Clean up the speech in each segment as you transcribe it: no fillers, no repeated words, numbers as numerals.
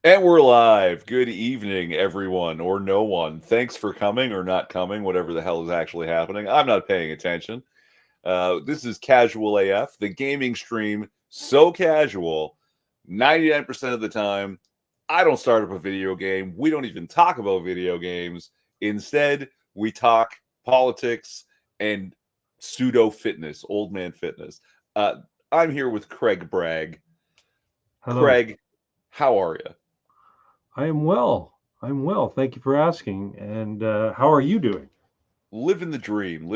And we're live. Good evening, everyone, or no one. Thanks for coming or not coming, whatever the hell is actually happening. I'm not paying attention. This is Casual AF, the gaming stream. So casual, 99% of the time, I don't start up a video game. We don't even talk about video games. Instead, we talk politics and pseudo fitness, old man fitness. Uh, I'm here with Craig Bragg. Hello. Craig, how are you? I am well. I'm well. Thank you for asking. And how are you doing? Living the dream,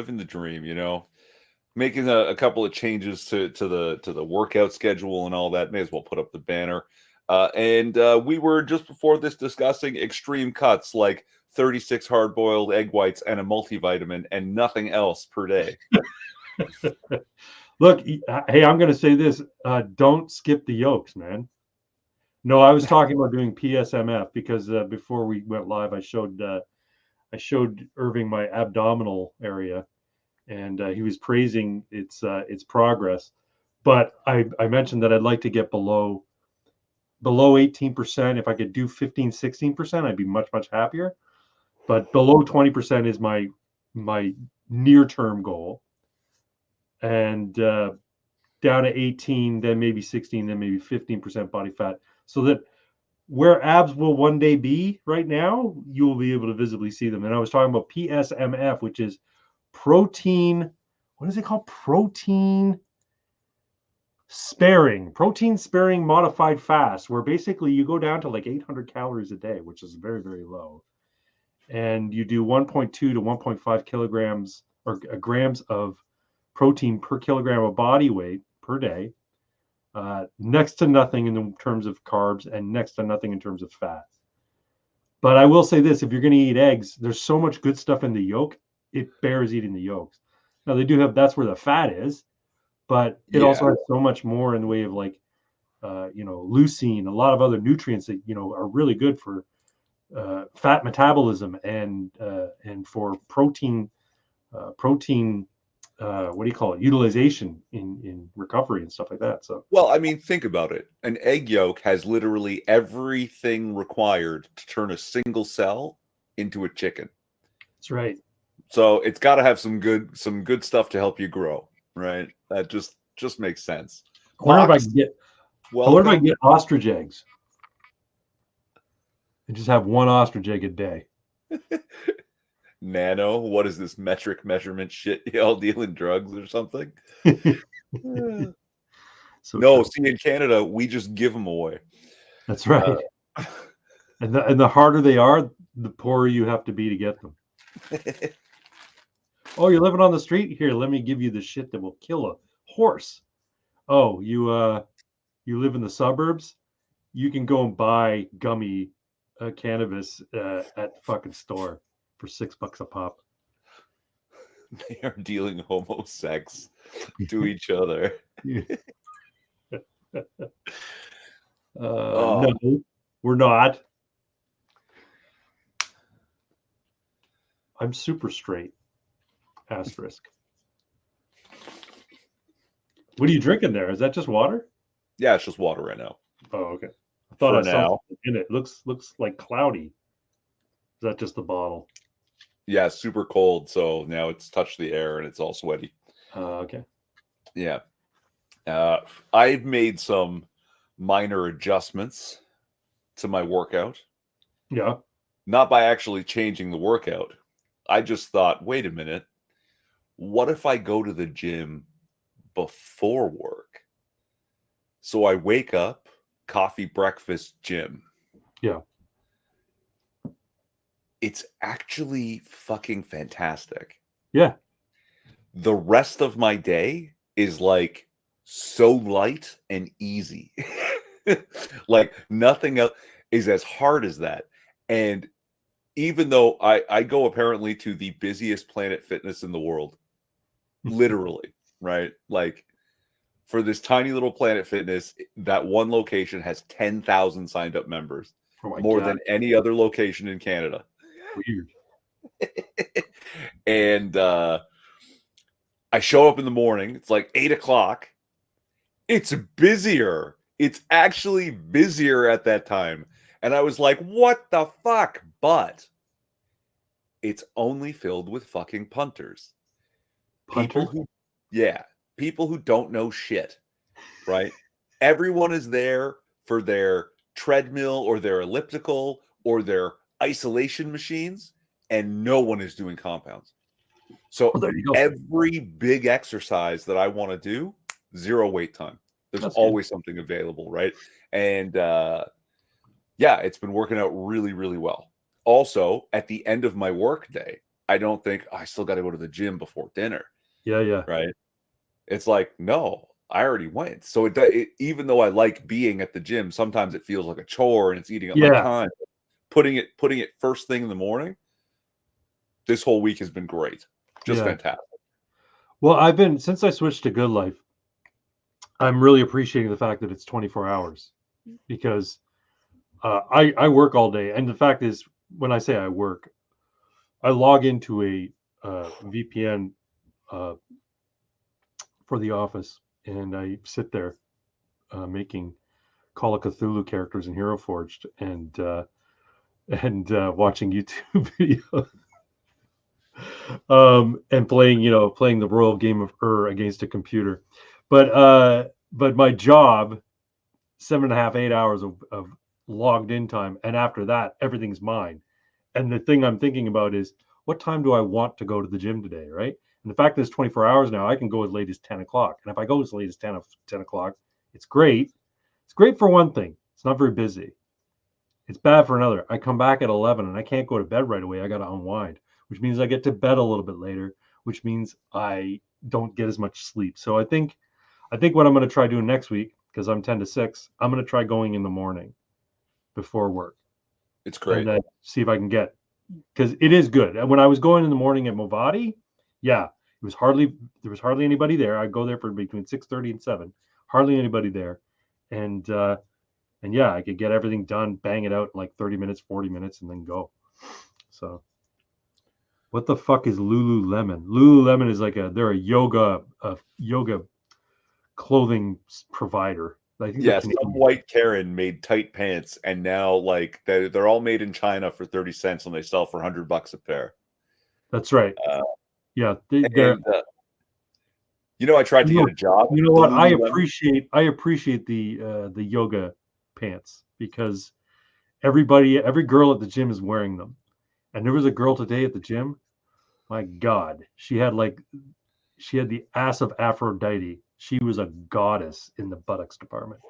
making a couple of changes to the workout schedule and all that. May as well put up the banner. And we were just before this discussing extreme cuts like 36 hard-boiled egg whites and a multivitamin and nothing else per day. Look, hey, I'm going to say this. Don't skip the yolks, man. No, I was talking about doing PSMF because before we went live, I showed Irving my abdominal area, and he was praising its progress. But I mentioned that I'd like to get below 18%. If I could do 15, 16%, I'd be much happier. But below 20% is my near term goal, and down to 18, then maybe 16, then maybe 15% body fat, so that where abs will one day be right now, you will be able to visibly see them. And I was talking about PSMF, which is protein. What is it called? Protein sparing modified fast, where basically you go down to like 800 calories a day, which is very low, and you do 1.2 to 1.5 kilograms or grams of protein per kilogram of body weight per day, next to nothing in terms of carbs and next to nothing in terms of fat. But I will say this, if you're going to eat eggs, there's so much good stuff in the yolk, it bears eating the yolks. Now they do have, that's where the fat is, but it also Yeah. has so much more in the way of like, leucine, a lot of other nutrients that, are really good for fat metabolism and for protein what do you call it, utilization in recovery and stuff like that. So Well, I mean, think about it. An egg yolk has literally everything required to turn a single cell into a chicken. that's right. So it's got to have some good stuff to help you grow, right? That just makes sense. I wonder if I can Fox, get I wonder if I can welcome. get ostrich eggs and just have one ostrich egg a day. Nano, what is this metric measurement shit? Y'all dealing drugs or something? Eh. So No, true. see, in Canada, we just give them away. That's Uh, right. And the harder they are, the poorer you have to be to get them. Oh, you're living on the street? Here, let me give you the shit that will kill a horse. Oh, you live in the suburbs? You can go and buy gummy cannabis at the fucking store for $6 a pop. they are dealing homosex to each other. No, Oh, we're not. I'm super straight. Asterisk. What are you drinking there? Is that just water? yeah, it's just water right now Oh, okay. I thought for I saw now. something in it. Looks like cloudy. Is that just the bottle? Yeah, super cold, so now it's touched the air and it's all sweaty. Okay. Yeah. Uh, I've made some minor adjustments to my workout, Yeah. not by actually changing the workout. I just thought, wait a minute, what if I go to the gym before work? So I wake up, coffee, breakfast, gym. Yeah. It's actually fucking fantastic. Yeah. The rest of my day is like so light and easy. Like nothing else is as hard as that. And even though I go apparently to the busiest Planet Fitness in the world, literally, right? Like for this tiny little Planet Fitness, that one location has 10,000 signed up members, Oh my more God. than any other location in Canada. Weird. And I show up in the morning. It's like 8 o'clock. It's busier. It's actually busier at that time. And I was like, what the fuck? But it's only filled with fucking punters. Punter? Yeah, people who don't know shit, right? Everyone is there for their treadmill or their elliptical or their isolation machines, and no one is doing compounds. Well, So there you go. every big exercise that I want to do, 0 wait time. There's That's always something available, right? And yeah, it's been working out really, really well. Also, at the end of my work day, I don't think I still got to go to the gym before dinner, Yeah. right? It's like, no, I already went. So even though I like being at the gym, sometimes it feels like a chore and it's eating up my Yeah. time. Putting it first thing in the morning, this whole week has been great. Just Yeah. fantastic. Well, since I switched to Good Life, I'm really appreciating the fact that it's 24 hours because I work all day. And the fact is, when I say I work, I log into a VPN for the office and I sit there making Call of Cthulhu characters in Hero Forged and watching YouTube videos and playing the royal game of against a computer. But my job, 7.5, 8 hours of logged in time, and after that, everything's mine. And the thing I'm thinking about is what time do I want to go to the gym today, right? And the fact that it's 24 hours now, I can go as late as 10 o'clock. And if I go as late as 10 o'clock, it's great. It's great for one thing. It's not very busy. It's bad for another. I come back at 11 and I can't go to bed right away. I got to unwind, which means I get to bed a little bit later, which means I don't get as much sleep. So I think what I'm going to try doing next week, because I'm 10 to 6, I'm going to try going in the morning before work. It's great. And then see if I can get, because it is good. And when I was going in the morning at Movati, yeah, there was hardly anybody there. I'd go there for between 6:30 and 7, hardly anybody there. And yeah, I could get everything done, bang it out in like 30 minutes, 40 minutes, and then go. So what the fuck is Lululemon? Lululemon is they're a yoga clothing provider. I think they're Yeah, some Canadian. white Karen made tight pants, and now like they're all made in China for 30 cents, and they sell for $100 a pair. That's right. Yeah, they're. And I tried to get a job. You know what? I appreciate the yoga pants because every girl at the gym is wearing them. And there was a girl today at the gym. My God, she had the ass of Aphrodite. She was a goddess in the buttocks department.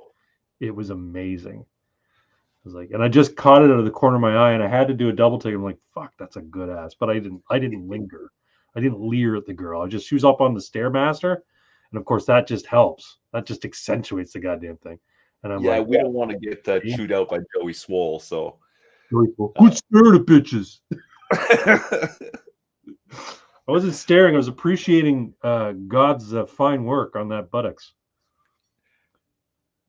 It was amazing. I was like, and I just caught it out of the corner of my eye, and I had to do a double take. I'm like, fuck, that's a good ass. But I didn't linger. I didn't leer at the girl. She was up on the Stairmaster, and of course that just helps. That just accentuates the goddamn thing. And I'm like, we don't want to get chewed out by Joey Swole, so good spirit of bitches. I wasn't staring. I was appreciating God's fine work on that buttocks.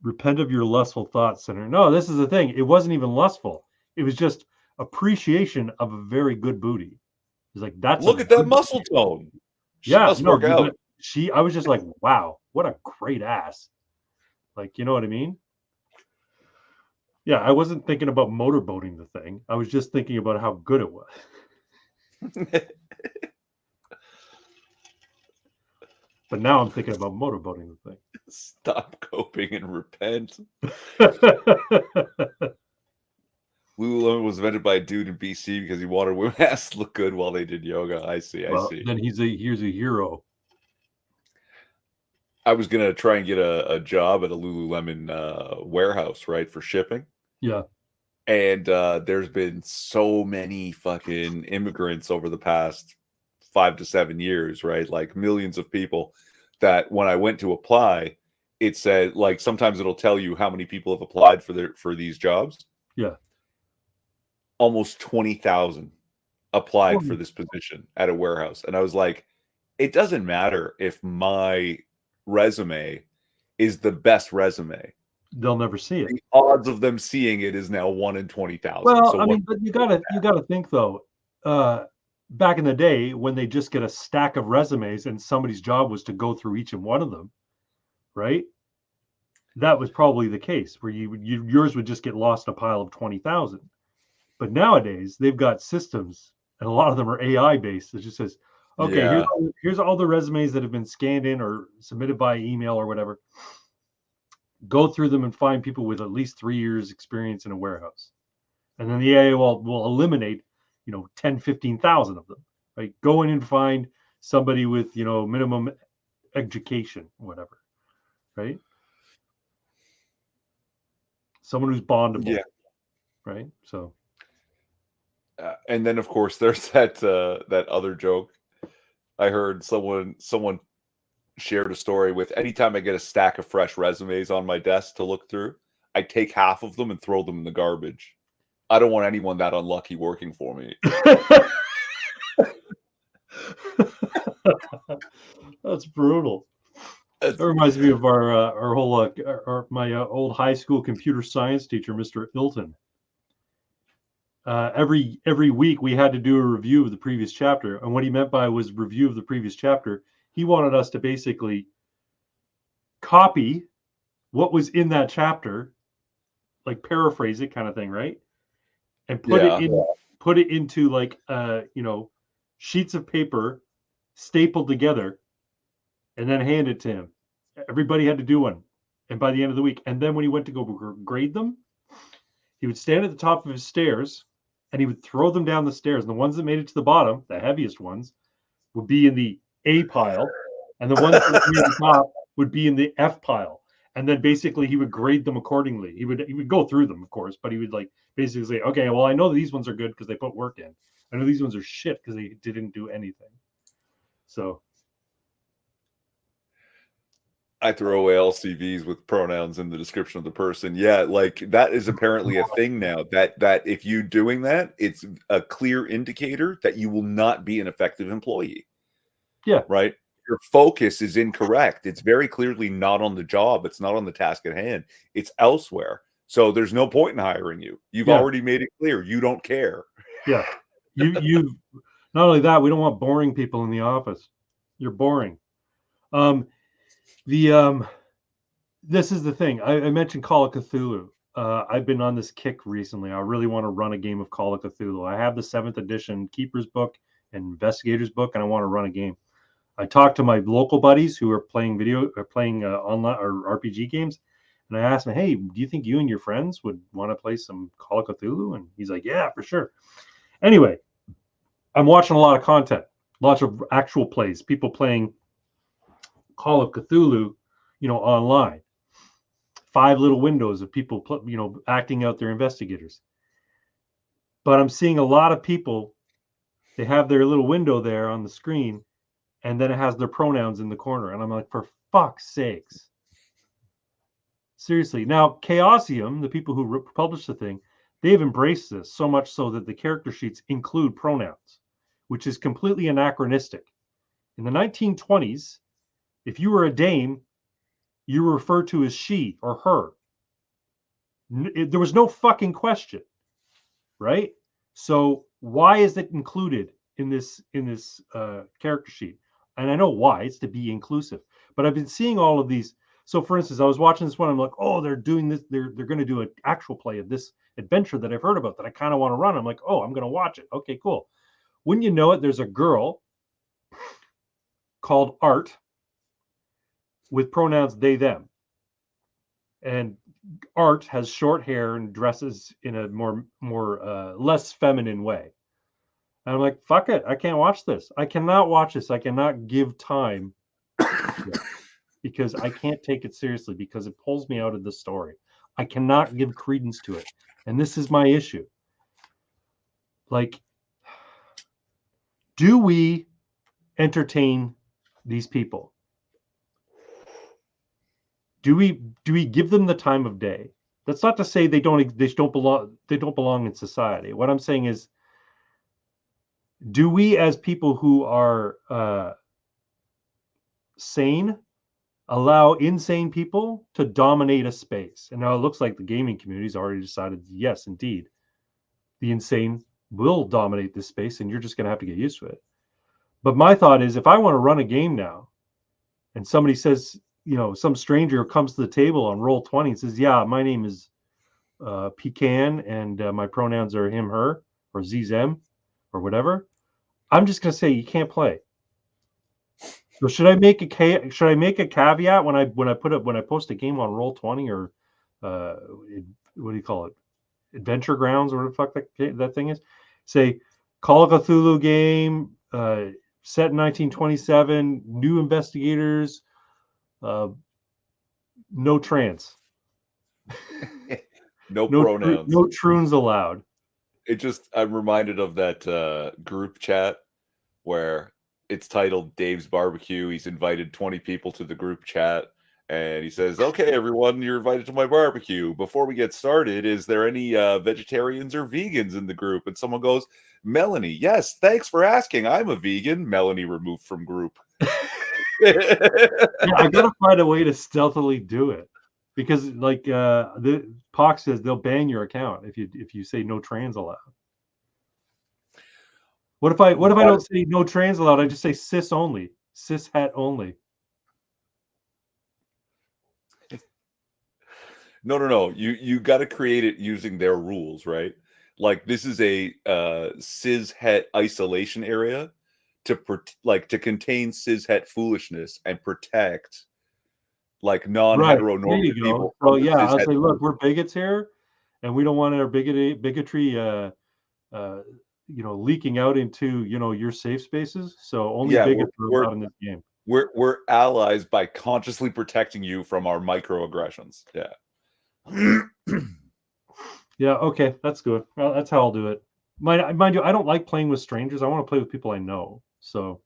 Repent of your lustful thoughts, sinner. No, this is the thing. It wasn't even lustful. It was just appreciation of a very good booty. It's like, that's look at that muscle tone. She must work out. I was just like, wow, what a great ass. Like, you know what I mean? Yeah, I wasn't thinking about motorboating the thing. I was just thinking about how good it was. But now I'm thinking about motorboating the thing. Stop coping and repent. Lululemon was invented by a dude in BC because he wanted women's ass to look good while they did yoga. I see. Then he's a hero. I was gonna try and get a job at a Lululemon warehouse, right, for shipping. Yeah. And there's been so many fucking immigrants over the past 5 to 7 years, right? Like millions of people, that when I went to apply, it said, like, sometimes it'll tell you how many people have applied for these jobs. Yeah. Almost 20,000 applied for this position at a warehouse. And I was like, it doesn't matter if my resume is the best resume. They'll never see it. The odds of them seeing it is now 1 in 20,000. Well, so but you gotta think though. Back in the day, when they just get a stack of resumes and somebody's job was to go through each and one of them, right? that was probably the case where yours would just get lost in a pile of 20,000. But nowadays they've got systems, and a lot of them are AI based. It just says, okay, Yeah. here's all the resumes that have been scanned in or submitted by email or whatever. Go through them and find people with at least 3 years experience in a warehouse. And then the AI will eliminate, 10, 15,000 of them, right? Go in and find somebody with, minimum education, whatever, right? Someone who's bondable, Yeah. right? So, And then of course there's that other joke. I heard someone shared a story with, anytime I get a stack of fresh resumes on my desk to look through, I take half of them and throw them in the garbage. I don't want anyone that unlucky working for me. that's brutal. That reminds me of our whole my old high school computer science teacher, Mr. Ilton. Every week we had to do a review of the previous chapter, and what he meant by was review of the previous chapter. He wanted us to basically copy what was in that chapter, like paraphrase it, kind of thing, right? And put it into like sheets of paper stapled together, and then hand it to him. Everybody had to do one, and by the end of the week, and then when he went to go grade them, he would stand at the top of his stairs and he would throw them down the stairs. And the ones that made it to the bottom, the heaviest ones, would be in the A pile, and the ones that were near the top would be in the F pile. And then basically he would grade them accordingly. He would go through them, of course, but he would like basically say, okay, well, I know these ones are good because they put work in. I know these ones are shit because they didn't do anything. So I throw away LCVs with pronouns in the description of the person. Yeah, like that is apparently a thing now. That if you doing that, it's a clear indicator that you will not be an effective employee. Yeah. Right? Your focus is incorrect. It's very clearly not on the job. It's not on the task at hand. It's elsewhere. So there's no point in hiring you. You've already made it clear you don't care. Yeah. You not only that, we don't want boring people in the office. You're boring. This is the thing. I mentioned Call of Cthulhu. I've been on this kick recently. I really want to run a game of Call of Cthulhu. I have the 7th edition Keeper's book and Investigator's book, and I want to run a game. I talked to my local buddies who are playing online or RPG games, and I asked them, "Hey, do you think you and your friends would want to play some Call of Cthulhu?" And he's like, "Yeah, for sure." Anyway, I'm watching a lot of content, lots of actual plays, people playing Call of Cthulhu, online. 5 little windows of people, acting out their investigators. But I'm seeing a lot of people, they have their little window there on the screen, and then it has their pronouns in the corner. And I'm like, for fuck's sakes. Seriously. Now, Chaosium, the people who published the thing, they've embraced this so much so that the character sheets include pronouns, which is completely anachronistic. In the 1920s, if you were a dame, you were referred to as she or her. There was no fucking question, right? So why is it included in this character sheet? And I know why. It's to be inclusive. But I've been seeing all of these. So, for instance, I was watching this one. I'm like, oh, they're doing this. They're going to do an actual play of this adventure that I've heard about that I kind of want to run. I'm like, oh, I'm going to watch it. Okay, cool. Wouldn't you know it? There's a girl called Art with pronouns they, them. And Art has short hair and dresses in a more less feminine way. And I'm like, fuck it, I can't watch this. I cannot watch this. I cannot give time because I can't take it seriously because it pulls me out of the story. I cannot give credence to it. And this is my issue. Like, do we entertain these people? Do we give them the time of day? That's not to say they don't belong in society. What I'm saying is, do we as people who are sane allow insane people to dominate a space? And now it looks like the gaming community's already decided, yes, indeed, the insane will dominate this space, and you're just going to have to get used to it. But my thought is, if I want to run a game now, and somebody says, some stranger comes to the table on roll 20 and says, "Yeah, my name is Pecan, and my pronouns are him, her, or them, or whatever," I'm just gonna say you can't play. So should I make a caveat when I post a game on roll 20 or what do you call it, Adventure Grounds, or what the fuck that thing is? Say Call of Cthulhu game, set in 1927, new investigators, no trans. No pronouns. No troons allowed. I'm reminded of that group chat where it's titled Dave's Barbecue. He's invited 20 people to the group chat, and he says, "Okay, everyone, you're invited to my barbecue. Before we get started, is there any vegetarians or vegans in the group?" And someone goes, "Melanie, yes, thanks for asking. I'm a vegan." Melanie removed from group. Yeah, I gotta find a way to stealthily do it, because the Pox says they'll ban your account if you say no trans allowed. What if I don't say no trans allowed? I just say cis only, cis het only. No. You got to create it using their rules, right? Like, this is a cis het isolation area to contain cis het foolishness and protect non-heteronormative people. Oh yeah, I'll say, look, we're bigots here, and we don't want our bigotry leaking out into your safe spaces. So only bigots are allowed in this game. We're allies by consciously protecting you from our microaggressions. Yeah. Yeah, okay, that's good. Well, that's how I'll do it. Mind you, I don't like playing with strangers. I want to play with people I know. So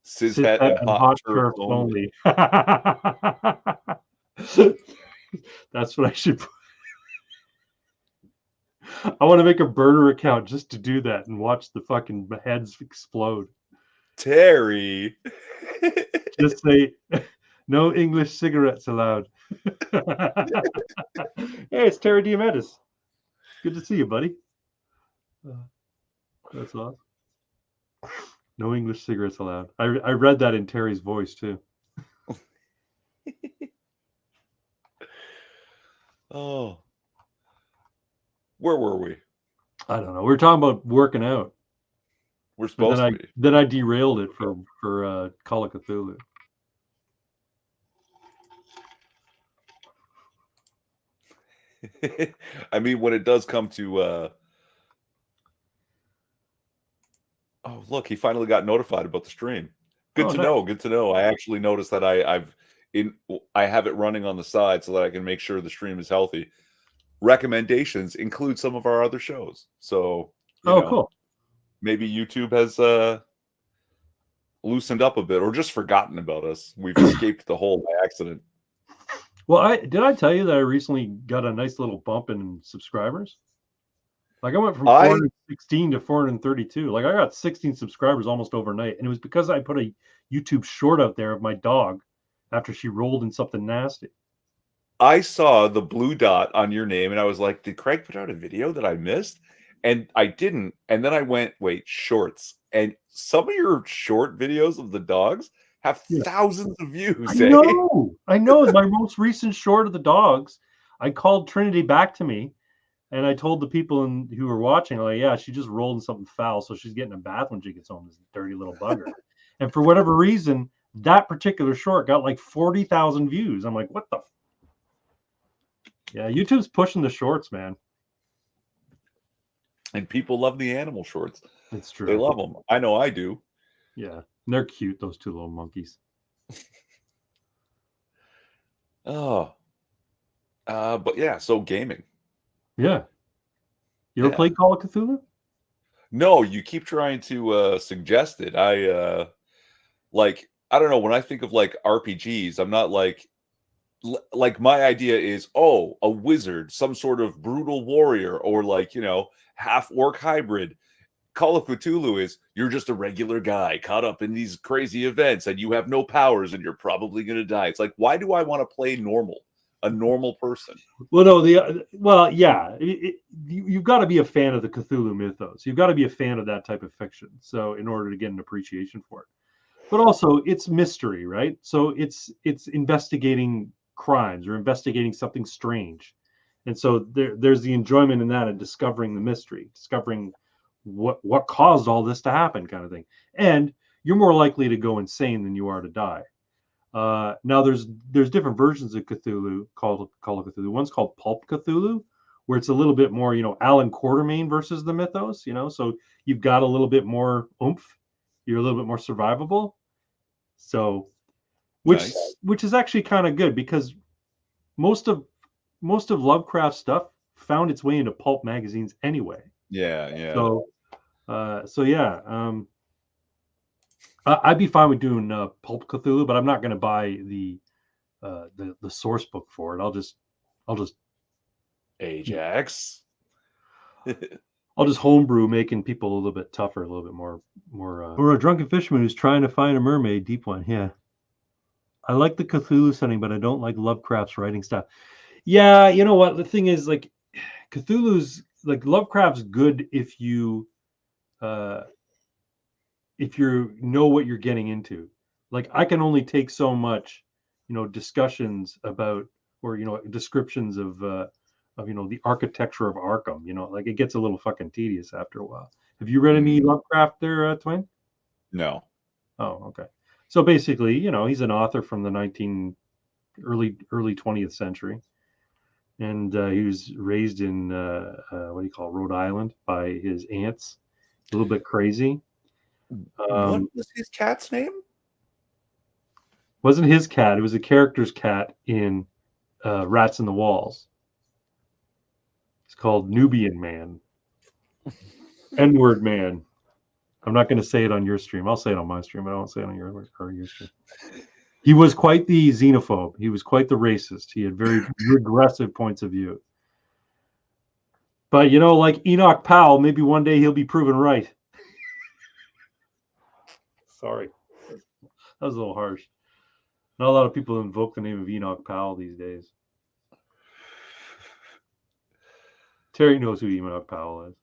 cishet and hot turf only. That's what I should put. I want to make a burner account just to do that and watch the fucking heads explode. Terry. Just say, no English cigarettes allowed. Hey, it's Terry Diomedes. Good to see you, buddy. That's awesome. No English cigarettes allowed. I read that in Terry's voice too. Oh, where were we? I don't know. We were talking about working out. We're supposed to be. Then I derailed it for Call of Cthulhu. I mean, when it does come to oh, look, he finally got notified about the stream. Good to know. Good to know. I actually noticed that I have it running on the side so that I can make sure the stream is healthy. Recommendations include some of our other shows. So, cool. Maybe YouTube has loosened up a bit, or just forgotten about us. We've escaped the hole by accident. Well, did I tell you that I recently got a nice little bump in subscribers? Like, I went from 416 to 432. Like, I got 16 subscribers almost overnight, and it was because I put a YouTube short out there of my dog after she rolled in something nasty. I saw the blue dot on your name, and I was like, did Craig put out a video that I missed? And I didn't. And then I went, wait, shorts. And some of your short videos of the dogs have thousands of views. I know. My most recent short of the dogs, I called Trinity back to me, and I told the people who were watching, like, yeah, she just rolled in something foul, so she's getting a bath when she gets home, this dirty little bugger. And for whatever reason, that particular short got like 40,000 views. I'm like, what the? Yeah, YouTube's pushing the shorts, man. And people love the animal shorts. It's true. They love them. I know I do. Yeah, and they're cute, those two little monkeys. Oh. But yeah, so gaming. Yeah. You ever played Call of Cthulhu? No, you keep trying to suggest it. I don't know, when I think of like RPGs, I'm not like my idea is, oh, a wizard, some sort of brutal warrior, or like, half orc hybrid. Call of Cthulhu is, you're just a regular guy caught up in these crazy events and you have no powers and you're probably going to die. It's like, why do I want to play a normal person? Well, no, you've got to be a fan of the Cthulhu mythos. You've got to be a fan of that type of fiction. So in order to get an appreciation for it. but also it's mystery, right? So it's investigating crimes or investigating something strange, and so there's the enjoyment in that and discovering the mystery, discovering what caused all this to happen, kind of thing. And you're more likely to go insane than you are to die. Now there's different versions of Cthulhu called Call of Cthulhu. One's called Pulp Cthulhu, where it's a little bit more, Alan Quartermain versus the mythos, so you've got a little bit more oomph, you're a little bit more survivable. So, which Nice. which is actually kind of good because most of Lovecraft's stuff found its way into pulp magazines anyway. Yeah, yeah. So yeah, I'd be fine with doing Pulp Cthulhu, but I'm not going to buy the source book for it. I'll just Ajax. homebrew, making people a little bit tougher, a little bit more. Or a drunken fisherman who's trying to find a mermaid, deep one. Yeah, I like the Cthulhu setting, but I don't like Lovecraft's writing style. Yeah, you know what? The thing is, like, Cthulhu's like Lovecraft's good if you know what you're getting into. Like, I can only take so much, discussions about, or descriptions of the architecture of Arkham. Like, it gets a little fucking tedious after a while. Have you read any Lovecraft there, Twain? No. Oh, okay. So basically, he's an author from the early 20th century, and he was raised in what do you call it, Rhode Island by his aunts. A little bit crazy. What was his cat's name? Wasn't his cat? It was a character's cat in Rats in the Walls. It's called Nubian Man. N-word man. I'm not going to say it on your stream. I'll say it on my stream. I won't say it on your stream. He was quite the xenophobe. He was quite the racist. He had very regressive points of view. But, like Enoch Powell, maybe one day he'll be proven right. Sorry. That was a little harsh. Not a lot of people invoke the name of Enoch Powell these days. Terry knows who Enoch Powell is.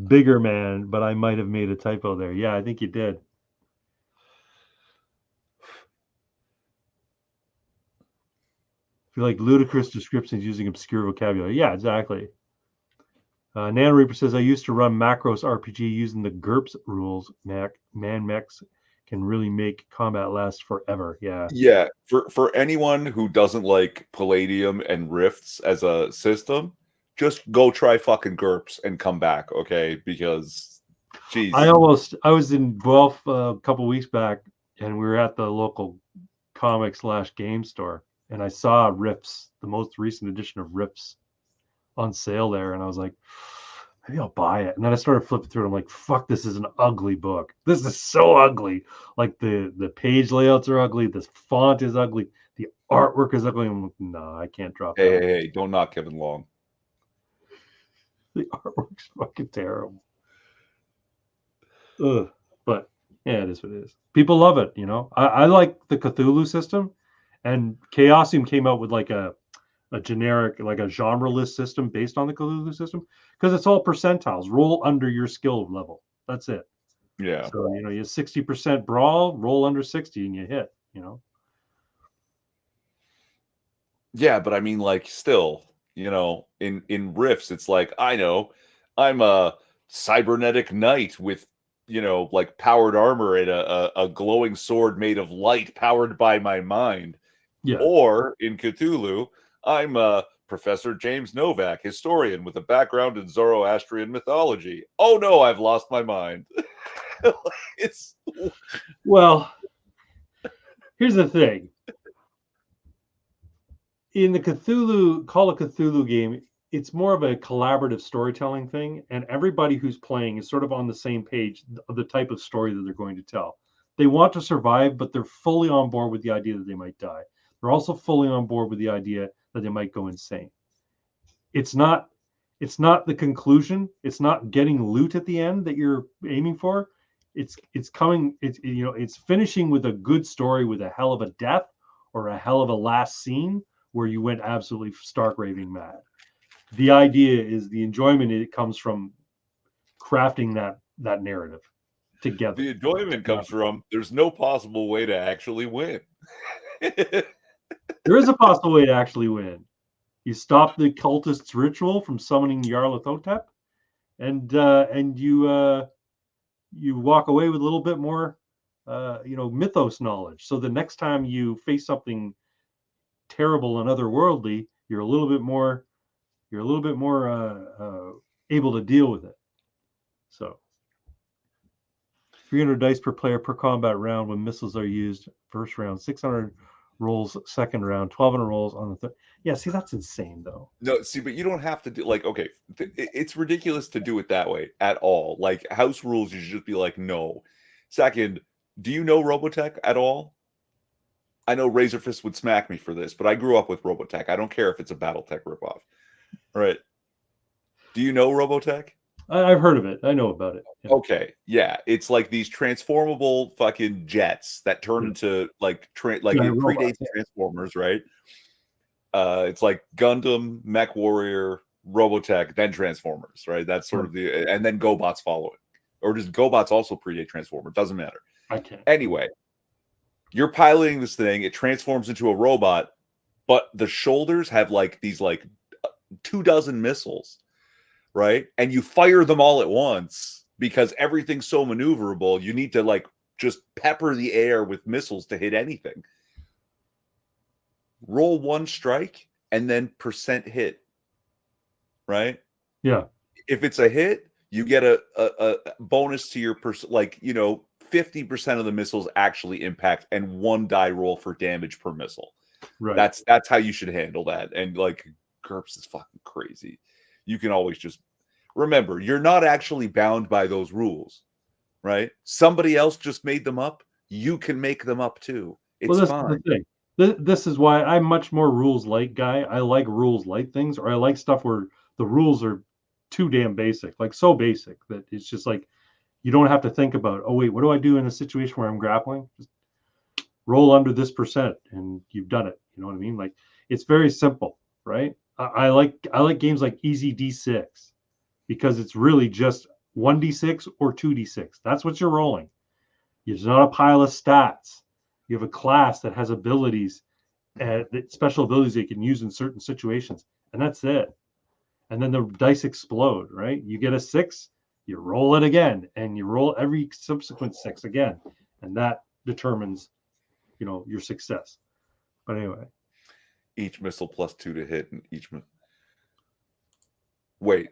Bigger man, but I might have made a typo there. Yeah, I think you did. I feel like ludicrous descriptions using obscure vocabulary. Yeah, exactly. Nan Reaper says, I used to run Macros RPG using the GURPS rules. Man mechs can really make combat last forever. Yeah. Yeah. For anyone who doesn't like Palladium and Rifts as a system, just go try fucking GURPS and come back, okay? Because, geez. I was in Guelph a couple weeks back, and we were at the local comic/game store, and I saw Rifts, the most recent edition of Rifts, on sale there, and I was like, maybe I'll buy it. And then I started flipping through it. I'm like, fuck, this is an ugly book. This is so ugly. Like, the page layouts are ugly. This font is ugly. The artwork is ugly. I'm like, no, I can't drop that. Hey, don't knock Kevin Long. The artwork's fucking terrible. Ugh. But yeah, it is what it is. People love it, I like the Cthulhu system, and Chaosium came out with like a generic, like a genre list system based on the Cthulhu system, because it's all percentiles. Roll under your skill level. That's it. Yeah. So you 60% brawl, roll under 60 and you hit. Yeah, but I mean, like, still, in Rifts, it's like, I know, I'm a cybernetic knight with, like, powered armor and a glowing sword made of light powered by my mind. Yeah. Or in Cthulhu, I'm Professor James Novak, historian with a background in Zoroastrian mythology. Oh no, I've lost my mind. Well, here's the thing. In the Call of Cthulhu game, it's more of a collaborative storytelling thing, and everybody who's playing is sort of on the same page of the type of story that they're going to tell. They want to survive, but they're fully on board with the idea that they might die. They're also fully on board with the idea that they might go insane. It's not the conclusion. It's not getting loot at the end that you're aiming for. It's finishing with a good story with a hell of a death or a hell of a last scene where you went absolutely stark raving mad. The idea is the enjoyment, it comes from crafting that narrative together. The enjoyment comes from there's no possible way to actually win. There is a possible way to actually win. You stop the cultists' ritual from summoning Yarlathotep, and you walk away with a little bit more, mythos knowledge. So the next time you face something terrible and otherworldly, you're a little bit more able to deal with it. So 300 dice per player per combat round when missiles are used first round, 600 rolls second round, 1,200 rolls on the third. Yeah, see, that's insane though. No, see, but you don't have to do like, okay, it's ridiculous to do it that way at all. Like house rules, you should just be like, no. Second, do you know Robotech at all? I know Razorfist would smack me for this, but I grew up with Robotech. I don't care if it's a BattleTech ripoff. Right. Do you know Robotech? I've heard of it. I know about it. Yeah. Okay. Yeah. It's like these transformable fucking jets that turn into like it predates Transformers, right? It's like Gundam, Mech Warrior, Robotech, then Transformers, right? That's sort of and then GoBots follow it. Or does GoBots also predate Transformers? Doesn't matter. I can't. Anyway, you're piloting this thing, it transforms into a robot, but the shoulders have like these like 24 missiles, right? And you fire them all at once because everything's so maneuverable. You need to like just pepper the air with missiles to hit anything. Roll one strike and then percent hit, right? Yeah. If it's a hit, you get a bonus to your 50% of the missiles actually impact and 1 die roll for damage per missile. Right. That's how you should handle that. And like GURPS is fucking crazy. You can always just remember, you're not actually bound by those rules, right? Somebody else just made them up. You can make them up too. It's fine. Is the thing. This is why I'm much more rules light guy. I like rules light things, or I like stuff where the rules are too damn basic, like so basic that it's just like you don't have to think about, oh wait, what do I do in a situation where I'm grappling? Just roll under this percent and you've done it. You know what I mean? Like it's very simple, right? I like games like Easy D6 because it's really just 1d6 or 2d6. That's what you're rolling. It's not a pile of stats. You have a class that has abilities, special abilities they can use in certain situations, and that's it. And then the dice explode, right? You get a 6, you roll it again, and you roll every subsequent 6 again, and that determines, your success. But anyway, each missile +2 to hit, and each. Wait,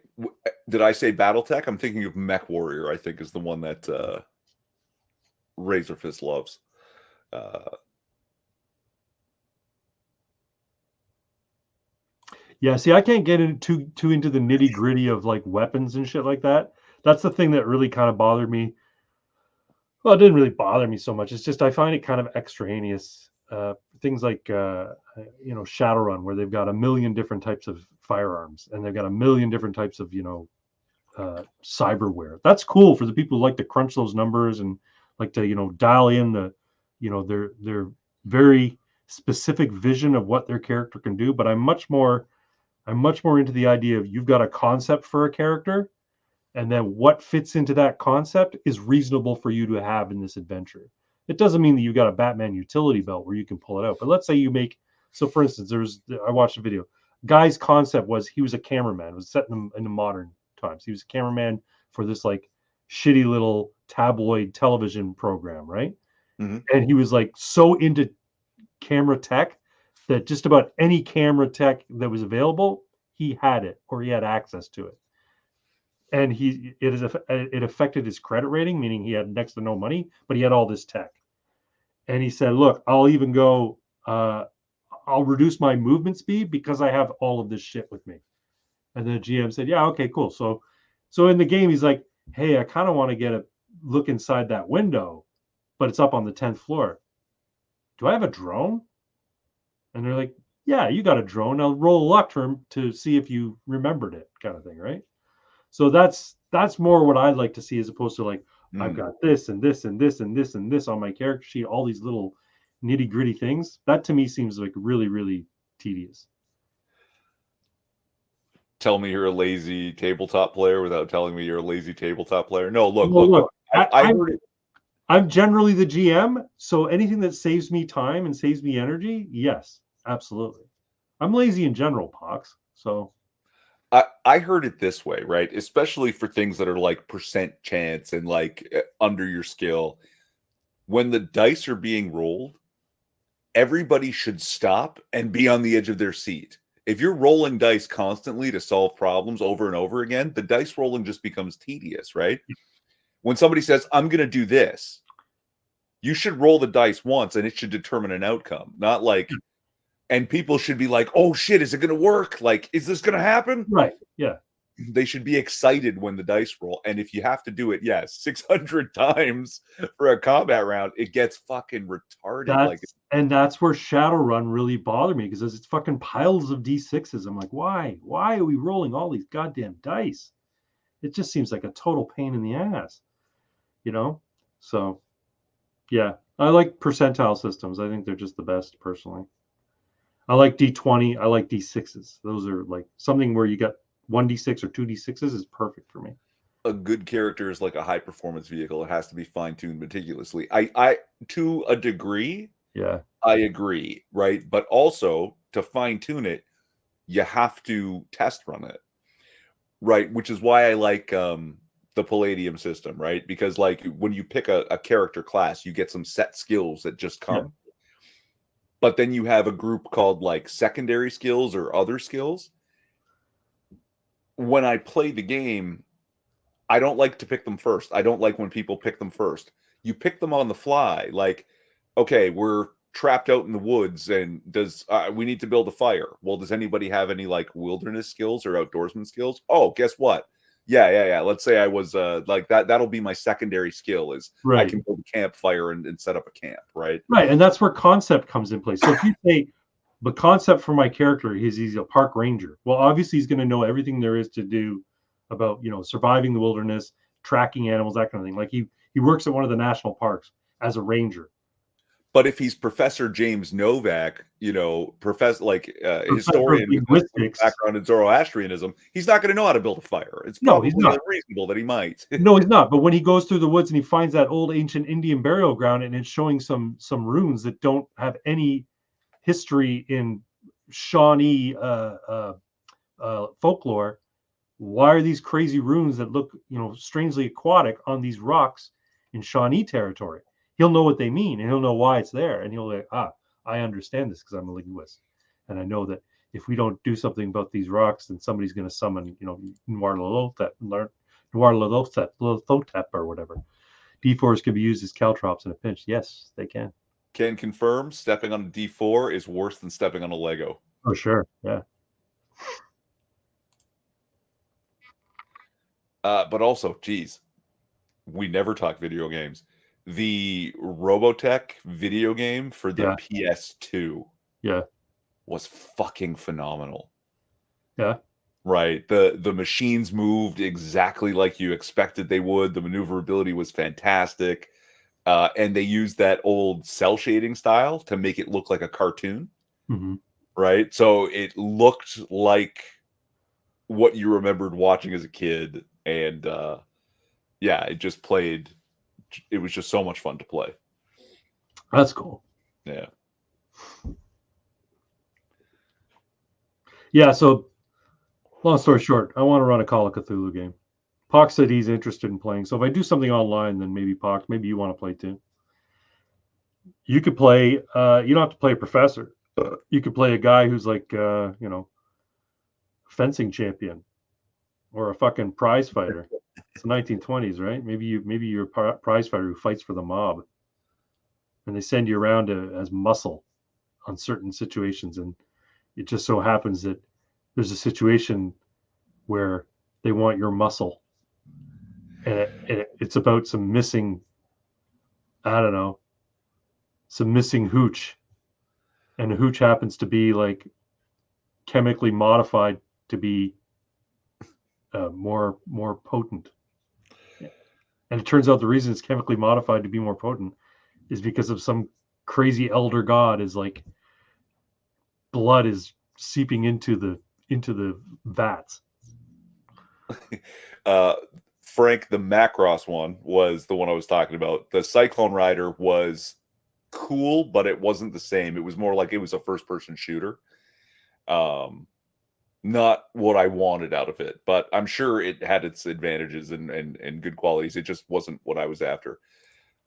did I say BattleTech? I'm thinking of Mech Warrior. I think is the one that Razorfist loves. Yeah, see, I can't get too into the nitty gritty of like weapons and shit like that. That's the thing that really kind of bothered me. Well, it didn't really bother me so much. It's just I find it kind of extraneous. Things like Shadowrun, where they've got a million different types of firearms and they've got a million different types of cyberware. That's cool for the people who like to crunch those numbers and like to dial in the their very specific vision of what their character can do. But I'm much more into the idea of you've got a concept for a character, and then what fits into that concept is reasonable for you to have in this adventure. It doesn't mean that you've got a Batman utility belt where you can pull it out. But let's say you make, so for instance, I watched a video. Guy's concept was he was a cameraman. It was set in the modern times. He was a cameraman for this like shitty little tabloid television program, right? Mm-hmm. And he was like so into camera tech that just about any camera tech that was available, he had it or he had access to it. And it affected his credit rating, meaning he had next to no money, but he had all this tech. And he said, look, I'll even go, I'll reduce my movement speed because I have all of this shit with me. And the GM said, yeah, okay, cool. So in the game, he's like, hey, I kind of want to get a look inside that window, but it's up on the 10th floor. Do I have a drone? And they're like, yeah, you got a drone. I'll roll a luck term to see if you remembered it, kind of thing, right? So that's more what I'd like to see, as opposed to like, I've got this and this and this and this and this on my character sheet, all these little nitty gritty things. That to me seems like really, really tedious. tell me you're a lazy tabletop player without telling me you're a lazy tabletop player. No, Well, look. look, I heard it. I'm generally the GM, so anything that saves me time and saves me energy, yes, absolutely. I'm lazy in general, Pox. So I heard it this way, right? Especially for things that are like percent chance and like under your skill. When the dice are being rolled, everybody should stop and be on the edge of their seat. If you're rolling dice constantly to solve problems over and over again, the dice rolling just becomes tedious, right? When somebody says, I'm going to do this, you should roll the dice once and it should determine an outcome, not like, and people should be like, oh shit, is it going to work? Like, is this going to happen? right, yeah. They should be excited when the dice roll. And if you have to do it, yes, 600 times for a combat round, it gets fucking retarded. That's where Shadowrun really bothered me because it's fucking piles of D6s. I'm like, why? Why are we rolling all these goddamn dice? It just seems like a total pain in the ass, you know? So yeah, I like percentile systems. I think they're just the best personally. I like D20. I like D6s. Those are like something where you got 1D6 or 2D6s is perfect for me. A good character is like a high performance vehicle. It has to be fine tuned meticulously. I to a degree, Yeah, I agree, right? But also to fine tune it, you have to test run it, right? Which is why I like the Palladium system, right? Because like when you pick a character class, you get some set skills that just come. yeah. But then you have a group called like secondary skills or other skills. When I play the game, I don't like to pick them first. I don't like when people pick them first. You pick them on the fly. Like, okay, we're trapped out in the woods, and does we need to build a fire? Well, does anybody have any like wilderness skills or outdoorsman skills? Oh, guess what? Yeah. Let's say I was like that. That'll be my secondary skill. Is I Right. can build a campfire and set up a camp, right? Right. And that's where concept comes in place. So if you say the concept for my character is he's a park ranger, well, obviously he's going to know everything there is to do about, surviving the wilderness, tracking animals, that kind of thing. Like he works at one of the national parks as a ranger. But if he's Professor James Novak, professor like Professor of historian with a linguistics. background in Zoroastrianism, he's not going to know how to build a fire. It's No, he's probably not. reasonable that he might. No, he's not. But when he goes through the woods and he finds that old ancient Indian burial ground and it's showing some runes that don't have any history in Shawnee folklore, why are these crazy runes that look, strangely aquatic on these rocks in Shawnee territory? He'll know what they mean and he'll know why it's there. And he'll be like, I understand this because I'm a linguist. And I know that if we don't do something about these rocks, then somebody's going to summon, Nuarlalotep or whatever. D4s can be used as caltrops in a pinch. Yes, they can. Can confirm stepping on a D4 is worse than stepping on a Lego. Oh, sure. Yeah. But also, geez, we never talk video games. The Robotech video game for the PS2 was fucking phenomenal. Yeah. Right. The machines moved exactly like you expected they would. The maneuverability was fantastic. And they used that old cell shading style to make it look like a cartoon. Mm-hmm. Right. So it looked like what you remembered watching as a kid. And it just played. It was just so much fun to play. That's cool. Yeah. Yeah. So long story short, I want to run a Call of Cthulhu game. Pox said he's interested in playing. So if I do something online, then maybe Pox, maybe you want to play too. You could play, you don't have to play a professor. You could play a guy who's like, fencing champion or a fucking prize fighter. It's the 1920s, right? Maybe you're a prize fighter who fights for the mob, and they send you around as muscle on certain situations, and it just so happens that there's a situation where they want your muscle, and it's about some missing, I don't know, some missing hooch, and the hooch happens to be like chemically modified to be more potent. And it turns out the reason it's chemically modified to be more potent is because of some crazy elder god is like blood is seeping into the vats. uh, Frank, the Macross one was the one I was talking about. The Cyclone Rider was cool, but it wasn't the same. It was more like it was a first-person shooter. Not what I wanted out of it, but I'm sure it had its advantages and good qualities. It just wasn't what I was after.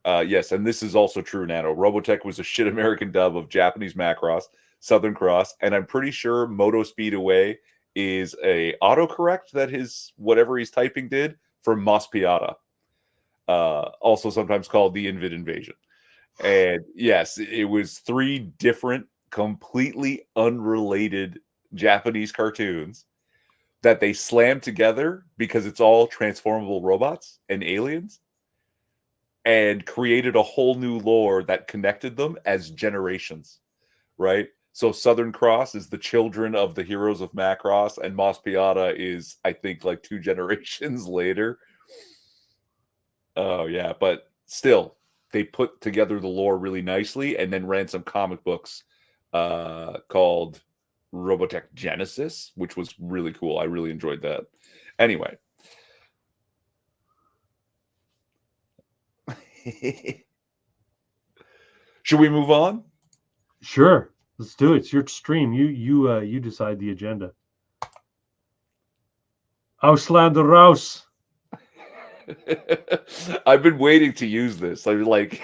Yes, and this is also true, Nano. Robotech was a shit American dub of Japanese Macross, Southern Cross, and I'm pretty sure Moto Speed Away is a autocorrect that his whatever he's typing did for Mas Piata, also sometimes called the Invid Invasion. And yes, it was 3 different, completely unrelated Japanese cartoons that they slammed together because it's all transformable robots and aliens, and created a whole new lore that connected them as generations, right? So Southern Cross is the children of the heroes of Macross, and Mas Piata is, I think, like 2 generations later. Oh yeah, but still, they put together the lore really nicely, and then ran some comic books called Robotech Genesis, which was really cool. I really enjoyed that. Anyway. Should we move on? Sure, let's do it. It's your stream. You decide the agenda. Auslander Raus. I've been waiting to use this. I was like,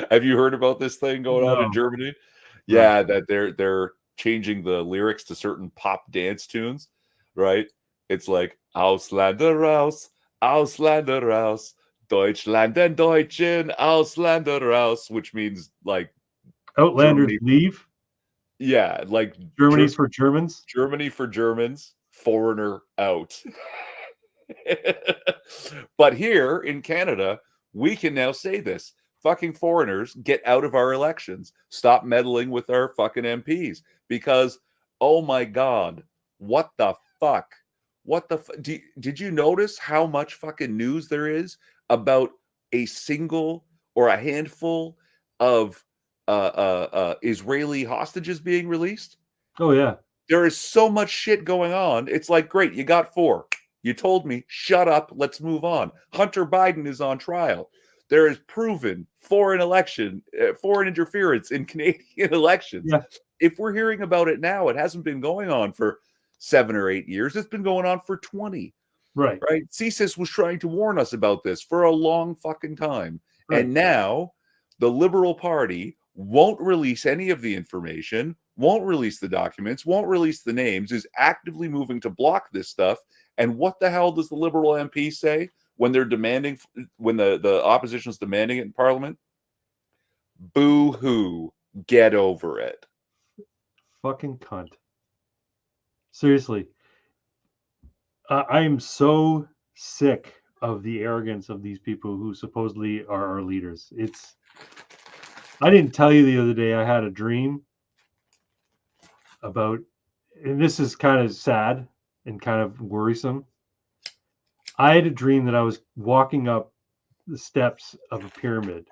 have you heard about this thing going on in No. Germany? No. Yeah, that they're changing the lyrics to certain pop dance tunes, right? It's like Ausländer raus, Ausländer raus, Deutschland den Deutschen, Ausländer raus, which means like Outlanders Germany. leave. Yeah, like Germany's for Germans. Germany for Germans, foreigner out. But here in Canada, we can now say this. Fucking foreigners, get out of our elections. Stop meddling with our fucking MPs. Because, oh my God, what the fuck? What the did you notice how much fucking news there is about a single or a handful of Israeli hostages being released? Oh yeah. There is so much shit going on. It's like, great, you got 4. You told me, shut up, let's move on. Hunter Biden is on trial. There is proven foreign interference in Canadian elections. Yeah. If we're hearing about it now, it hasn't been going on for 7 or 8 years. It's been going on for 20. Right. Right? CSIS was trying to warn us about this for a long fucking time. Right. And now the Liberal Party won't release any of the information, won't release the documents, won't release the names, is actively moving to block this stuff. And what the hell does the Liberal MP say when they're demanding, when the opposition is demanding it in Parliament? Boo-hoo. Get over it. Fucking cunt. Seriously. I am so sick of the arrogance of these people who supposedly are our leaders. I didn't tell you the other day I had a dream about, and this is kind of sad and kind of worrisome. I had a dream that I was walking up the steps of a pyramid.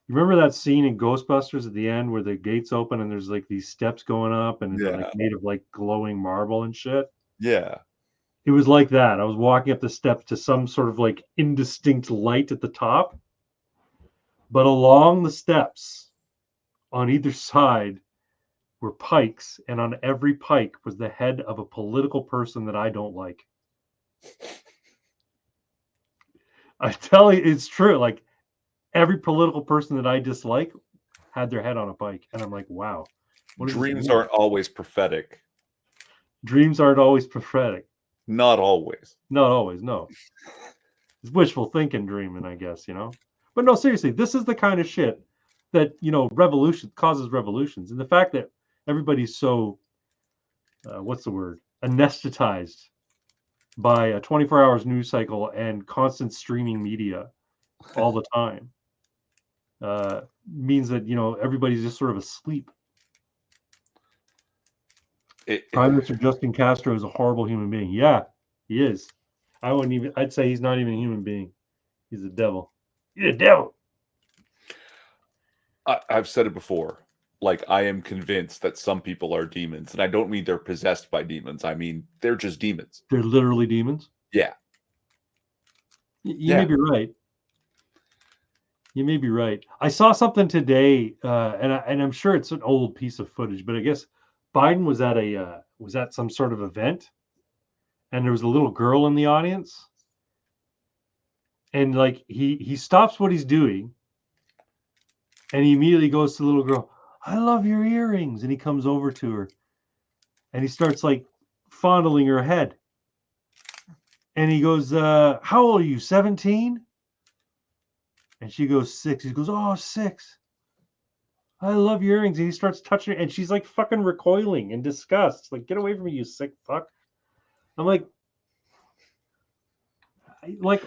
You remember that scene in Ghostbusters at the end where the gates open and there's like these steps going up and they're like made of like glowing marble and shit? Yeah. It was like that. I was walking up the steps to some sort of like indistinct light at the top. But along the steps on either side were pikes, and on every pike was the head of a political person that I don't like. I tell you, it's true. Like every political person that I dislike had their head on a pike, and I'm like, wow. Dreams aren't always prophetic. Dreams aren't always prophetic. Not always. Not always, no. It's wishful thinking dreaming, I guess, you know? But no, seriously, this is the kind of shit that, revolution causes revolutions. And the fact that everybody's so, what's the word? Anesthetized by a 24 hours news cycle and constant streaming media all the time means that, everybody's just sort of asleep. Prime Minister Justin Castro is a horrible human being. Yeah, he is. I'd say he's not even a human being. He's a devil. He's a devil. I've said it before. like I am convinced that some people are demons, and I don't mean they're possessed by demons. I mean they're just demons. They're literally demons. Yeah, You may yeah. be right. You may be right. I saw something today, and I'm sure it's an old piece of footage, but I guess Biden was at some sort of event, and there was a little girl in the audience, and like he stops what he's doing, and he immediately goes to the little girl. I love your earrings, and he comes over to her, and he starts like fondling her head, and he goes, "How old are you? 17?" And she goes, 6. He goes, "Oh, 6. I love your earrings." And he starts touching her, and she's like fucking recoiling in disgust. Like, get away from me, you sick fuck. I'm like,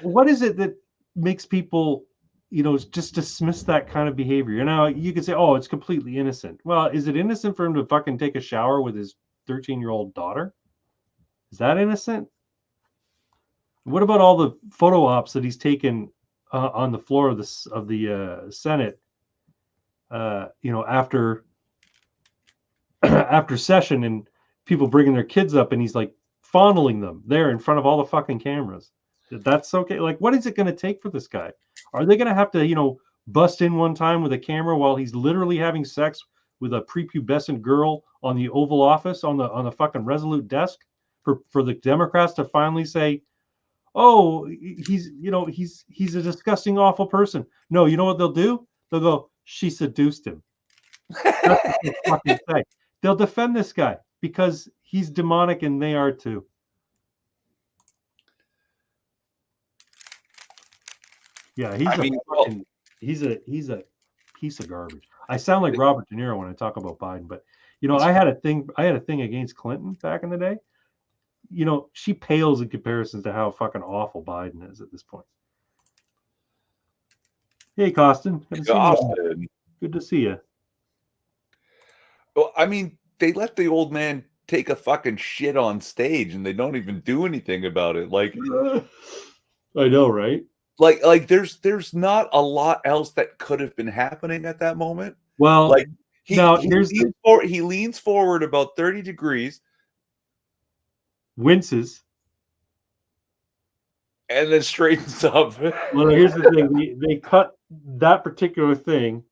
what is it that makes people, just dismiss that kind of behavior? You could say, oh, it's completely innocent. Well, is it innocent for him to fucking take a shower with his 13-year-old daughter? Is that innocent? What about all the photo ops that he's taken on the floor of the Senate? After after session, and people bringing their kids up, and he's like fondling them there in front of all the fucking cameras. That's okay. Like, what is it going to take for this guy? Are they going to have to, bust in one time with a camera while he's literally having sex with a prepubescent girl on the Oval Office on the fucking Resolute desk for the Democrats to finally say, oh, he's a disgusting, awful person? No, you know what they'll do? They'll go, she seduced him. That's what they'll fucking say. They'll defend this guy because he's demonic and they are too. Yeah, he's a piece of garbage. I sound like Robert De Niro when I talk about Biden, but I had a thing against Clinton back in the day. She pales in comparison to how fucking awful Biden is at this point. Hey, Costin. Good to see you. Well, I mean, they let the old man take a fucking shit on stage, and they don't even do anything about it. Like, I know, right? Like, there's not a lot else that could have been happening at that moment. Well, like he leans forward about 30 degrees, winces, and then straightens up. Well, here's the thing: they cut that particular thing.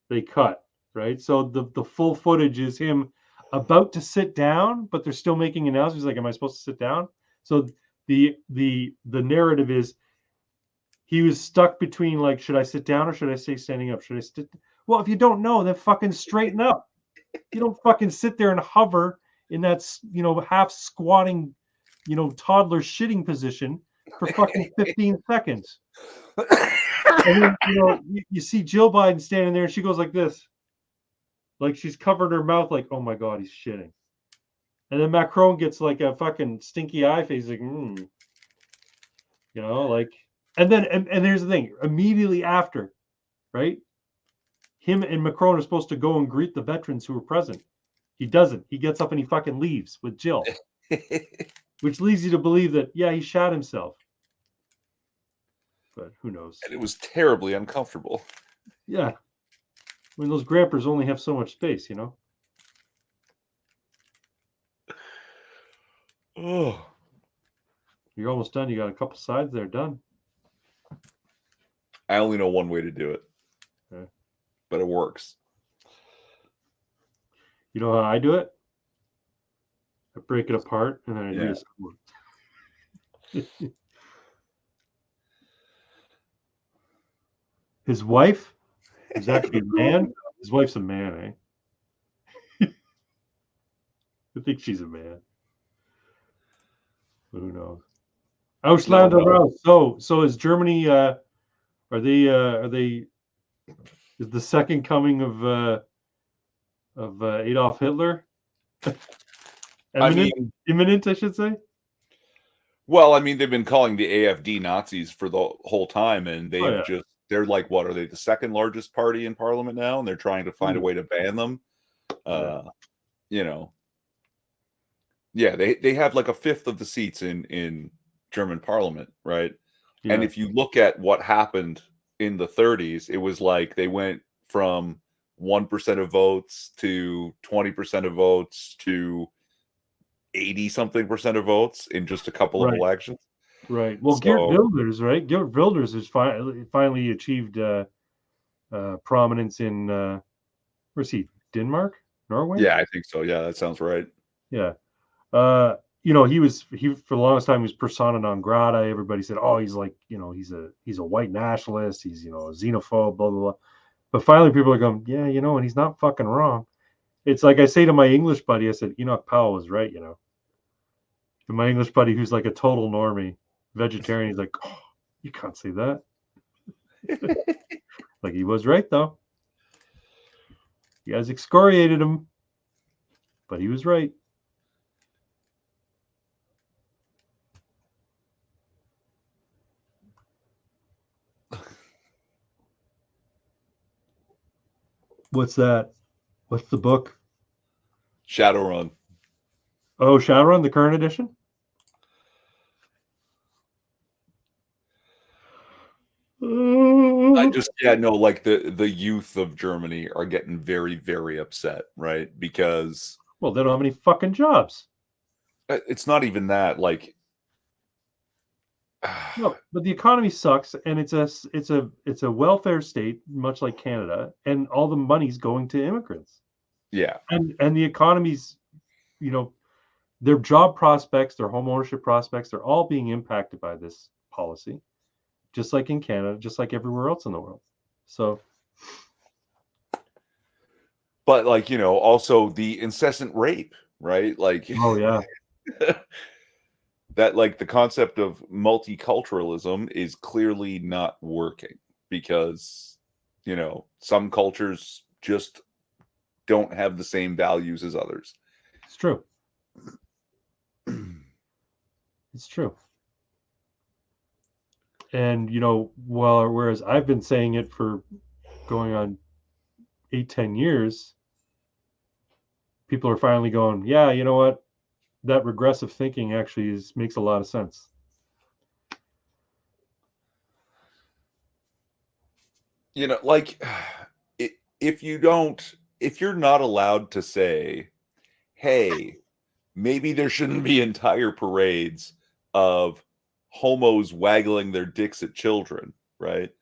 They cut, right? So the full footage is him about to sit down, but they're still making announcements. He's like, "Am I supposed to sit down?" So the narrative is he was stuck between, like, should I sit down or should I stay standing up? Should I sit? Well, if you don't know, then fucking straighten up. You don't fucking sit there and hover in that half squatting, toddler shitting position for fucking 15 seconds. And then, you see Jill Biden standing there, and she goes like this, like she's covered her mouth, like, oh my god, he's shitting. And then Macron gets like a fucking stinky eye face, like, like, and then and here's the thing: immediately after, right, him and Macron are supposed to go and greet the veterans who were present. He doesn't. He gets up and he fucking leaves with Jill, which leads you to believe that, yeah, he shot himself. But who knows? And it was terribly uncomfortable. Yeah. I mean, those grampers only have so much space, Oh. You're almost done. You got a couple sides there done. I only know one way to do it. Okay. But it works. You know how I do it? I break it apart and then I reassemble it. His wife is actually a man. His wife's a man, eh? I think she's a man. But who knows? Ausländer raus. So is Germany? Are they? Is the second coming of Adolf Hitler imminent? I should say. Well, I mean, they've been calling the AfD Nazis for the whole time, and they're like, what are they? The second largest party in parliament now, and they're trying to find a way to ban them. They have like a fifth of the seats in German parliament, right? Yeah. And if you look at what happened in the 30s, it was like they went from 1% of votes to 20% of votes to 80 something percent of votes in just a couple of Right. elections. Right. Well, Geert So Wilders, right? Geert Wilders has finally achieved prominence in where's he? Denmark, Norway? yeah, I think so. Yeah, that sounds right. Yeah. He for the longest time he was persona non grata. Everybody said, "Oh, he's like, he's a white nationalist. He's, a xenophobe, blah blah blah." But finally, people are going, "Yeah, and he's not fucking wrong." It's like I say to my English buddy, I said, "Enoch Powell was right," And my English buddy, who's like a total normie, vegetarian, he's like, "Oh, you can't say that." Like he was right though. You guys excoriated him, but he was right. What's that? What's the book? Shadowrun. Oh, Shadowrun, the current edition? I just like the youth of Germany are getting very, very upset, right? Because Well, they don't have any fucking jobs. it's not even that. Like, No, but the economy sucks, and it's a welfare state, much like Canada, and all the money's going to immigrants. yeah, And the economy's, you know, their job prospects, their home ownership prospects, they're all being impacted by this policy, just like in Canada, just like everywhere else in the world. So, but like also the incessant rape, right? Like, oh yeah, that like the concept of multiculturalism is clearly not working because some cultures just don't have the same values as others. it's true. It's true. And whereas I've been saying it for going on 8-10 years, people are finally going, yeah, you know what, that regressive thinking actually makes a lot of sense. Like if you're not allowed to say, hey, maybe there shouldn't be entire parades of homos waggling their dicks at children, right?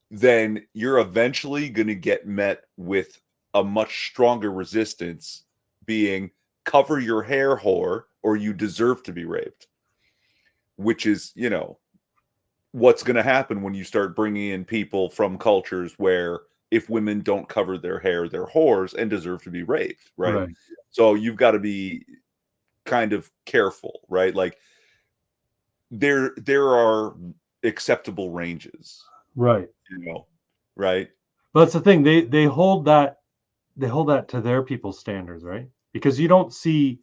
Then you're eventually going to get met with a much stronger resistance, being cover your hair, whore, or you deserve to be raped. Which is, what's going to happen when you start bringing in people from cultures where if women don't cover their hair, they're whores and deserve to be raped, right? So you've got to be kind of careful, right? Like there are acceptable ranges, Right. Right. But that's the thing, they hold that to their people's standards, right? Because you don't see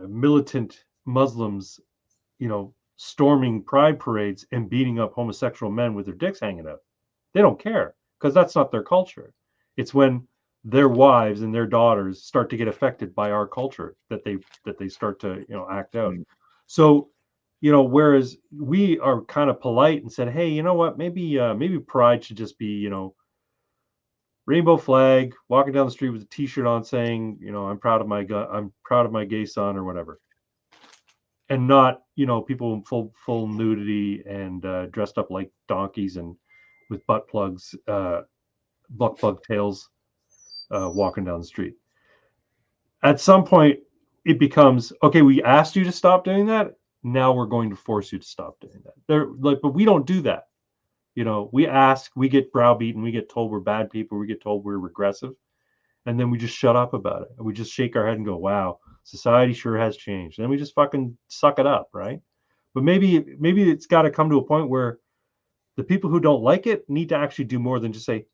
militant Muslims, storming pride parades and beating up homosexual men with their dicks hanging out. They don't care because that's not their culture. It's when their wives and their daughters start to get affected by our culture that they start to act out. So whereas we are kind of polite and said, hey, you know what, maybe pride should just be rainbow flag, walking down the street with a t-shirt on saying I'm proud of my gay son or whatever, and not people in full nudity and dressed up like donkeys and with butt plugs, butt plug tails, walking down the street. At some point it becomes, okay, we asked you to stop doing that, now we're going to force you to stop doing that. But we don't do that. We ask, we get browbeaten, we get told we're bad people, we get told we're regressive, and then we just shut up about it. And we just shake our head and go, wow, society sure has changed. And then we just fucking suck it up, right? But maybe it's got to come to a point where the people who don't like it need to actually do more than just say,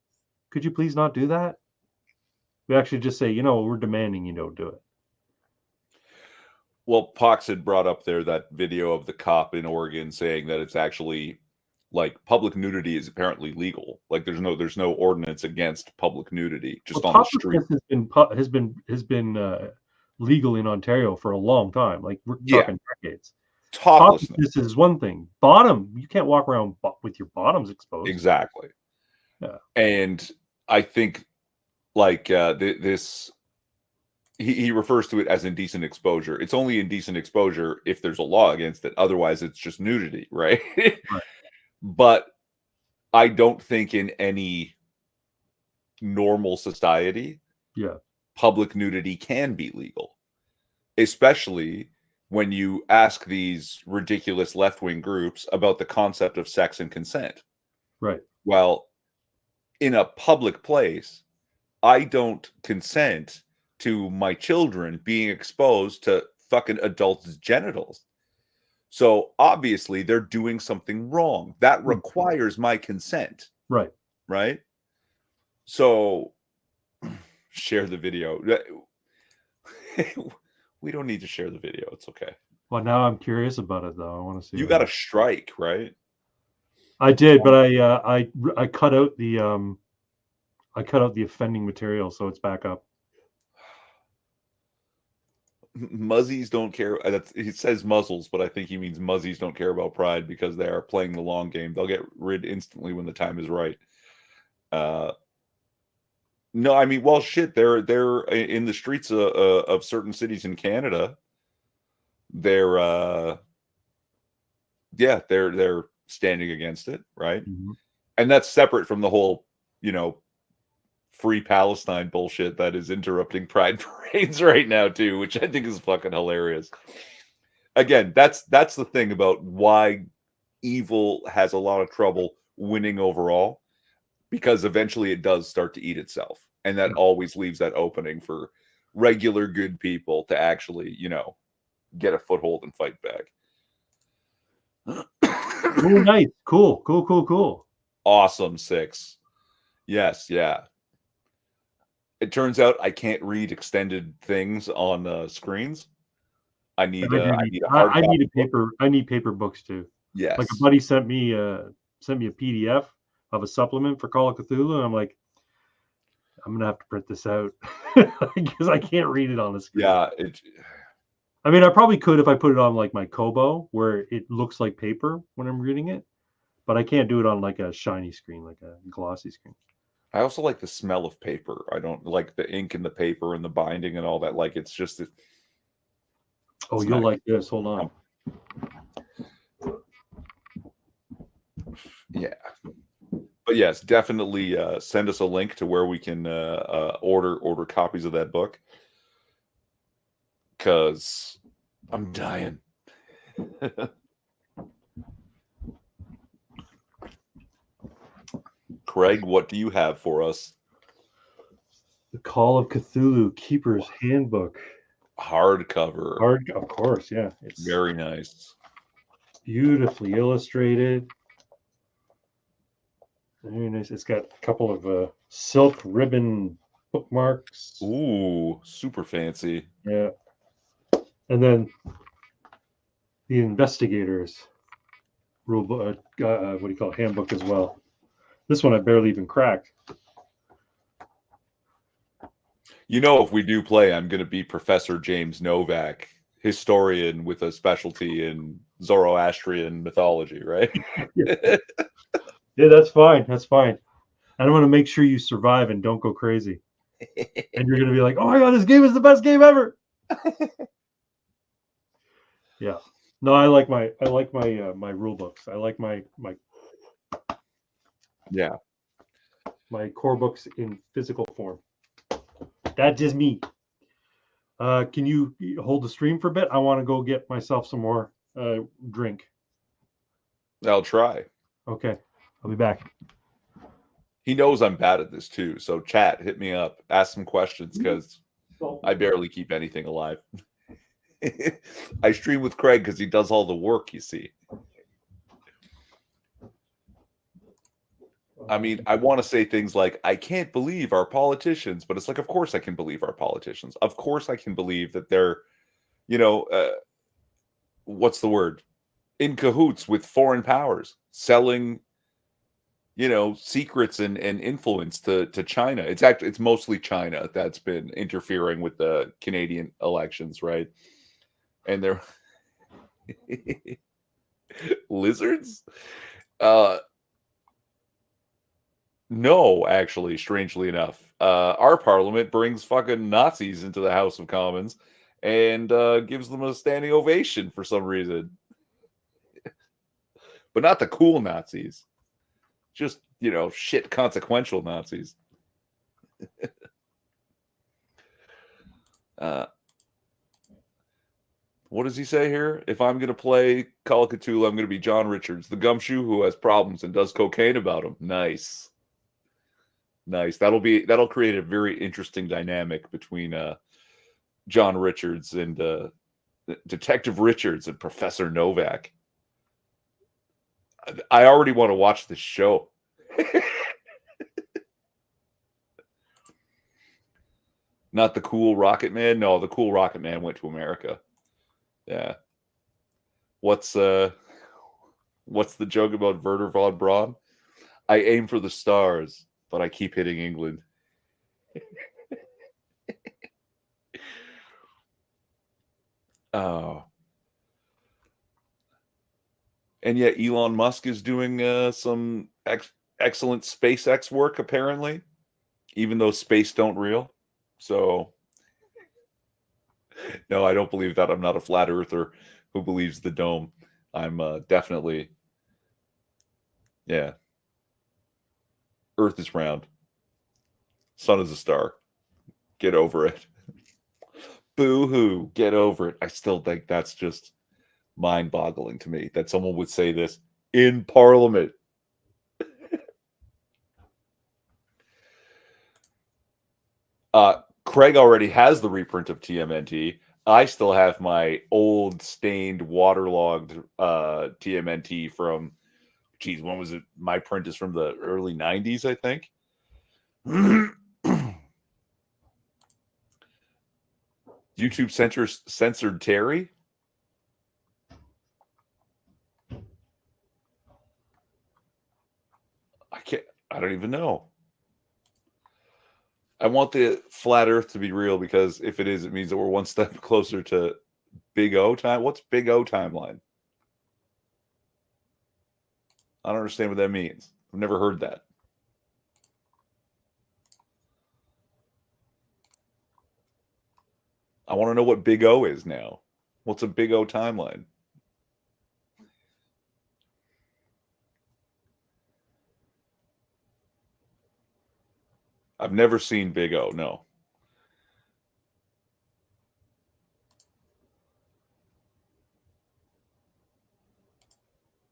could you please not do that? We actually just say, we're demanding you don't do it. Well, Pox had brought up there that video of the cop in Oregon saying that it's actually like public nudity is apparently legal. Like there's no ordinance against public nudity just on the street. Has been legal in Ontario for a long time. Like we're talking decades. Toplessness is one thing. Bottom, you can't walk around with your bottoms exposed. Exactly. Yeah. And I think like this he refers to it as indecent exposure. It's only indecent exposure if there's a law against it. Otherwise, it's just nudity, right? Right. But I don't think in any normal society, Yeah. public nudity can be legal, especially when you ask these ridiculous left-wing groups about the concept of sex and consent. Right. Well, in a public place, I don't consent to my children being exposed to fucking adults' genitals. So obviously they're doing something wrong. That requires my consent, Right. right? So share the video. We don't need to share the video. It's okay. Well, now I'm curious about it though. I want to see. You got a strike, right? I did, but I cut out the offending material, so it's back up. Muzzies don't care. He says muzzles, but I think he means muzzies don't care about pride because they are playing the long game. They'll get rid instantly when the time is right. No, I mean, well, shit. They're in the streets of certain cities in Canada. They're they're standing against it, right? Mm-hmm. And that's separate from the whole, free Palestine bullshit that is interrupting pride parades right now too, which I think is fucking hilarious. Again, that's the thing about why evil has a lot of trouble winning overall, because eventually it does start to eat itself, and that always leaves that opening for regular good people to actually, get a foothold and fight back. Oh, nice. Cool. Awesome, 6. Yes, yeah. It turns out I can't read extended things on screens. I need a hard I need a copy book. paper. I need paper books too. Yes. Like a buddy sent me a PDF of a supplement for Call of Cthulhu, and I'm like, I'm gonna have to print this out because I can't read it on the screen. Yeah, I mean, I probably could if I put it on like my Kobo, where it looks like paper when I'm reading it, but I can't do it on like a shiny screen, like a glossy screen. I also like the smell of paper. I don't like the ink in the paper and the binding and all that. Like, it's just. Oh, you'll like this. Hold on. Yeah. But yes, definitely send us a link to where we can order copies of that book, because I'm dying. Craig, what do you have for us? The Call of Cthulhu Keeper's Handbook. Hardcover. Of course, yeah. It's very nice. Beautifully illustrated. Very nice. It's got a couple of silk ribbon bookmarks. Ooh, super fancy. Yeah. And then the Investigators rule book, what do you call it, handbook as well. This one I barely even cracked. If we do play, I'm going to be Professor James Novak, historian with a specialty in Zoroastrian mythology, right? Yeah, that's fine. That's fine. I don't want to make sure you survive and don't go crazy. And you're going to be like, oh my God, this game is the best game ever. Yeah. No, I like my my rule books. I like my core books in physical form. That's just me. Can you hold the stream for a bit? I want to go get myself some more drink. I'll try. Okay, I'll be back. He knows I'm bad at this too, so chat, hit me up, ask some questions, because I barely keep anything alive. I stream with Craig because he does all the work, you see. I mean, I want to say things like, I can't believe our politicians, but it's like, of course I can believe our politicians. Of course I can believe that they're, what's the word? In cahoots with foreign powers, selling, secrets and influence to China. It's mostly China that's been interfering with the Canadian elections, right? And they're lizards. No, actually, strangely enough, our parliament brings fucking Nazis into the House of Commons and gives them a standing ovation for some reason, but not the cool Nazis, just shit consequential Nazis. What does he say here? If I'm going to play Call of Cthulhu, I'm going to be John Richards, the gumshoe who has problems and does cocaine about them. Nice. Nice. That'll create a very interesting dynamic between John Richards and Detective Richards and Professor Novak. I already want to watch this show. Not the cool Rocket Man. No, the cool Rocket Man went to America. Yeah. What's the joke about Werner von Braun? I aim for the stars, but I keep hitting England. Oh. And yet Elon Musk is doing some excellent SpaceX work, apparently, even though space don't real. So, no, I don't believe that. I'm not a flat earther who believes the dome. I'm definitely, yeah. Earth is round. Sun is a star. Get over it. Boo-hoo. Get over it. I still think that's just mind-boggling to me that someone would say this in Parliament. Craig already has the reprint of TMNT. I still have my old, stained, waterlogged TMNT from, geez, when was it? My print is from the early 90s, I think. YouTube censored Terry? I don't even know. I want the flat Earth to be real because if it is, it means that we're one step closer to Big O time. What's Big O timeline? I don't understand what that means. I've never heard that. I want to know what Big O is now. What's a Big O timeline? I've never seen Big O, no.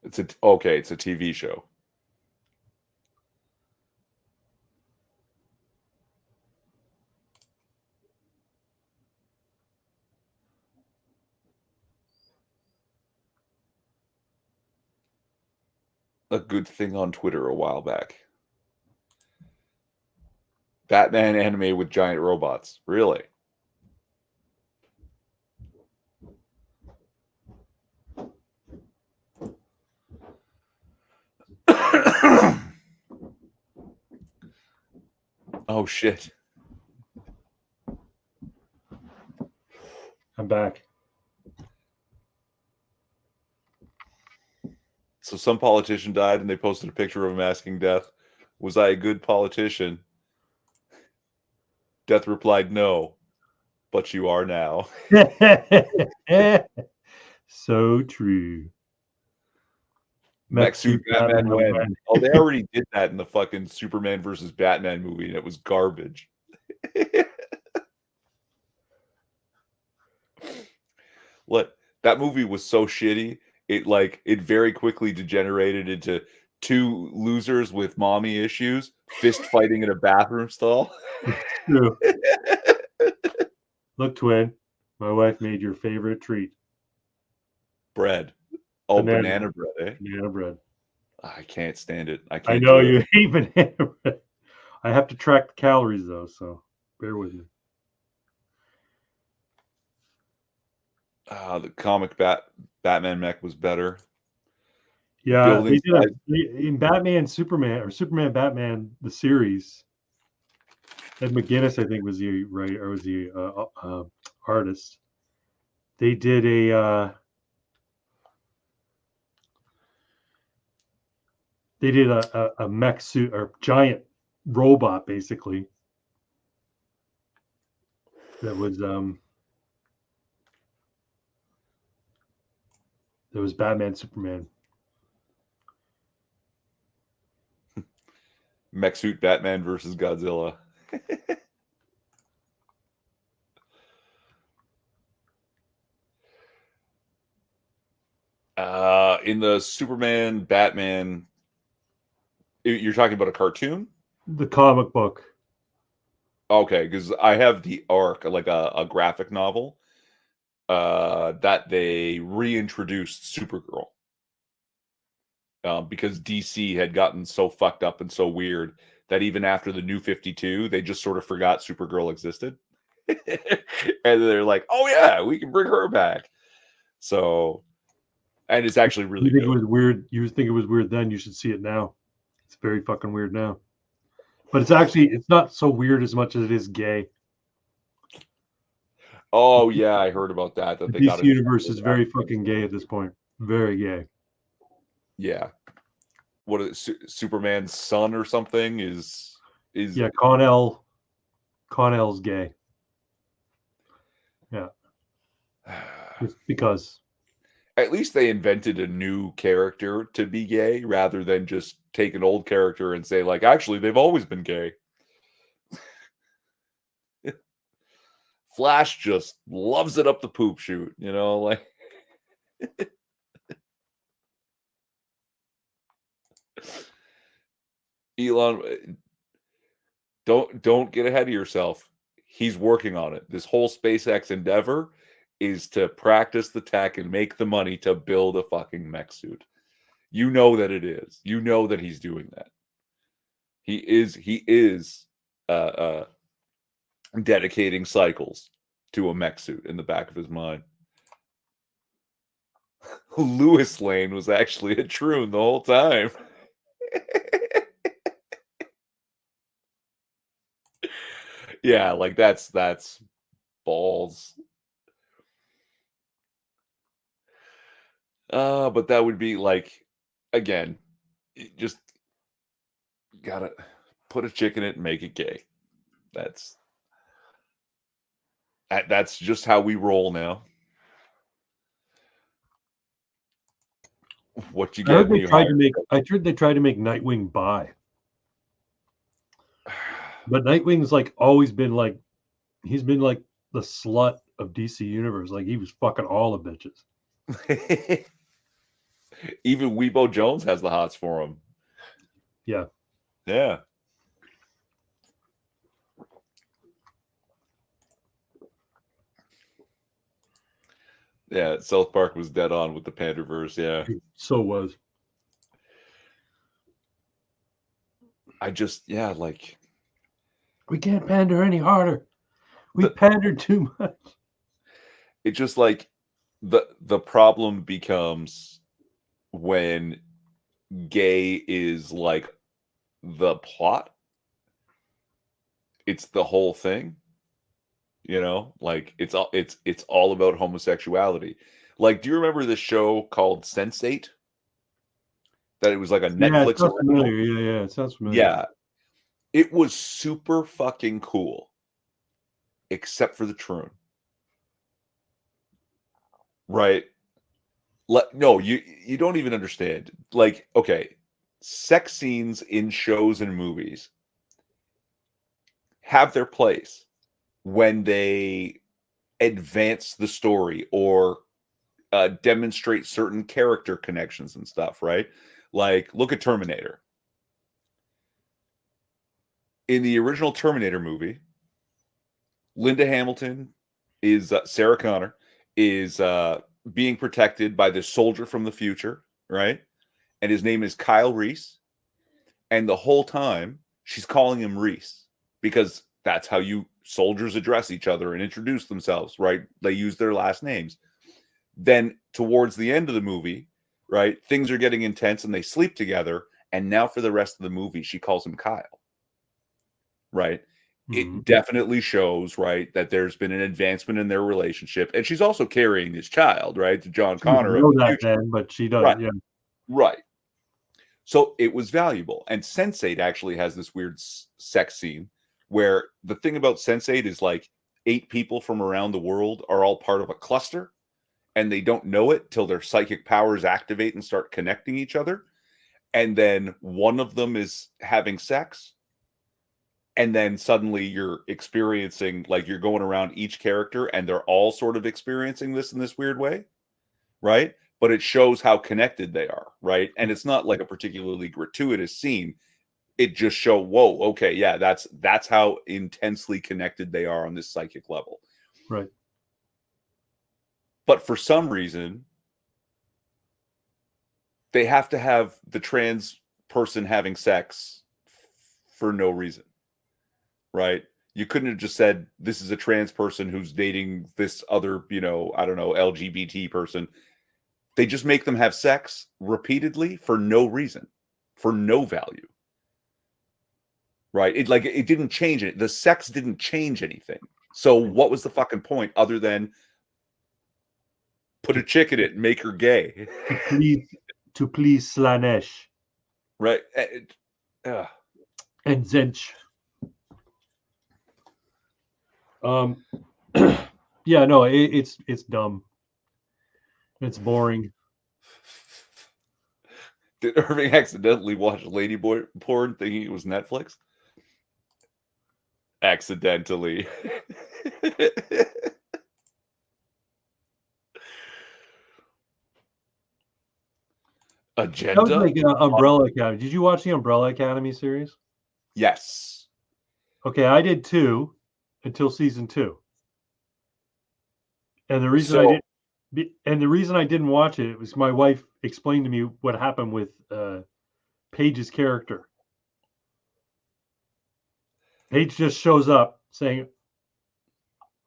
It's a TV show. A good thing on Twitter a while back. Batman anime with giant robots. Really? Oh, shit. I'm back. So some politician died and they posted a picture of him asking Death, was I a good politician? Death replied, no, but you are now. So true. Mech suit Batman when? Oh, they already did that in the fucking Superman versus Batman movie, and it was garbage. What? That movie was so shitty. It very quickly degenerated into two losers with mommy issues fist fighting in a bathroom stall. True. Look, twin, my wife made your favorite treat. Bread. Oh, banana bread, eh? Banana bread. I can't stand it. I know you hate banana bread. I have to track the calories though, so bear with me. The comic Batman mech was better. Yeah, they did in Batman Superman or Superman Batman the series. Ed McGuinness, I think, was the writer or was the artist. They did a They did a mech suit or giant robot basically that was Batman, Superman. Mech suit Batman versus Godzilla. In the Superman Batman, you're talking about a cartoon? The comic book. Okay, because I have the arc, like a graphic novel, that they reintroduced Supergirl. Because DC had gotten so fucked up and so weird that even after the New 52, they just sort of forgot Supergirl existed. And they're like, oh yeah, we can bring her back. So, and it's actually really You think good. it was weird? You think it was weird then? You should see it now. It's very fucking weird now. But it's not so weird as much as it is gay. Oh yeah, I heard about that. The That they got DC in universe trouble is about very it. fucking gay at this point. Very gay. Yeah. What is Superman's son or something is Yeah, Connell's gay. Yeah. Just because. at least they invented a new character to be gay rather than just take an old character and say like actually they've always been gay. Flash just loves it up the poop chute, you know, like Elon, don't get ahead of yourself. He's working on it. This whole SpaceX endeavor is to practice the tech and make the money to build a fucking mech suit. You know that it is. You know that he's doing that. He is dedicating cycles to a mech suit in the back of his mind. Lewis Lane was actually a troon the whole time. Yeah, like that's balls. But that would be like again, just gotta put a chick in it and make it gay. That's that's just how we roll now. What you I heard get, they you tried hire. to make Nightwing bi. But Nightwing's like always been like he's been like the slut of DC Universe. Like he was fucking all the bitches. Even Weebo Jones has the hots for him. Yeah. Yeah. Yeah, South Park was dead on with the Panderverse. Yeah. He so was. Yeah, like We can't pander any harder. We pandered too much. it just like the problem becomes when gay is like the plot. It's the whole thing. You know, like it's all about homosexuality. Like, do you remember this show called Sense8? That it was like a Yeah, it Netflix sounds original? familiar. Yeah, it sounds familiar. Yeah. It was super fucking cool. Except for the troon. Right? No, you don't even understand. Like, okay, sex scenes in shows and movies have their place when they advance the story or demonstrate certain character connections and stuff, right? Like, look at Terminator. In the original Terminator movie, Linda Hamilton is Sarah Connor is being protected by this soldier from the future, right? And his name is Kyle Reese. And the whole time she's calling him Reese because that's how you soldiers address each other and introduce themselves, right? They use their last names. Then towards the end of the movie, right, things are getting intense and they sleep together. And now for the rest of the movie, she calls him Kyle, right? Mm-hmm. It definitely shows, right, that there's been an advancement in their relationship. And she's also carrying this child, right, to John She didn't Connor of know the that future. then, but she does. Right, Yeah. right. So it was valuable. And Sense8 actually has this weird sex scene where the thing about Sense8 is like 8 people from around the world are all part of a cluster, and they don't know it till their psychic powers activate and start connecting each other. And then one of them is having sex. And then suddenly you're experiencing, like, you're going around each character and they're all sort of experiencing this in this weird way, right? But it shows how connected they are, right? And it's not like a particularly gratuitous scene. It just show, whoa, okay, yeah, that's how intensely connected they are on this psychic level. Right. But for some reason, they have to have the trans person having sex for no reason, right? You couldn't have just said, this is a trans person who's dating this other, I don't know, LGBT person. They just make them have sex repeatedly for no reason, for no value. Right? It didn't change it. The sex didn't change anything. So what was the fucking point other than put a chick in it and make her gay? to please Slanesh. Right. And Zench. Yeah, no, it's dumb. It's boring. Did Irving accidentally watch ladyboy porn thinking it was Netflix? Accidentally. Agenda? That was like Umbrella Academy. Did you watch the Umbrella Academy series? Yes. Okay, I did too, until season 2. And the reason I didn't watch it was my wife explained to me what happened with Paige's character. Paige just shows up saying,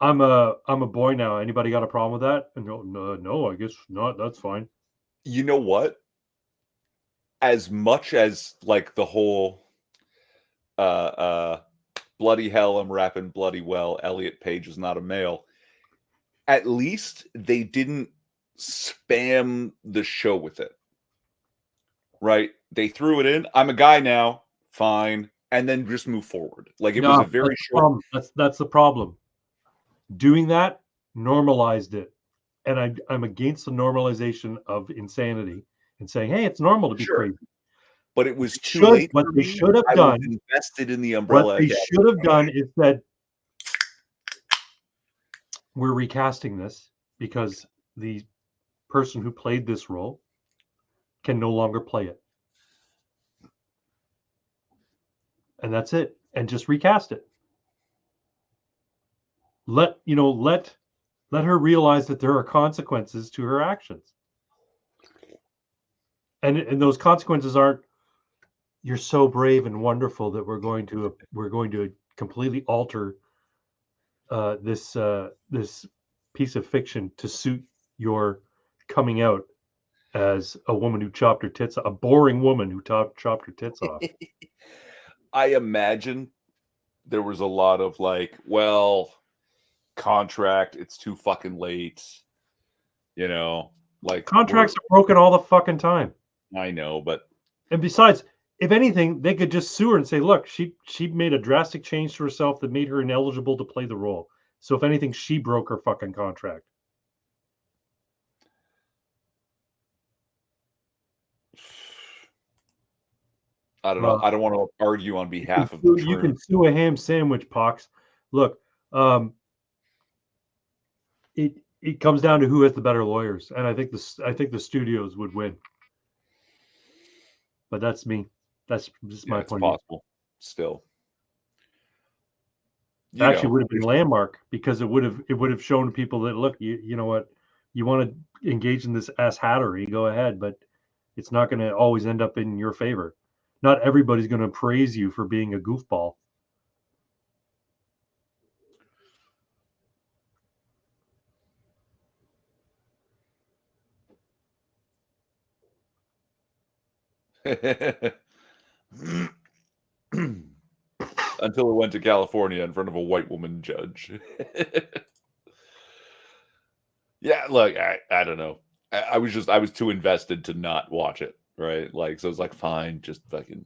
I'm a boy now. Anybody got a problem with that? And no, I guess not. That's fine. You know what? As much as like the whole bloody hell, I'm rapping bloody well, Elliot Page is not a male, at least they didn't spam the show with it. Right? They threw it in. I'm a guy now. Fine. And then just move forward. Like it was a very short. That's the problem. Doing that normalized it. And I'm against the normalization of insanity and saying, hey, it's normal to be crazy. But it was too late. What they should have done, invested in the Umbrella. What they should have done is said, we're recasting this because the person who played this role can no longer play it. And that's it. And just recast it. Let her realize that there are consequences to her actions. And those consequences aren't, you're so brave and wonderful that we're going to completely alter this piece of fiction to suit your coming out as a woman who chopped her tits, a boring woman who chopped her tits off. I imagine there was a lot of like, well, contract, it's too fucking late. Like contracts are broken all the fucking time. I know, but and besides, if anything, they could just sue her and say, look, she made a drastic change to herself that made her ineligible to play the role. So if anything, she broke her fucking contract. I don't know. I don't want to argue on behalf of the truth. You can sue a ham sandwich, Pox. Look, it comes down to who has the better lawyers, and I think the studios would win. But that's me. That's just my point. Possible. Still, actually would have been landmark because it would have shown people that look, you know what, you want to engage in this ass hattery, go ahead, but it's not going to always end up in your favor. Not everybody's going to praise you for being a goofball. Until it went to California in front of a white woman judge. Yeah, look, I don't know. I was too invested to not watch it, right? Like, so it's like, fine, just fucking,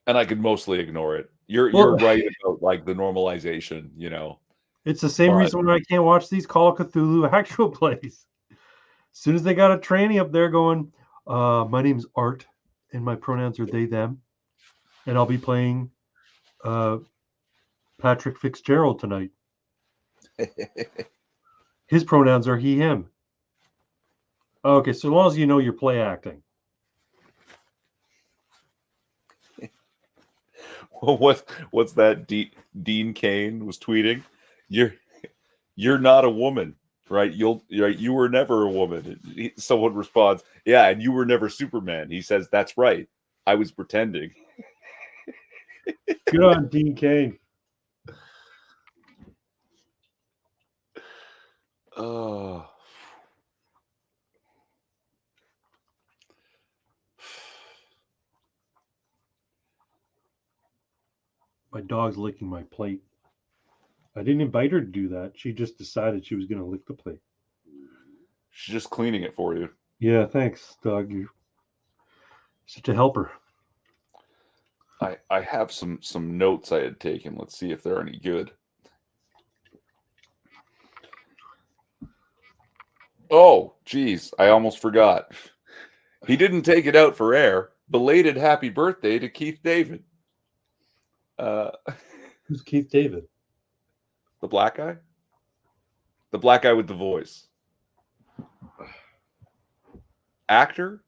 and I could mostly ignore it. You're Well, right about like the normalization, you know, it's the same but reason why I can't watch these Call of Cthulhu actual plays. As soon as they got a tranny up there going, my name's Art, and my pronouns are they, them, and I'll be playing Patrick Fitzgerald tonight. His pronouns are he, him. Okay, so long as you know you're play acting. what's that? Dean Cain was tweeting, "You're not a woman, right? You were never a woman." Someone responds, "Yeah, and you were never Superman." He says, "That's right. I was pretending." Good on Dean Cain. Oh. My dog's licking my plate. I didn't invite her to do that. She just decided she was going to lick the plate. She's just cleaning it for you. Yeah, thanks, dog. You're such a helper. I have some notes I had taken. Let's see if they're any good. Oh, geez, I almost forgot. He didn't take it out for air. Belated happy birthday to Keith David. Who's Keith David? The black guy? The black guy with the voice. Actor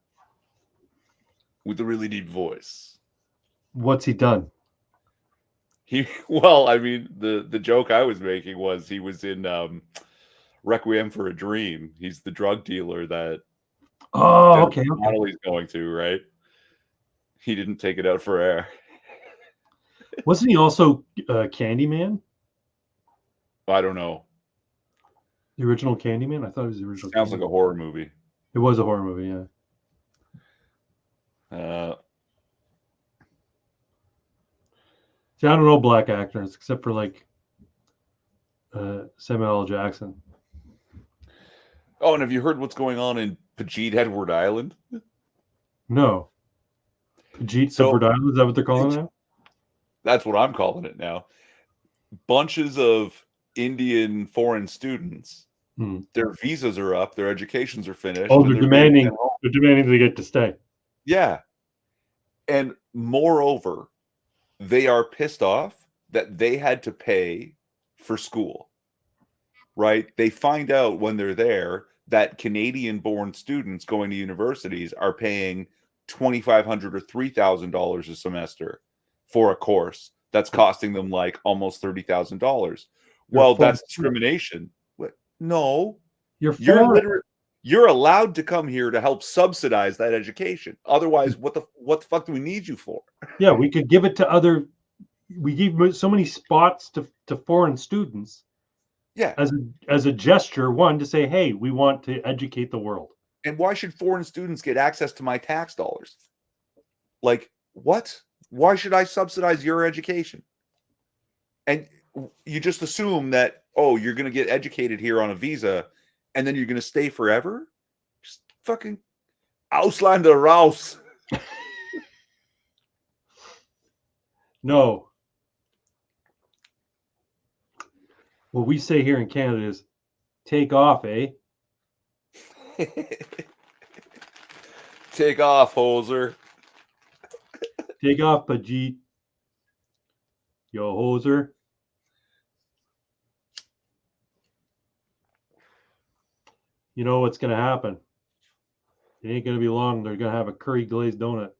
with a really deep voice. What's he done? Well, I mean, the joke I was making was he was in Requiem for a Dream. He's the drug dealer that Okay. Natalie's going to, right? He didn't take it out for air. Wasn't he also Candyman? I don't know. The original Candyman? I thought it was the original. Sounds like a horror movie. It was a horror movie, yeah. See, I don't know black actors except for like Samuel L. Jackson. Oh, and have you heard what's going on in Pajeet, Edward Island? No. Pajeet, So- Edward Island, is that what they're calling it now? That's what I'm calling it now. Bunches of Indian foreign students. Their visas are up, their educations are finished. Oh, and they're demanding to get to stay. Yeah. And moreover, they are pissed off that they had to pay for school. Right? They find out when they're there that Canadian-born students going to universities are paying $2,500 or $3,000 a semester for a course that's costing them like almost $30,000. Well, that's discrimination. No, you're allowed to come here to help subsidize that education. Otherwise, what the fuck do we need you for? Yeah, we could give it to we give so many spots to foreign students. Yeah, as a gesture, one, to say, hey, we want to educate the world. And why should foreign students get access to my tax dollars? Like, what? Why should I subsidize your education? And you just assume that, oh, you're going to get educated here on a visa and then you're going to stay forever? Just fucking Ausländer raus. No. What we say here in Canada is take off, eh? Take off, hoser. Take off, Pajeet. Yo, hoser. You know what's going to happen? It ain't going to be long. They're going to have a curry glazed donut.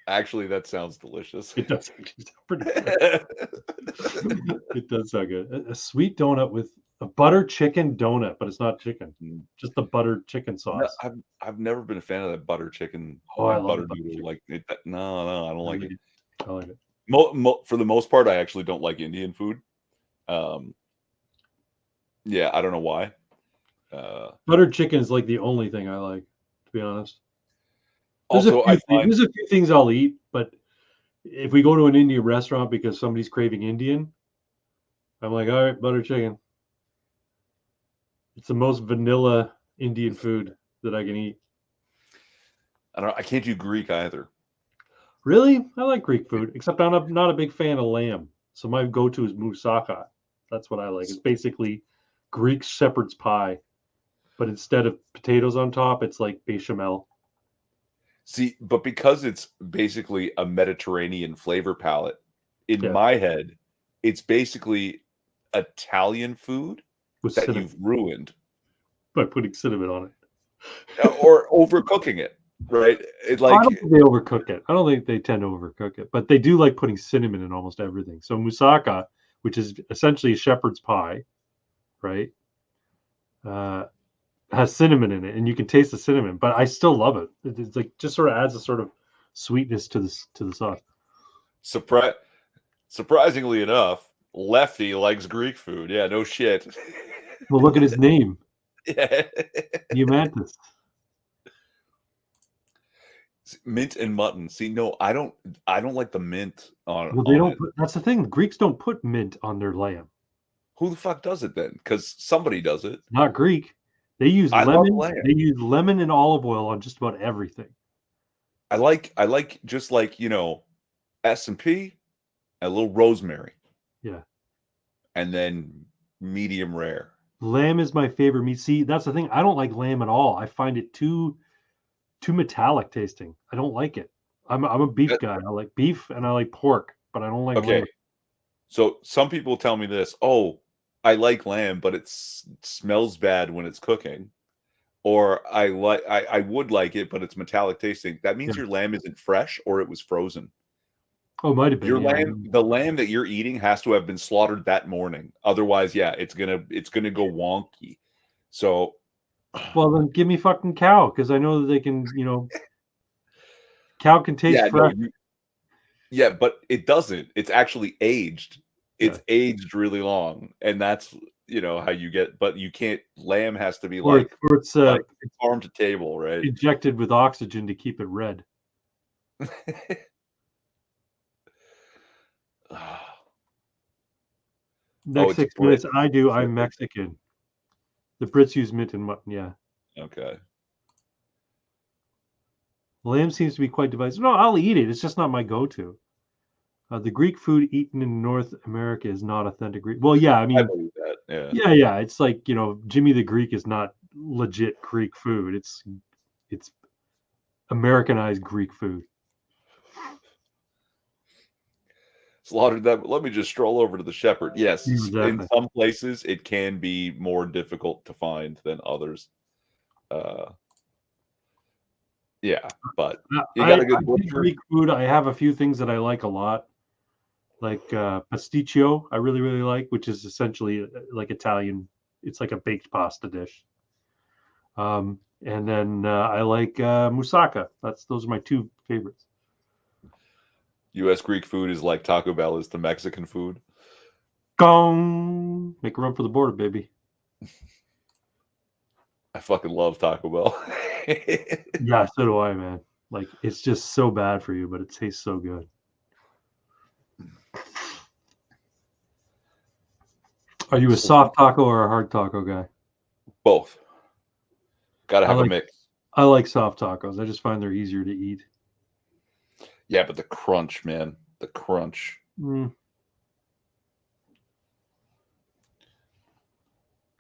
Actually, that sounds delicious. It does actually sound pretty good. It does sound good. A sweet donut with a butter chicken donut, but it's not chicken. Just the butter chicken sauce. No, I've never been a fan of that butter chicken. Oh, I love butter butter noodle. chicken. Like it, no, I don't like it. I like it. For the most part, I actually don't like Indian food. Yeah, I don't know why. Butter chicken is like the only thing I like, to be honest. There's Also, a few things I'll eat, but if we go to an Indian restaurant because somebody's craving Indian, I'm like, all right, butter chicken. It's the most vanilla Indian food that I can eat. I can't do Greek either. Really? I like Greek food, except I'm not a big fan of lamb. So my go-to is moussaka. That's what I like. It's basically Greek shepherd's pie, but instead of potatoes on top, it's like bechamel. See, but because it's basically a Mediterranean flavor palette, in Yeah, my head, it's basically Italian food with that cinnamon you've ruined by putting cinnamon on it. or overcooking it, right? It I like don't think they overcook it. I don't think they tend to overcook it, but they do like putting cinnamon in almost everything. So moussaka, which is essentially a shepherd's pie, right? Uh, has cinnamon in it, and you can taste the cinnamon. But I still love it. It's like just sort of adds a sort of sweetness to the sauce. surprisingly enough, Lefty likes Greek food. Yeah, no shit. Well, look at his name, Yeah. Diamantis. Mint and mutton. See, no, I don't like the mint on Well, they on don't. it. That's the thing. The Greeks don't put mint on their lamb. Who the fuck does it then? Because somebody does it. Not Greek. They use I love lemon. lamb. They use lemon and olive oil on just about everything. I like just like, S&P, a little rosemary, Yeah. and then medium rare. Lamb is my favorite meat. See, that's the thing. I don't like lamb at all. I find it too metallic tasting. I don't like it. I'm a beef That- guy. I like beef and I like pork, but I don't like okay. lamb. So some people tell me this, oh, I like lamb, but it smells bad when it's cooking. Or I would like it, but it's metallic tasting. That means Yeah. your lamb isn't fresh or it was frozen. Oh, it might have been. Your Yeah. the lamb that you're eating has to have been slaughtered that morning. Otherwise, yeah, it's gonna go wonky. So Well, then give me fucking cow because I know that they can. Cow can taste yeah, no, fresh. yeah, but it doesn't. It's actually aged. Yeah. It's aged really long, and that's how you get. But you can't. Lamb has to be Or it's like farm to table, right? injected with oxygen to keep it red. Next It's 6 minutes, British. I do. I'm Mexican. The Brits use mint and mutton. Yeah. Okay. Lamb seems to be quite divisive. No, I'll eat it. It's just not my go-to. The Greek food eaten in North America is not authentic Greek. Well, yeah, I I mean, believe that. Yeah. yeah. It's like Jimmy the Greek is not legit Greek food. It's Americanized Greek food. Slaughtered that. Let me just stroll over to the shepherd. Yes, in Exactly. some places it can be more difficult to find than others. Yeah, but you got a good I think butcher. Greek food. I have a few things that I like a lot, like pasticcio. I really really like, which is essentially like Italian. It's like a baked pasta dish. And then I like moussaka. Those are my two favorites. U.S. Greek food is like Taco Bell is to Mexican food. Gong! Make a run for the border, baby. I fucking love Taco Bell. Yeah, so do I, man. Like it's just so bad for you, but it tastes so good. Are you a soft taco or a hard taco guy? Both. Got to have a mix. I like soft tacos. I just find they're easier to eat. Yeah, but the crunch, man. The crunch.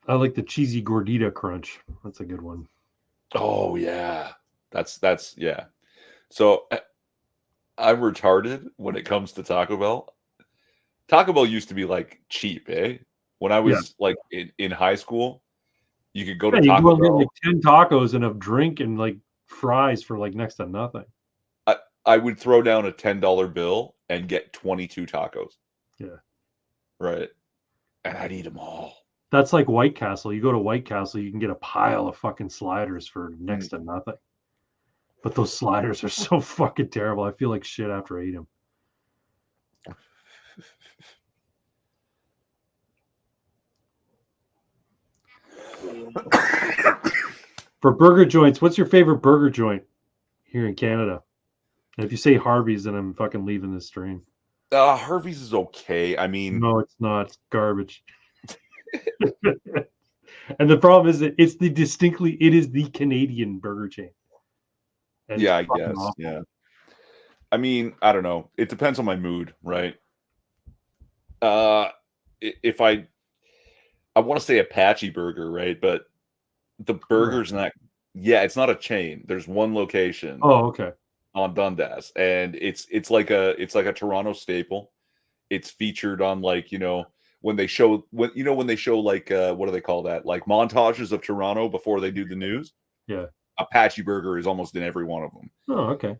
I like the cheesy gordita crunch. That's a good one. Oh yeah. That's yeah. So I'm retarded when it comes to Taco Bell. Taco Bell used to be like cheap, eh? When I was like in high school, you could go to you Taco go and get Bell. like 10 tacos and a drink and like fries for like next to nothing. I would throw down a $10 bill and get 22 tacos. Yeah. Right. And I'd eat them all. That's like White Castle. You go to White Castle, you can get a pile of fucking sliders for next to nothing. But those sliders are so fucking terrible. I feel like shit after I eat them. For burger joints, what's your favorite burger joint here in Canada? And if you say Harvey's, then I'm fucking leaving this stream. Harvey's is okay. I mean, No, it's not. It's garbage. And the problem is that it is the Canadian burger chain. And Yeah, it's I fucking guess. awful. Yeah. I mean, I don't know. It depends on my mood, right? If I want to say Apache Burger, right? But the burger's not. Yeah, it's not a chain. There's one location Oh, okay. on Dundas, and it's like a Toronto staple. It's featured on like when they show when they show like what do they call that, like montages of Toronto before they do the news. Yeah. Apache Burger is almost in every one of them. Oh, okay.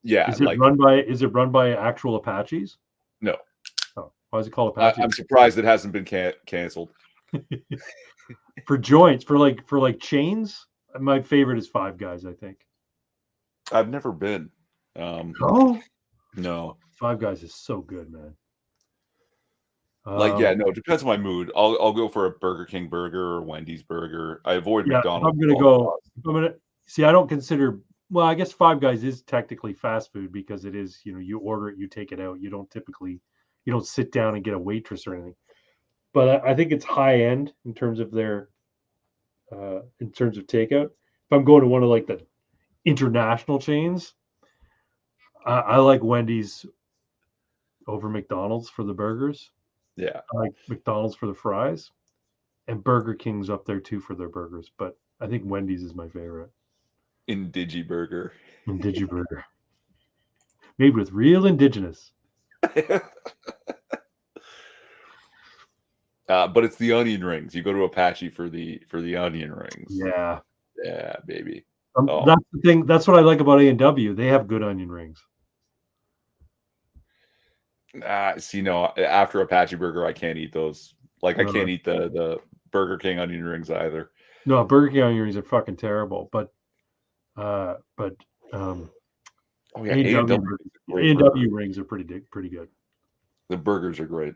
Yeah, Is it run by actual Apaches? no. Oh, why is it called Apache? I'm surprised it hasn't been canceled. For joints, for like chains, my favorite is Five Guys, I think. I've never been. Oh, No. Five Guys is so good, man. Like, yeah, no, it depends on my mood. I'll go for a Burger King burger or Wendy's burger. I avoid McDonald's. See, I don't consider, well, I guess Five Guys is technically fast food because it is, you order it, you take it out. You don't sit down and get a waitress or anything. But I think it's high end in terms of takeout. If I'm going to one of like the international chains, I like Wendy's over McDonald's for the burgers. Yeah. I like McDonald's for the fries, and Burger King's up there too for their burgers. But I think Wendy's is my favorite. Indigi Burger. Indigi Burger. Made with real indigenous. But it's the onion rings. You go to Apache for the onion rings. Yeah. Yeah, baby. That's the thing. That's what I like about A&W. They have good onion rings. See, no, after Apache Burger, I can't eat those. Like, I can't eat the Burger King onion rings either. No, Burger King onion rings are fucking terrible. But oh yeah, A&W rings are pretty good. The burgers are great.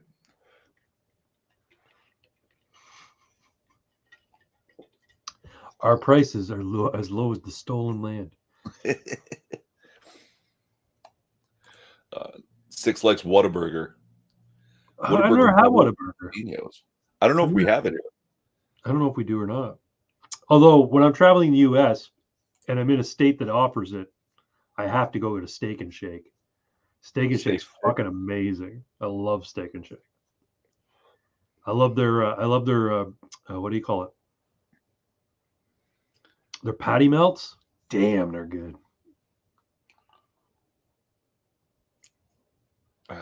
Our prices are as low as the stolen land. Six Legs Whataburger. I've never had Whataburger. I don't know if we have it here. I don't know if we do or not. Although when I'm traveling in the U.S. and I'm in a state that offers it, I have to go to Steak and Shake. Steak and Shake's fucking amazing. I love Steak and Shake. I love their what do you call it? Their patty melts. Damn, they're good.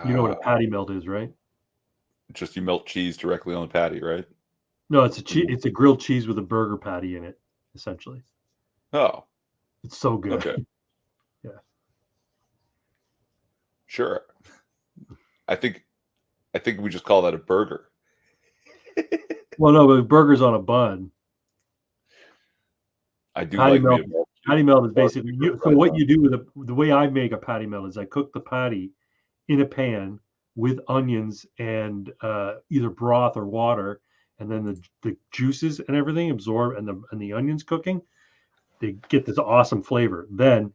You know what a patty melt is, right? Just you melt cheese directly on the patty, right? No, it's a grilled cheese with a burger patty in it, essentially. Oh. It's so good. Okay. Yeah. Sure. I think we just call that a burger. Well, no, but burger's on a bun. I do patty like melt. Patty melt is basically so what you do with the way I make a patty melt is I cook the patty in a pan with onions and either broth or water, and then the juices and everything absorb, and the onions cooking, they get this awesome flavor. Then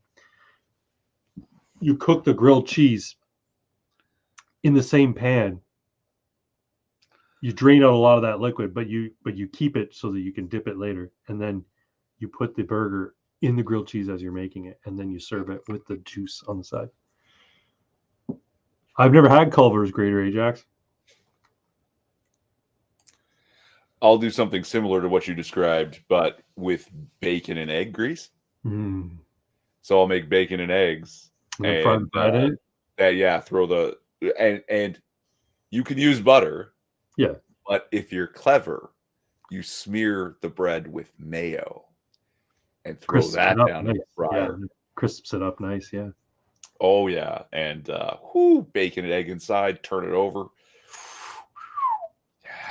you cook the grilled cheese in the same pan. You drain out a lot of that liquid, but you keep it so that you can dip it later, and then you put the burger in the grilled cheese as you're making it, and then you serve it with the juice on the side. I've never had Culver's Grater, Ajax. I'll do something similar to what you described, but with bacon and egg grease. So I'll make bacon and eggs, and throw the and you can use butter. Yeah, but if you're clever, you smear the bread with mayo and throw that down in the fryer. Yeah, crisps it up nice. Yeah. Oh yeah, and bacon and egg inside. Turn it over.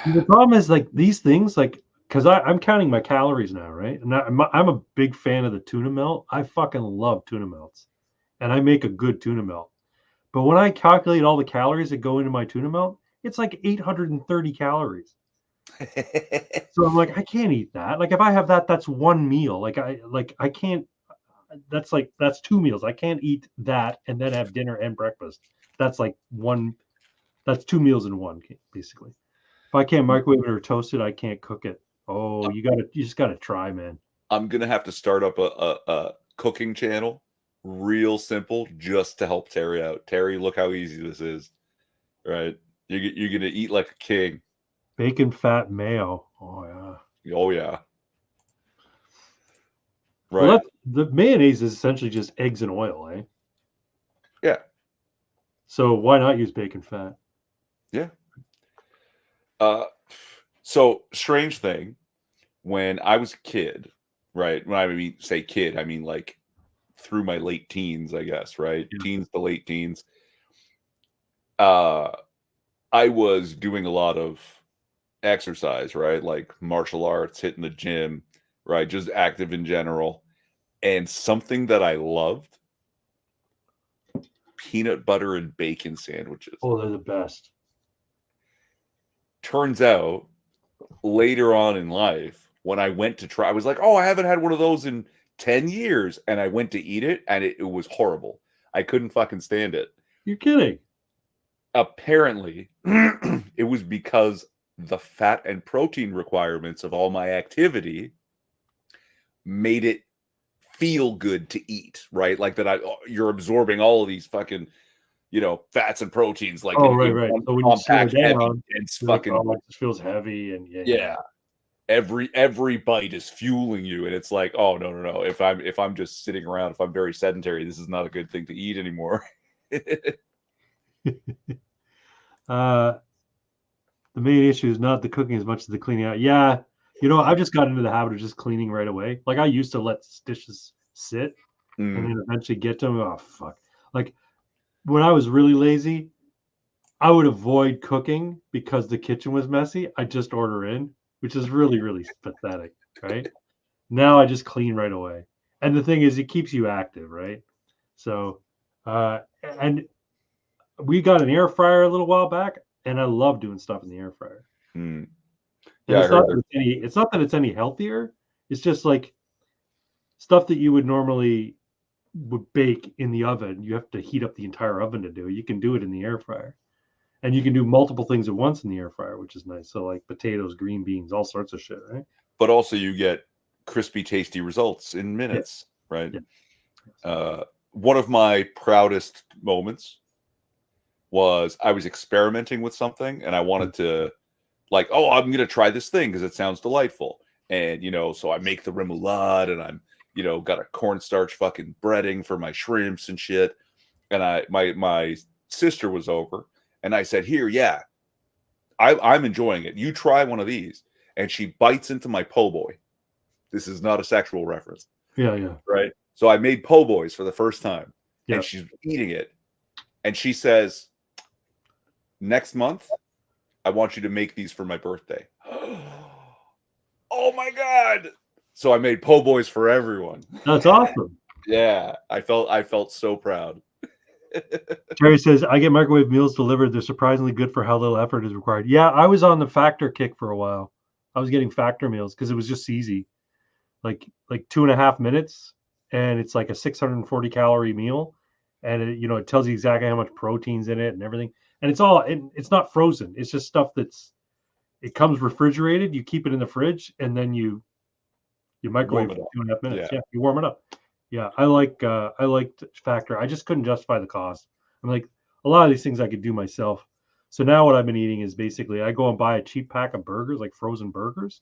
The problem is like these things, like because I'm counting my calories now, right? And I'm a big fan of the tuna melt. I fucking love tuna melts, and I make a good tuna melt. But when I calculate all the calories that go into my tuna melt, it's like 830 calories. So I'm like, I can't eat that. Like if I have that, that's one meal. I can't. That's 2 meals. I can't eat that and then have dinner and breakfast. That's like one. That's 2 meals in one, basically. If I can't microwave it or toast it, I can't cook it Oh, you just gotta try, man. I'm gonna have to start up a cooking channel, real simple, just to help Terry out. Terry, look how easy this is, right? You're gonna eat like a king. Bacon fat mayo. Oh yeah. Oh yeah, Well, right. that's the mayonnaise is essentially just eggs and oil, eh? Yeah, So why not use bacon fat? yeah. Uh, so strange thing. When I was a kid, right? When I mean say kid, I mean like through my late teens, I guess, right? Yeah. Teens to late teens. Uh, I was doing a lot of exercise, right? Like martial arts, hitting the gym, right? Just active in general. And something that I loved, peanut butter and bacon sandwiches. Oh, they're the best. Turns out later on in life, when I went to try, I was like, oh, I haven't had one of those in 10 years. And I went to eat it and it was horrible. I couldn't fucking stand it. You're kidding. Apparently, it was because the fat and protein requirements of all my activity made it feel good to eat, right? Like that you're absorbing all of these fucking, fats and proteins like Oh, in right. one So when you slow compact, heavy, down, dense you're like, fucking oh, it just feels heavy and yeah. Every bite is fueling you, and it's like, oh no. If I'm just sitting around, if I'm very sedentary, this is not a good thing to eat anymore. Uh, the main issue is not the cooking as much as the cleaning out. Yeah, I've just got into the habit of just cleaning right away. Like I used to let dishes sit and Mm. then eventually get to them. Oh fuck! Like when I was really lazy, I would avoid cooking because the kitchen was messy. I just order in, which is really, really pathetic, right? Now I just clean right away. And the thing is, it keeps you active, right? So, and we got an air fryer a little while back, and I love doing stuff in the air fryer. Mm. And Yeah, I it's not heard that that. it's not that it's any healthier. It's just like stuff that you would normally would bake in the oven. You have to heat up the entire oven to do. You can do it in the air fryer. And you can do multiple things at once in the air fryer, which is nice. So like potatoes, green beans, all sorts of shit, right? But also, you get crispy, tasty results in Yeah, minutes, right? yeah. One of my proudest moments was I was experimenting with something, and I wanted to like, oh, I'm gonna try this thing because it sounds delightful. And so I make the remoulade, and I'm got a cornstarch fucking breading for my shrimps and shit. And my sister was over, and I said, here, yeah, I'm enjoying it. You try one of these. And she bites into my po' boy. This is not a sexual reference, Yeah, yeah, right? So I made po' boys for the first time, yeah. and she's eating it, and she says, next month I want you to make these for my birthday. Oh my god! So I made po' boys for everyone. That's awesome. Yeah, I felt so proud. Terry says, I get microwave meals delivered. They're surprisingly good for how little effort is required. Yeah, I was on the Factor kick for a while. I was getting Factor meals because it was just easy. Like 2.5 minutes, and it's like a 640 calorie meal. And it tells you exactly how much protein's in it and everything. And it's not frozen. It's just stuff it comes refrigerated. You keep it in the fridge and then you Warm microwave it for up. 2.5 minutes. Yeah. Yeah, you warm it up. Yeah, I liked Factor. I just couldn't justify the cost. I'm like a lot of these things I could do myself. So now what I've been eating is basically I go and buy a cheap pack of burgers, like frozen burgers.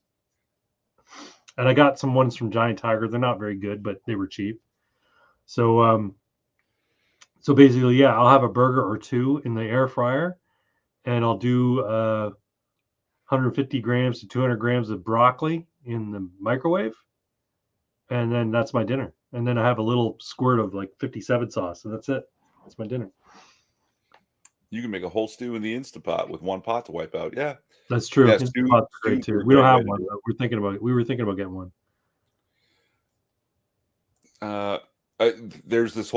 And I got some ones from Giant Tiger. They're not very good, but they were cheap. So basically, yeah, I'll have a burger or two in the air fryer, and I'll do 150 grams to 200 grams of broccoli in the microwave, and then that's my dinner. And then I have a little squirt of like 57 sauce, and that's it. That's my dinner. You can make a whole stew in the Instapot with one pot to wipe out. Yeah. That's true. Yeah, Instant pots are great stews too. are a We don't great way have to one, do but we were thinking about getting one. it. There was this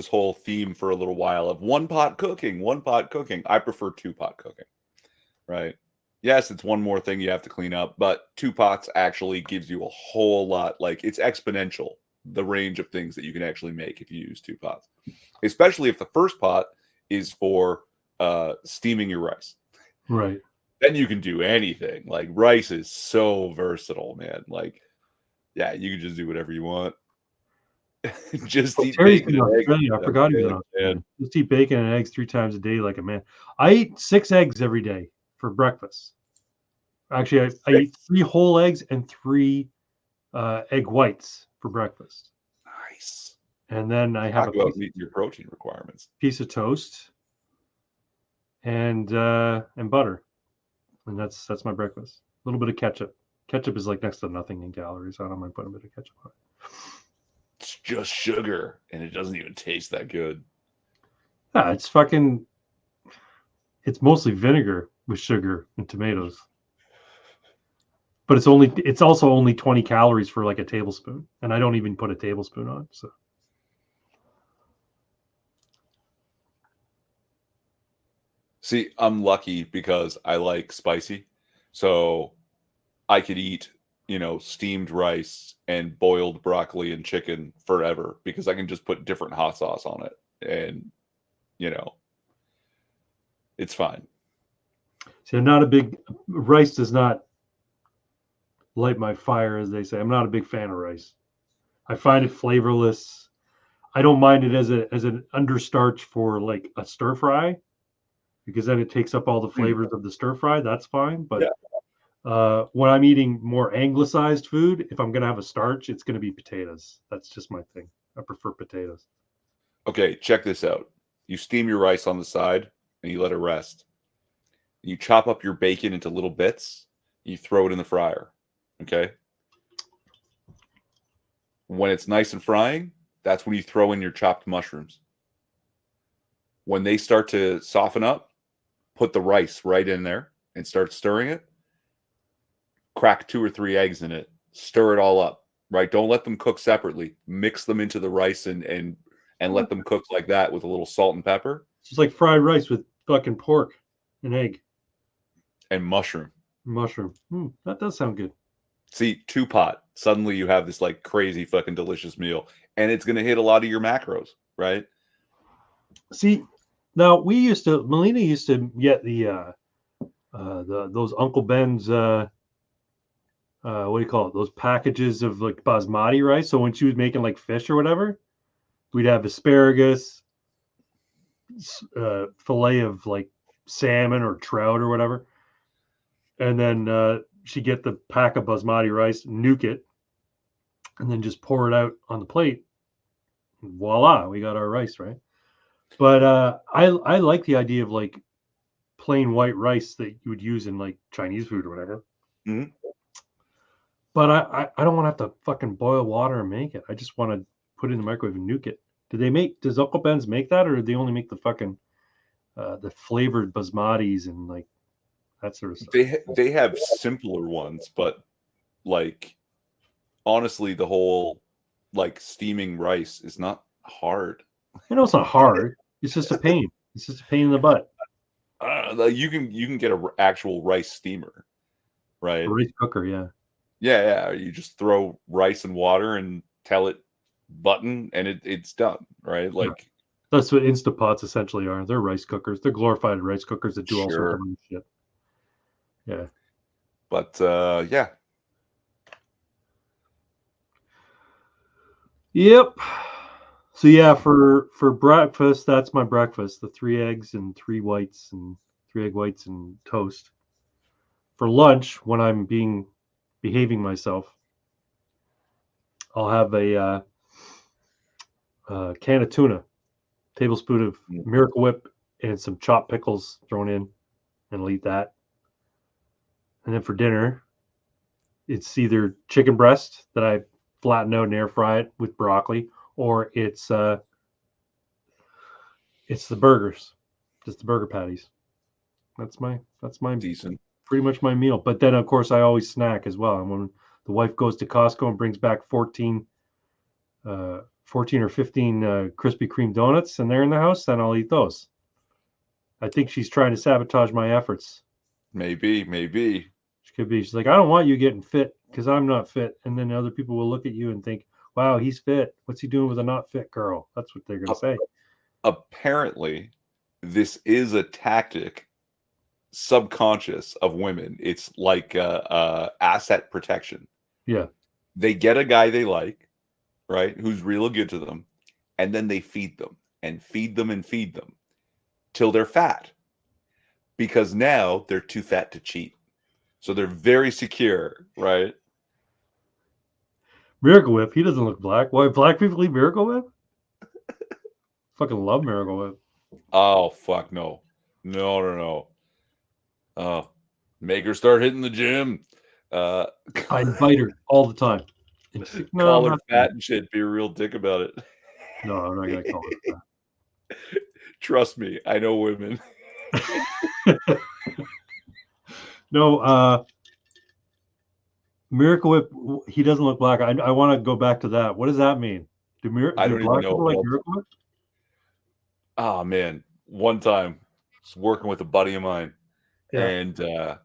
whole theme for a little while of one pot cooking. I prefer two pot cooking, right? Yes, it's one more thing you have to clean up, but two pots actually gives you a whole lot. Like it's exponential, the range of things that you can actually make if you use two pots, especially if the first pot is for steaming your rice. Right. then you can do anything. Like rice is so versatile, man. Like, yeah, you can just do whatever you want. Just Oh, eat Terry's bacon in and eggs. Australia. I That's forgot he was in good, Australia. man. Just eat bacon and eggs 3 times a day like a man. I eat 6 eggs every day for breakfast. Actually, I eat 3 whole eggs and 3 egg whites for breakfast. Nice. And then I have Talk a about meeting your protein requirements. piece of toast and butter. And that's my breakfast. A little bit of ketchup. Ketchup is like next to nothing in calories. I don't mind putting a bit of ketchup on it. It's just sugar, and it doesn't even taste that good. Yeah, it's mostly vinegar with sugar and tomatoes. But it's also only 20 calories for like a tablespoon. And I don't even put a tablespoon on. So See, I'm lucky because I like spicy. So I could eat, steamed rice and boiled broccoli and chicken forever because I can just put different hot sauce on it. And, you know, it's fine. See, I'm not a big rice does not light my fire, as they say. I'm not a big fan of rice. I find it flavorless. I don't mind it as an understarch for like a stir fry because then it takes up all the flavors of the stir fry. That's fine. But when I'm eating more anglicized food, if I'm going to have a starch, it's going to be potatoes. That's just my thing. I prefer potatoes. Okay, check this out. You steam your rice on the side and you let it rest. You chop up your bacon into little bits. You throw it in the fryer. Okay. When it's nice and frying, that's when you throw in your chopped mushrooms. When they start to soften up, put the rice right in there and start stirring it. Crack 2 or 3 eggs in it. Stir it all up. Right? Don't let them cook separately. Mix them into the rice and let them cook like that with a little salt and pepper. It's just like fried rice with fucking pork and egg and mushroom. mushroom. That does sound good. See, 2-pot. Suddenly you have this like crazy fucking delicious meal, and it's going to hit a lot of your macros, right? See, now Melina used to get the those Uncle Ben's what do you call it? Those packages of like basmati rice. So when she was making like fish or whatever, we'd have asparagus, fillet of like salmon or trout or whatever, and then she'd get the pack of basmati rice, nuke it, and then just pour it out on the plate. Voila, we got our rice, right? But I like the idea of like plain white rice that you would use in like Chinese food or whatever. Mm-hmm. But I don't want to have to fucking boil water and make it. I just want to put it in the microwave and nuke it. Does Uncle Ben's make that, or do they only make the fucking the flavored basmatis and like that sort of stuff? They have simpler ones, but like honestly, the whole like steaming rice is not hard. I know it's not hard. It's just a pain. It's just a pain in the butt. Like you can get an actual rice steamer, right? A rice cooker, yeah. Yeah. You just throw rice and water and tell it button, and it's done, right? Like that's what Instapots essentially are. They're rice cookers. They're glorified rice cookers that do all sorts of other shit. Yeah. But yeah. Yep. So yeah, for breakfast, that's my breakfast: the 3 eggs and 3 whites and 3 egg whites and toast. For lunch, when I'm behaving myself, I'll have a can of tuna, tablespoon of Miracle Whip, and some chopped pickles thrown in, and I'll eat that. And then for dinner, it's either chicken breast that I flatten out and air fry it with broccoli, or it's the burgers, just the burger patties. That's my Decent. pretty much my meal. But then of course I always snack as well. And when the wife goes to Costco and brings back 14 or 15 Krispy Kreme donuts and they're in the house, then I'll eat those. I think she's trying to sabotage my efforts. Maybe. She could be. She's like, I don't want you getting fit because I'm not fit. And then other people will look at you and think, wow, he's fit. What's he doing with a not fit girl? That's what they're going to say. Apparently, this is a tactic subconscious of women. It's like asset protection. Yeah. They get a guy they like, right, who's real good to them, and then they feed them and feed them and feed them till they're fat, because now they're too fat to cheat. So they're very secure, right? Miracle Whip. He doesn't look black. Why black people eat Miracle Whip? Fucking love Miracle Whip. Oh fuck no, no. Make her start hitting the gym. Uh, I invite her all the time. And she's like, no, call I'm her not fat and shit. Be a real dick about it. No, I'm not gonna call her Trust me, I know women. that. No, Miracle Whip. He doesn't look black. I want to go back to that. What does that mean? I Do don't even black know. people like Miracle Whip? Oh man, one time I was working with a buddy of mine, Yeah. and I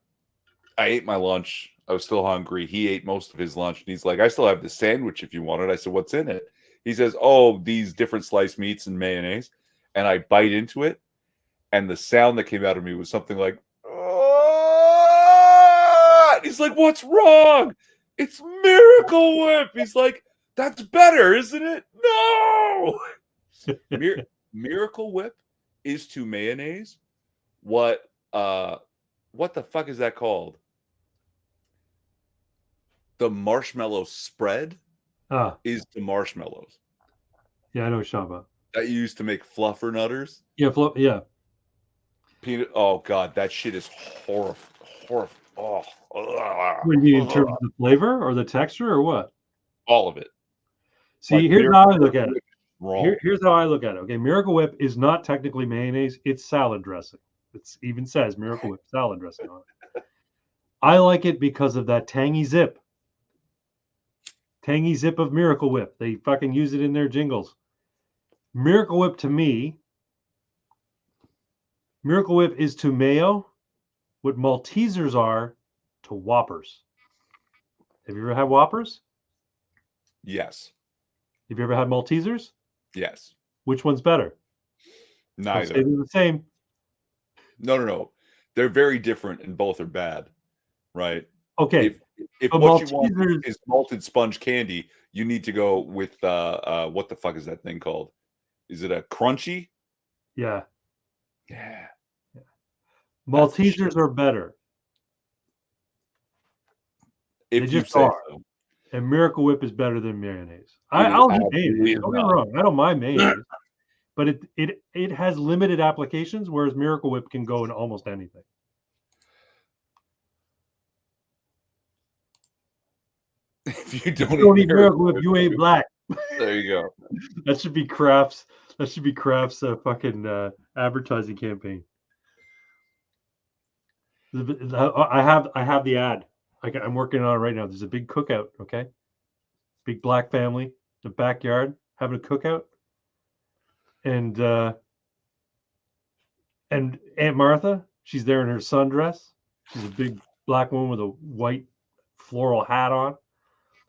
ate my lunch. I was still hungry. He ate most of his lunch, and he's like, "I still have the sandwich if you want it." I said, "What's in it?" He says, "Oh, these different sliced meats and mayonnaise." And I bite into it, and the sound that came out of me was something like, "Ah!" He's like, "What's wrong?" It's Miracle Whip. He's like, "That's better, isn't it?" No. Miracle Whip is to mayonnaise what the fuck is that called? The marshmallow spread Ah, is to marshmallows yeah, I know what you're talking about. that you use to make fluffernutters. Yeah, yeah. Peanut. Oh god, that shit is horrible. Oh, When you in terms of the flavor or the texture or what? all of it. See, Like here's how I look at it. Whip is wrong. Here's how I look at it. Okay, Miracle Whip is not technically mayonnaise; it's salad dressing. It even says Miracle Whip salad dressing on it. I like it because of that tangy zip of Miracle Whip. They fucking use it in their jingles. Miracle Whip to me, Miracle Whip is to mayo what Maltesers are to Whoppers. Have you ever had Whoppers? Yes. Have you ever had Maltesers? Yes. Which one's better? Don't say Neither. they're the same. No. They're very different and both are bad, right? Okay, If but what you want Maltesers, is malted sponge candy, you need to go with what the fuck is that thing called? Is it a crunchy? yeah, Yeah. That's the shit. Maltesers are better. They If you just say are. so. And Miracle Whip is better than mayonnaise. It I'll eat absolutely mayonnaise. is Don't get me not. wrong. I don't mind mayonnaise, but it has limited applications, whereas Miracle Whip can go in almost anything. If you If you don't don't eat eat Miracle Miracle Whip, Whip, you ain't black. there you go. That should be Kraft's. That should be Kraft's fucking advertising campaign. I have the ad. I'm working on it right now. There's a big cookout. Okay, big black family in the backyard having a cookout, and Aunt Martha, she's there in her sundress. She's a big black woman with a white floral hat on,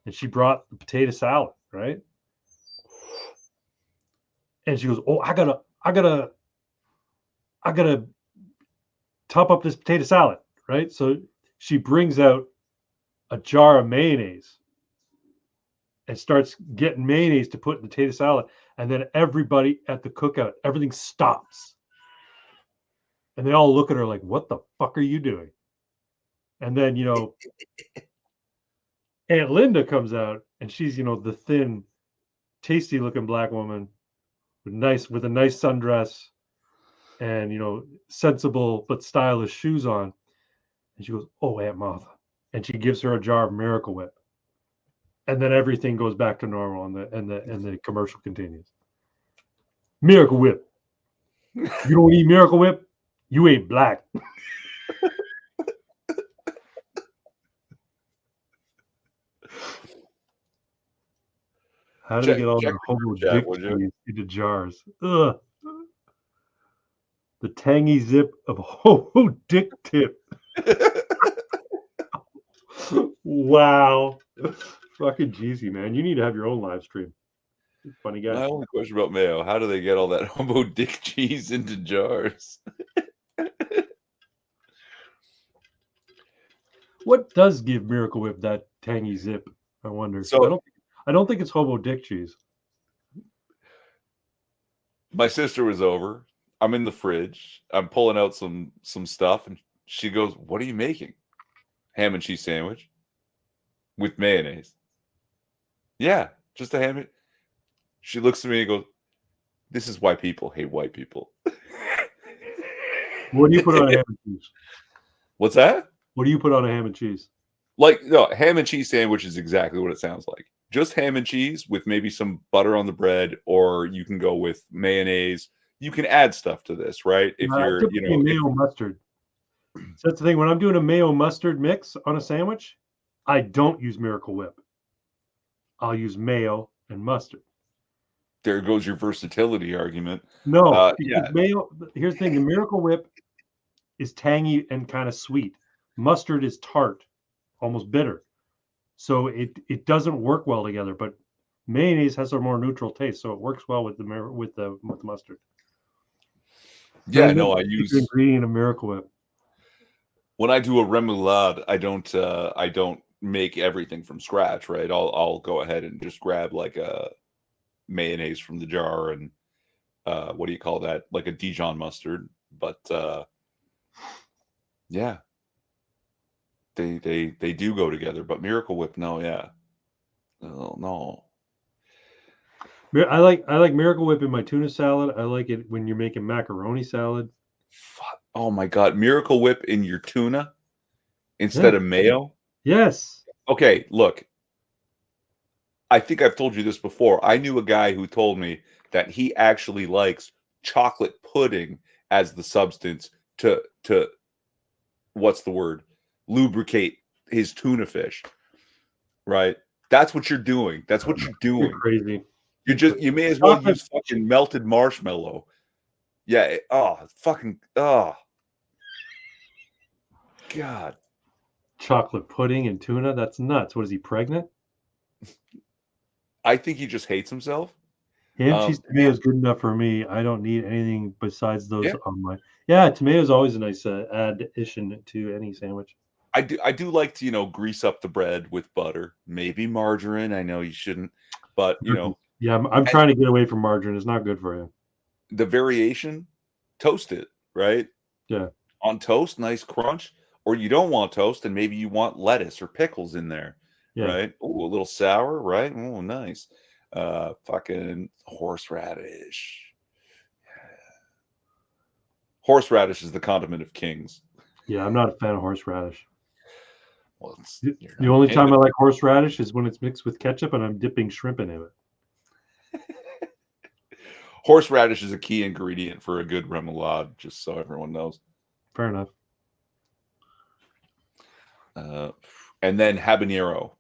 and she brought the potato salad, right? And she goes, "Oh, I gotta top up this potato salad, right?" So she brings out a jar of mayonnaise and starts getting mayonnaise to put in the potato salad, and then everybody at the cookout, everything stops, and they all look at her like, "What the fuck are you doing?" And then Aunt Linda comes out, and she's the thin, tasty looking black woman with a nice sundress and sensible but stylish shoes on. And she goes, "Oh, Aunt Martha," and she gives her a jar of Miracle Whip. And then everything goes back to normal, and the commercial continues. Miracle Whip. You don't eat Miracle Whip, you ain't black. How do they get all Check the homo the chat, dick would you? cheese into jars? Ugh. The tangy zip of homo dick tip. Wow. Fucking Jeezy, man. You need to have your own live stream. Funny guy. My only question about mayo: how do they get all that homo dick cheese into jars? What does give Miracle Whip that tangy zip? I wonder. So I don't think it's hobo dick cheese. my sister was over. I'm in the fridge. I'm pulling out some stuff, and she goes, "What are you making?" Ham and cheese sandwich with mayonnaise. Yeah, just a ham. She looks at me and goes, "This is why people hate white people." What do you put on a ham and cheese? What's that? What do you put on a ham and cheese? Like, no, ham and cheese sandwich is exactly what it sounds like. Just ham and cheese with maybe some butter on the bread, or you can go with mayonnaise. You can add stuff to this, right? If you're, Typically mayo mustard. So that's the thing. When I'm doing a mayo mustard mix on a sandwich, I don't use Miracle Whip. I'll use mayo and mustard. There goes your versatility argument. No, Yeah. because mayo. Here's the thing: the Miracle Whip is tangy and kind of sweet. Mustard is tart, almost bitter. So it doesn't work well together. But mayonnaise has a more neutral taste, so it works well with the mustard. Yeah, no, I use ingredient of Miracle Whip. When I do a remoulade, I don't make everything from scratch, right? I'll go ahead and just grab like a mayonnaise from the jar and what do you call that? Like a Dijon mustard. But yeah. They do go together, but Miracle Whip, no, yeah. Oh, no. I like Miracle Whip in my tuna salad. I like it when you're making macaroni salad. Oh my God, Miracle Whip in your tuna instead of mayo? Yes. Okay, look. I think I've told you this before. I knew a guy who told me that he actually likes chocolate pudding as the substance to what's the word? Lubricate his tuna fish. Right? That's what you're doing. That's what you're doing. You're crazy. You may as well use fucking melted marshmallow. Yeah. God. Chocolate pudding and tuna? That's nuts. What is he, pregnant? I think he just hates himself. Ham, cheese, tomato is good enough for me. I don't need anything besides those on my. Yeah, tomato is always a nice addition to any sandwich. I do like to, grease up the bread with butter, maybe margarine. I know you shouldn't, but Yeah, I'm trying to get away from margarine. It's not good for you. The variation, toast it, right? Yeah. On toast, nice crunch. Or you don't want toast, and maybe you want lettuce or pickles in there, right? Oh, a little sour, right? Oh, nice. Fucking horseradish. Horseradish is the condiment of kings. Yeah, I'm not a fan of horseradish. Well, the only time I like horseradish is when it's mixed with ketchup and I'm dipping shrimp in it. Horseradish is a key ingredient for a good remoulade, just so everyone knows. Fair enough. And then habanero.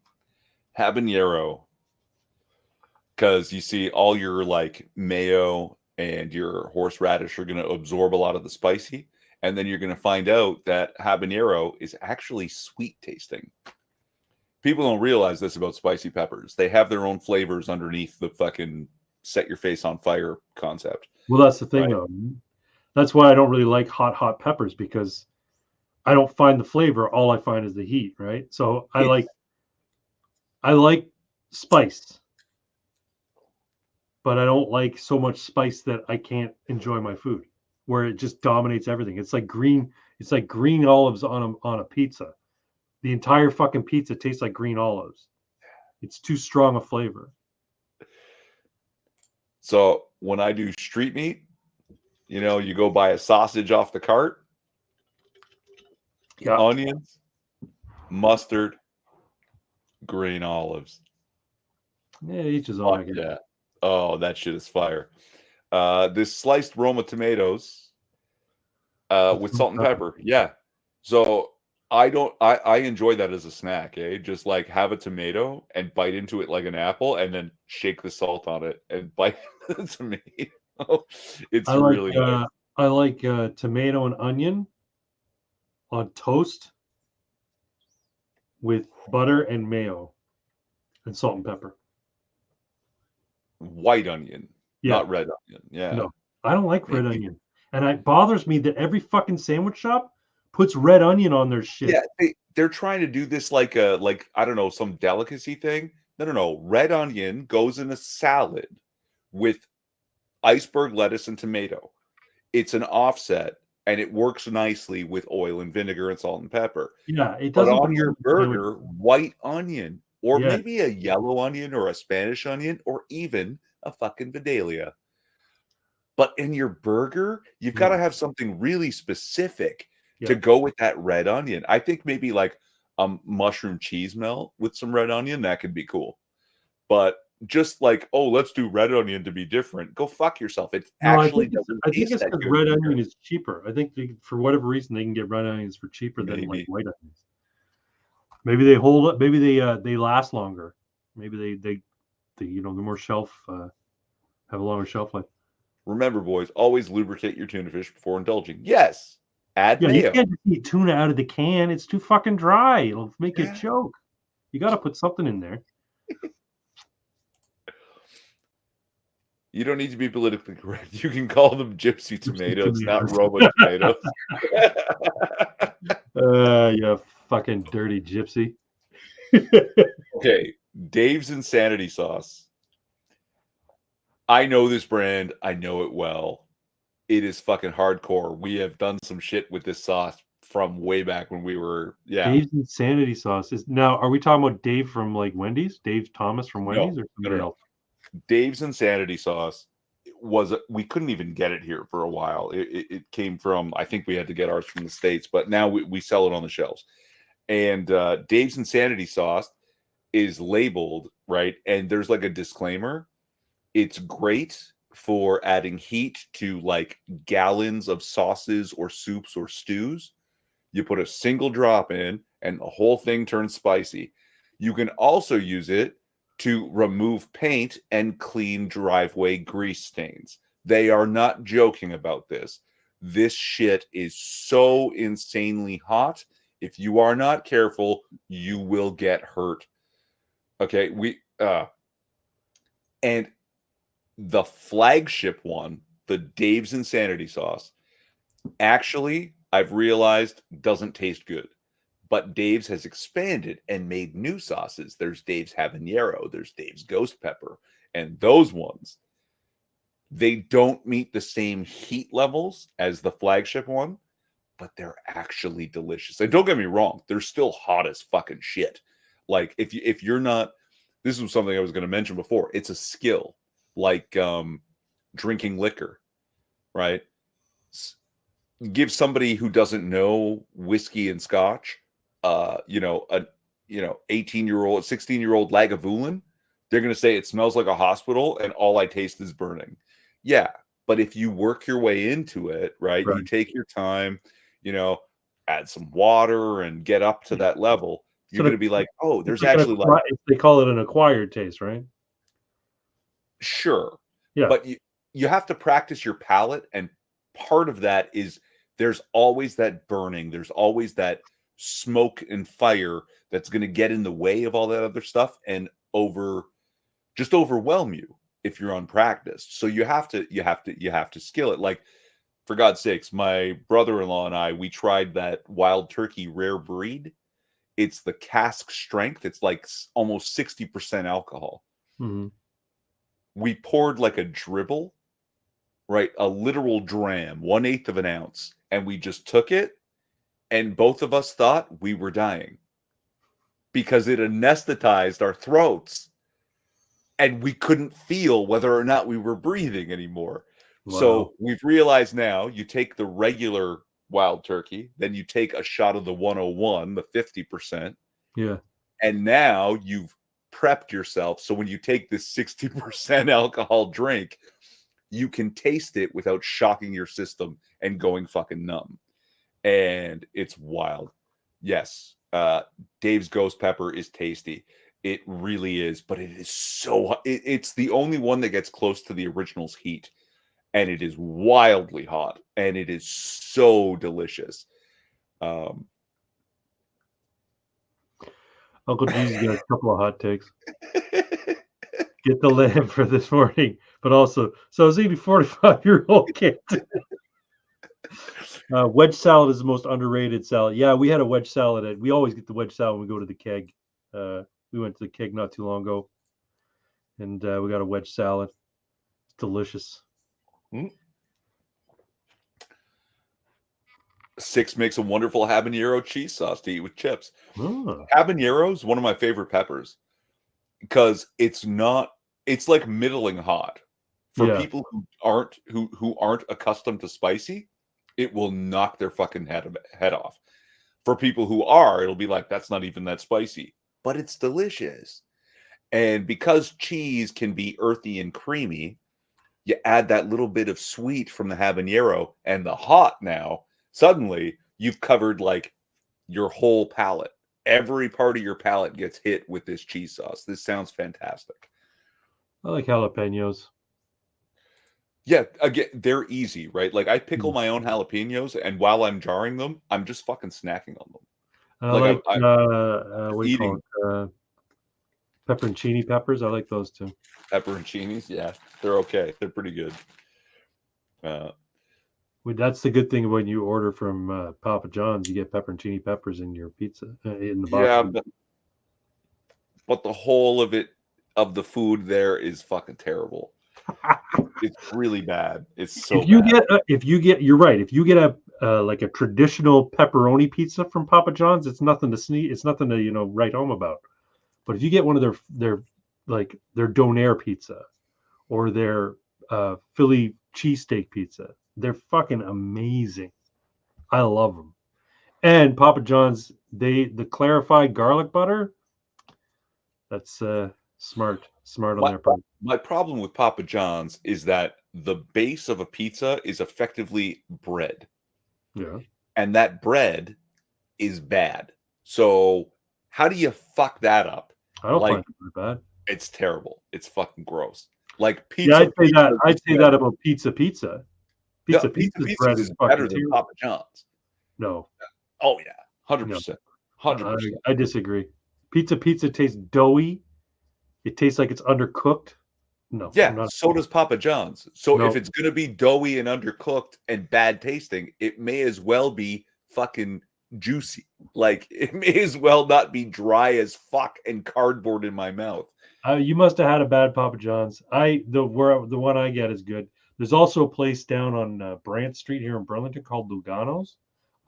Because you see all your like mayo and your horseradish are going to absorb a lot of the spicy. And then you're going to find out that habanero is actually sweet tasting. People don't realize this about spicy peppers. They have their own flavors underneath the fucking set your face on fire concept. Well, that's the thing, though. That's why I don't really like hot peppers, because I don't find the flavor. All I find is the heat, right? So I like spice, but I don't like so much spice that I can't enjoy my food, where it just dominates everything. It's like green olives on a pizza. The entire fucking pizza tastes like green olives. It's too strong a flavor. So when I do street meat, you go buy a sausage off the cart, onions, mustard, green olives. Yeah, each his own. Yeah. Oh, that shit is fire. This sliced Roma tomatoes with salt and pepper. Yeah. So I enjoy that as a snack, just like have a tomato and bite into it like an apple and then shake the salt on it and bite the tomato. It's really nice. I like tomato and onion on toast with butter and mayo and salt and pepper. White onion, not red onion. Yeah. No, I don't like red onion. And it bothers me that every fucking sandwich shop puts red onion on their shit. Yeah, they're trying to do this like I don't know, some delicacy thing. No. Red onion goes in a salad with iceberg lettuce and tomato. It's an offset, and it works nicely with oil and vinegar and salt and pepper. Yeah, it But doesn't on belong your in the sandwich. burger, white onion, or Yeah, maybe a yellow onion or a Spanish onion, or even a fucking Vidalia. But in your burger, you've got to no, have something really specific to yeah. go with that red onion. I think maybe like mushroom cheese melt with some red onion, that could be cool. But just like, oh, let's do red onion to be different. Go fuck yourself. It No, actually doesn't I think taste it's that because good red when you're onion is cheaper. I think for whatever reason they can get red onions for cheaper than like maybe. white onions. Maybe they hold up. Maybe they last longer. Maybe they you know, the more shelf have a longer shelf life. Remember, boys, always lubricate your tuna fish before indulging. Yes, add Yeah, you mayo. can't just eat tuna out of the can. It's too fucking dry. It'll make you Yeah. choke. You got to put something in there. You don't need to be politically correct. You can call them gypsy tomatoes, not Tomatoes. Roma tomatoes. You fucking dirty gypsy. Okay, Dave's Insanity Sauce. I know this brand. I know it well. It is fucking hardcore. We have done some shit with this sauce from way back when we were, yeah. Dave's Insanity Sauce is now. Are we talking about Dave from like Wendy's? Dave Thomas from No, Wendy's, or no, somebody no. else? Dave's Insanity Sauce was, we couldn't even get it here for a while. It came from, I think we had to get ours from the States, but now we sell it on the shelves. And Dave's Insanity Sauce is labeled, right? And there's like a disclaimer. It's great for adding heat to like gallons of sauces or soups or stews. You put a single drop in and the whole thing turns spicy. You can also use it to remove paint and clean driveway grease stains. They are not joking about this. This shit is so insanely hot. If you are not careful, you will get hurt. Okay, and the flagship one, the Dave's Insanity Sauce, actually, I've realized doesn't taste good. But Dave's has expanded and made new sauces. There's Dave's Habanero, there's Dave's Ghost Pepper, and those ones, they don't meet the same heat levels as the flagship one, but they're actually delicious. And don't get me wrong, they're still hot as fucking shit. Like if you're not, this was something I was going to mention before. It's a skill, like drinking liquor, right? Give somebody who doesn't know whiskey and scotch, a 18-year-old, 16-year-old Lagavulin, they're going to say it smells like a hospital and all I taste is burning. Yeah, but if you work your way into it, right? You take your time, add some water and get up to that level, you're going to be like, oh, there's like actually like, they call it an acquired taste, right? sure. Yeah. But you have to practice your palate, and part of that is there's always that burning, there's always that smoke and fire that's going to get in the way of all that other stuff and just overwhelm you if you're unpracticed. So you have to skill it. Like, for God's sakes, my brother-in-law and I, we tried that wild turkey rare breed. It's the cask strength. It's like almost 60% alcohol. Mm-hmm. We poured like a dribble, right? A literal dram, 1/8 of an ounce. And we just took it. And both of us thought we were dying because it anesthetized our throats. And we couldn't feel whether or not we were breathing anymore. Wow. So we've realized now you take the regular wild turkey, then you take a shot of the 101, the 50%. Yeah. And now you've prepped yourself. So when you take this 60% alcohol drink, you can taste it without shocking your system and going fucking numb. And it's wild. Yes. Dave's Ghost Pepper is tasty. It really is, but it is so, it's the only one that gets close to the original's heat. And it is wildly hot. And it is so delicious. Uncle G's got a couple of hot takes. Get the lamb for this morning, but also, so I was eating 45-year-old kids. Wedge salad is the most underrated salad. Yeah, we had a wedge salad. We always get the wedge salad when we go to the keg. We went to the keg not too long ago, and we got a wedge salad. It's delicious. Six makes a wonderful habanero cheese sauce to eat with chips. Oh, Habanero is one of my favorite peppers because it's like middling hot. For yeah. people who aren't accustomed to spicy, it will knock their fucking head off. For people who are, it'll be like, that's not even that spicy, but it's delicious. And because cheese can be earthy and creamy, you add that little bit of sweet from the habanero and the hot now, suddenly you've covered like your whole palate. Every part of your palate gets hit with this cheese sauce. This sounds fantastic. I like jalapenos. Yeah, again, they're easy, right? Like I pickle my own jalapenos, and while I'm jarring them, I'm just fucking snacking on them. And I Like like I'm what do you call eating it? Pepperoncini peppers. I like those too. pepperoncinis. Yeah, they're okay. They're pretty good. That's the good thing when you order from Papa John's. You get pepperoncini peppers in your pizza in the box. Yeah, but the whole of the food there is fucking terrible. It's really bad. It's so bad. You're right. If you get a like a traditional pepperoni pizza from Papa John's, it's nothing to sneeze. It's nothing to write home about. But if you get one of their donair pizza or their Philly cheesesteak pizza, they're fucking amazing. I love them. And Papa John's, the clarified garlic butter, that's smart on My, their part. my problem with Papa John's is that the base of a pizza is effectively bread, Yeah, and that bread is bad. So how do you fuck that up? I don't Like find it very bad. it's terrible. It's fucking gross. Like Yeah, pizza. I'd say that about pizza. No, pizza Pizza's bread pizzas is is fucking better than terrible. Papa John's. No, Oh yeah, hundred no, percent, 100%. I disagree. Pizza tastes doughy. It tastes like it's undercooked. No, I'm Yeah, not. so does Papa John's. So if No, it's gonna be doughy and undercooked and bad tasting, it may as well be fucking juicy. Like it may as well not be dry as fuck and cardboard in my mouth. you must have had a bad Papa John's. The one I get is good. There's also a place down on Brant Street here in Burlington called Lugano's.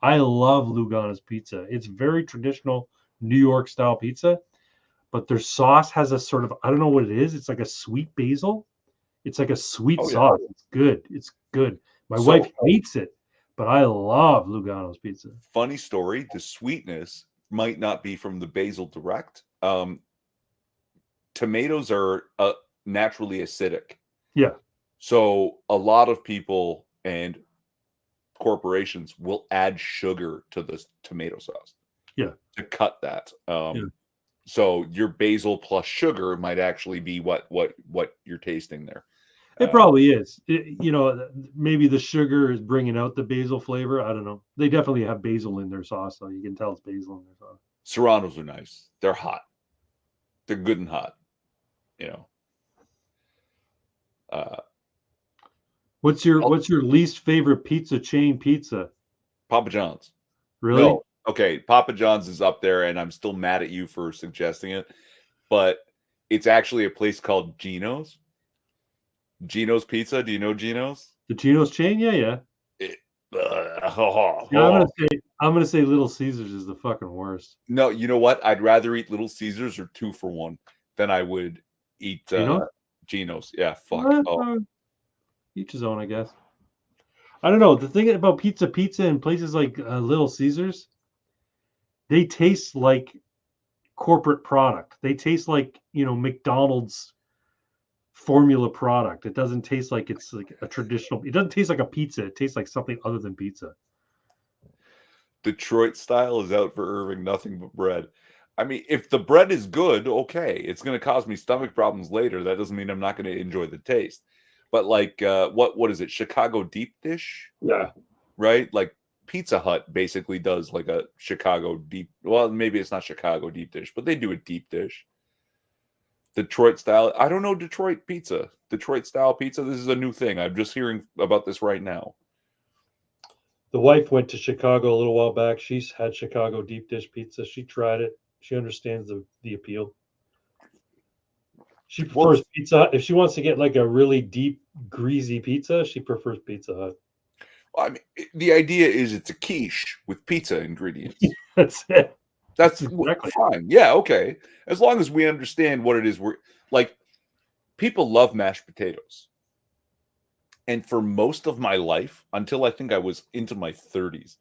I love Lugano's pizza. It's very traditional New York style pizza, but their sauce has a sort of, I don't know what it is. It's like a sweet basil. It's like a sweet Oh yeah. sauce. It's good. It's good. My So wife hates it, but I love Lugano's pizza. funny story, the sweetness might not be from the basil direct. Tomatoes are naturally acidic. Yeah. So a lot of people and corporations will add sugar to the tomato sauce. Yeah. To cut that. Yeah. So your basil plus sugar might actually be what you're tasting there. It probably is. Maybe the sugar is bringing out the basil flavor. I don't know. They definitely have basil in their sauce, though. You can tell it's basil in their sauce. Serranos are nice. They're hot. They're good and hot. What's your least favorite pizza chain pizza? Papa John's. Really? No. Okay, Papa John's is up there, and I'm still mad at you for suggesting it, but it's actually a place called Gino's. Gino's Pizza. Do you know Gino's? The Gino's chain? Yeah. Yeah, I'm gonna say Little Caesars is the fucking worst. No, you know what? I'd rather eat Little Caesars or 2 for $1 than I would eat Gino's. Yeah, fuck. Each his own, I guess. I don't know. The thing about pizza in places like Little Caesars, they taste like corporate product. They taste like McDonald's formula product. It doesn't taste like it's like a traditional. It doesn't taste like a pizza. It tastes like something other than pizza. Detroit style is out for Irving, nothing but bread. I mean, if the bread is good, okay, it's going to cause me stomach problems later. That doesn't mean I'm not going to enjoy the taste. But like, what is it? Chicago deep dish? Yeah. Right? Like Pizza Hut basically does like a Chicago deep. Well, maybe it's not Chicago deep dish, but they do a deep dish. Detroit style. I don't know Detroit pizza. Detroit style pizza. This is a new thing. I'm just hearing about this right now. The wife went to Chicago a little while back. She's had Chicago deep dish pizza. She tried it. She understands the appeal. She Well, prefers Pizza Hut. If she wants to get like a really deep, greasy pizza, she prefers Pizza Hut. I mean, the idea is it's a quiche with pizza ingredients. That's it. That's Exactly. fine. Yeah, okay. As long as we understand what it is we're like, people love mashed potatoes. And for most of my life, until I think I was into my 30s,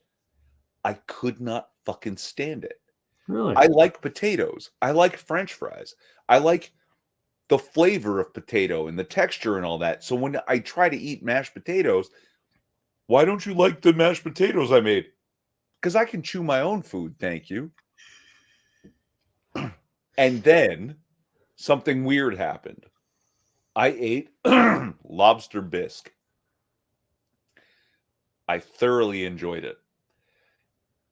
I could not fucking stand it. Really? I like potatoes. I like French fries. I like the flavor of potato and the texture and all that. So when I try to eat mashed potatoes, why don't you like the mashed potatoes I made? Because I can chew my own food, thank you. And then something weird happened. I ate lobster bisque. I thoroughly enjoyed it.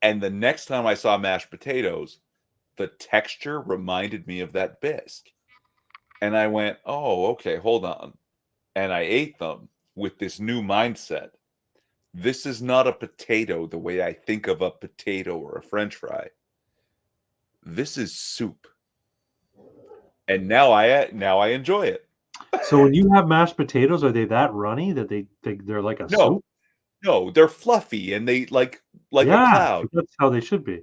And the next time I saw mashed potatoes, the texture reminded me of that bisque. And I went, oh, okay, hold on. And I ate them with this new mindset. This is not a potato the way I think of a potato or a French fry. This is soup. And now I enjoy it. So when you have mashed potatoes, are they that runny that they're like a No, soup? no, they're fluffy and they like a Yeah, cloud. that's how they should be.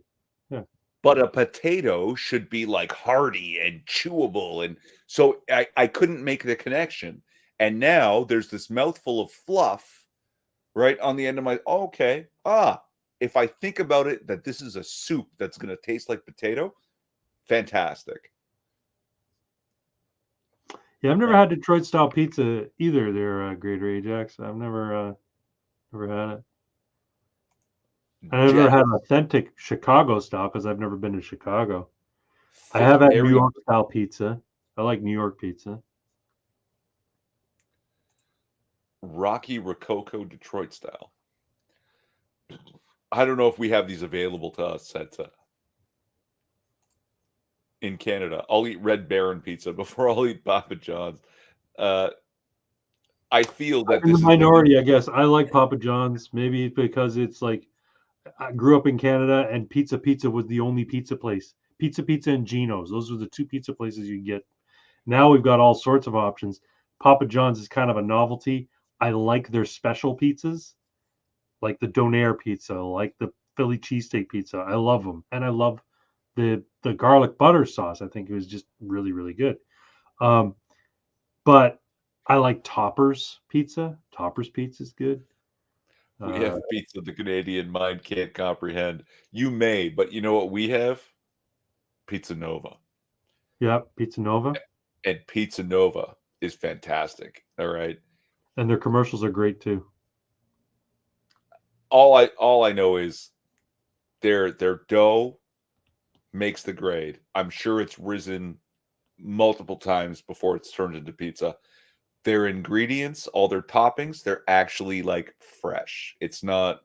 Yeah. But a potato should be like hearty and chewable. And so I couldn't make the connection. And now there's this mouthful of fluff right on the end of my, oh, okay. If I think about it, that this is a soup that's going to taste like potato, fantastic. Yeah, I've never Yeah. had Detroit style pizza either. There, Greater Ajax. I've never had it. I never Jeff, had authentic Chicago style because I've never been to Chicago. I thick have had New area, York style pizza. I like New York pizza. Rocky Rococo Detroit style. I don't know if we have these available to us in Canada. I'll eat Red Baron pizza before I'll eat Papa John's. Uh, I feel I'm that in the this is the new. minority, I guess. I like Papa John's, maybe because it's like I grew up in Canada and Pizza was the only pizza place. Pizza and Geno's. Those were the two pizza places you get. Now we've got all sorts of options. Papa John's is kind of a novelty. I like their special pizzas, like the Donair pizza, like the Philly cheesesteak pizza. I love them, and I love the garlic butter sauce. I think it was just really really good. Um, but I like Toppers pizza. Toppers pizza is good. We have pizza the Canadian mind can't comprehend. You may, but you know what we have? Pizza Nova. Yeah, Pizza Nova, And Pizza Nova is fantastic. All right. and their commercials are great too. All I know is their dough makes the grade. I'm sure it's risen multiple times before it's turned into pizza. Their ingredients, all their toppings, they're actually like fresh. It's not,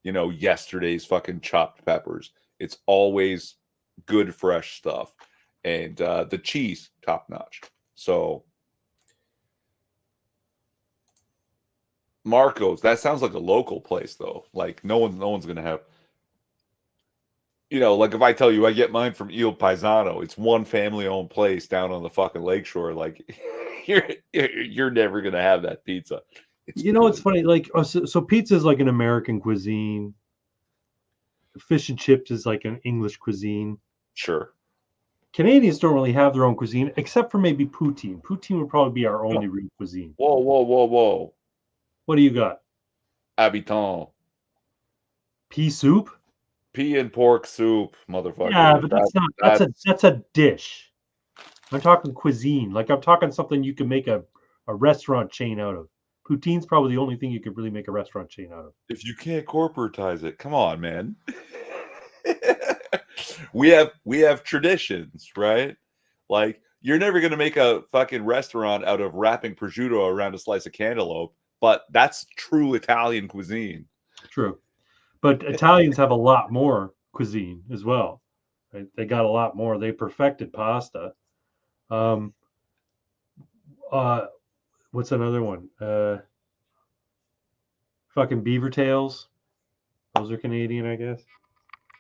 yesterday's fucking chopped peppers. It's always good fresh stuff. And the cheese, top notch. So Marco's, that sounds like a local place though. Like no one's gonna have, like if I tell you I get mine from Il Paisano, it's one family-owned place down on the fucking lakeshore. Like you're never gonna have that pizza. It's You know, it's good. funny. Like, so pizza is like an American cuisine. Fish and chips is like an English cuisine. Sure. Canadians don't really have their own cuisine, except for maybe poutine. Poutine would probably be our only real cuisine. Whoa, whoa, whoa, whoa. What do you got? Habitant. Pea soup? Pea and pork soup, Yeah, motherfucker. but that's not. That's That's a dish. I'm talking cuisine. Like I'm talking something you can make a restaurant chain out of. Poutine's probably the only thing you could really make a restaurant chain out of. if you can't corporatize it, come on, man. we have traditions, right? Like you're never gonna make a fucking restaurant out of wrapping prosciutto around a slice of cantaloupe, but that's true Italian cuisine. True. But Italians have a lot more cuisine as well. Right? They got a lot more. They perfected pasta. Um, uh, what's another one? Fucking beaver tails. Those are Canadian, I guess.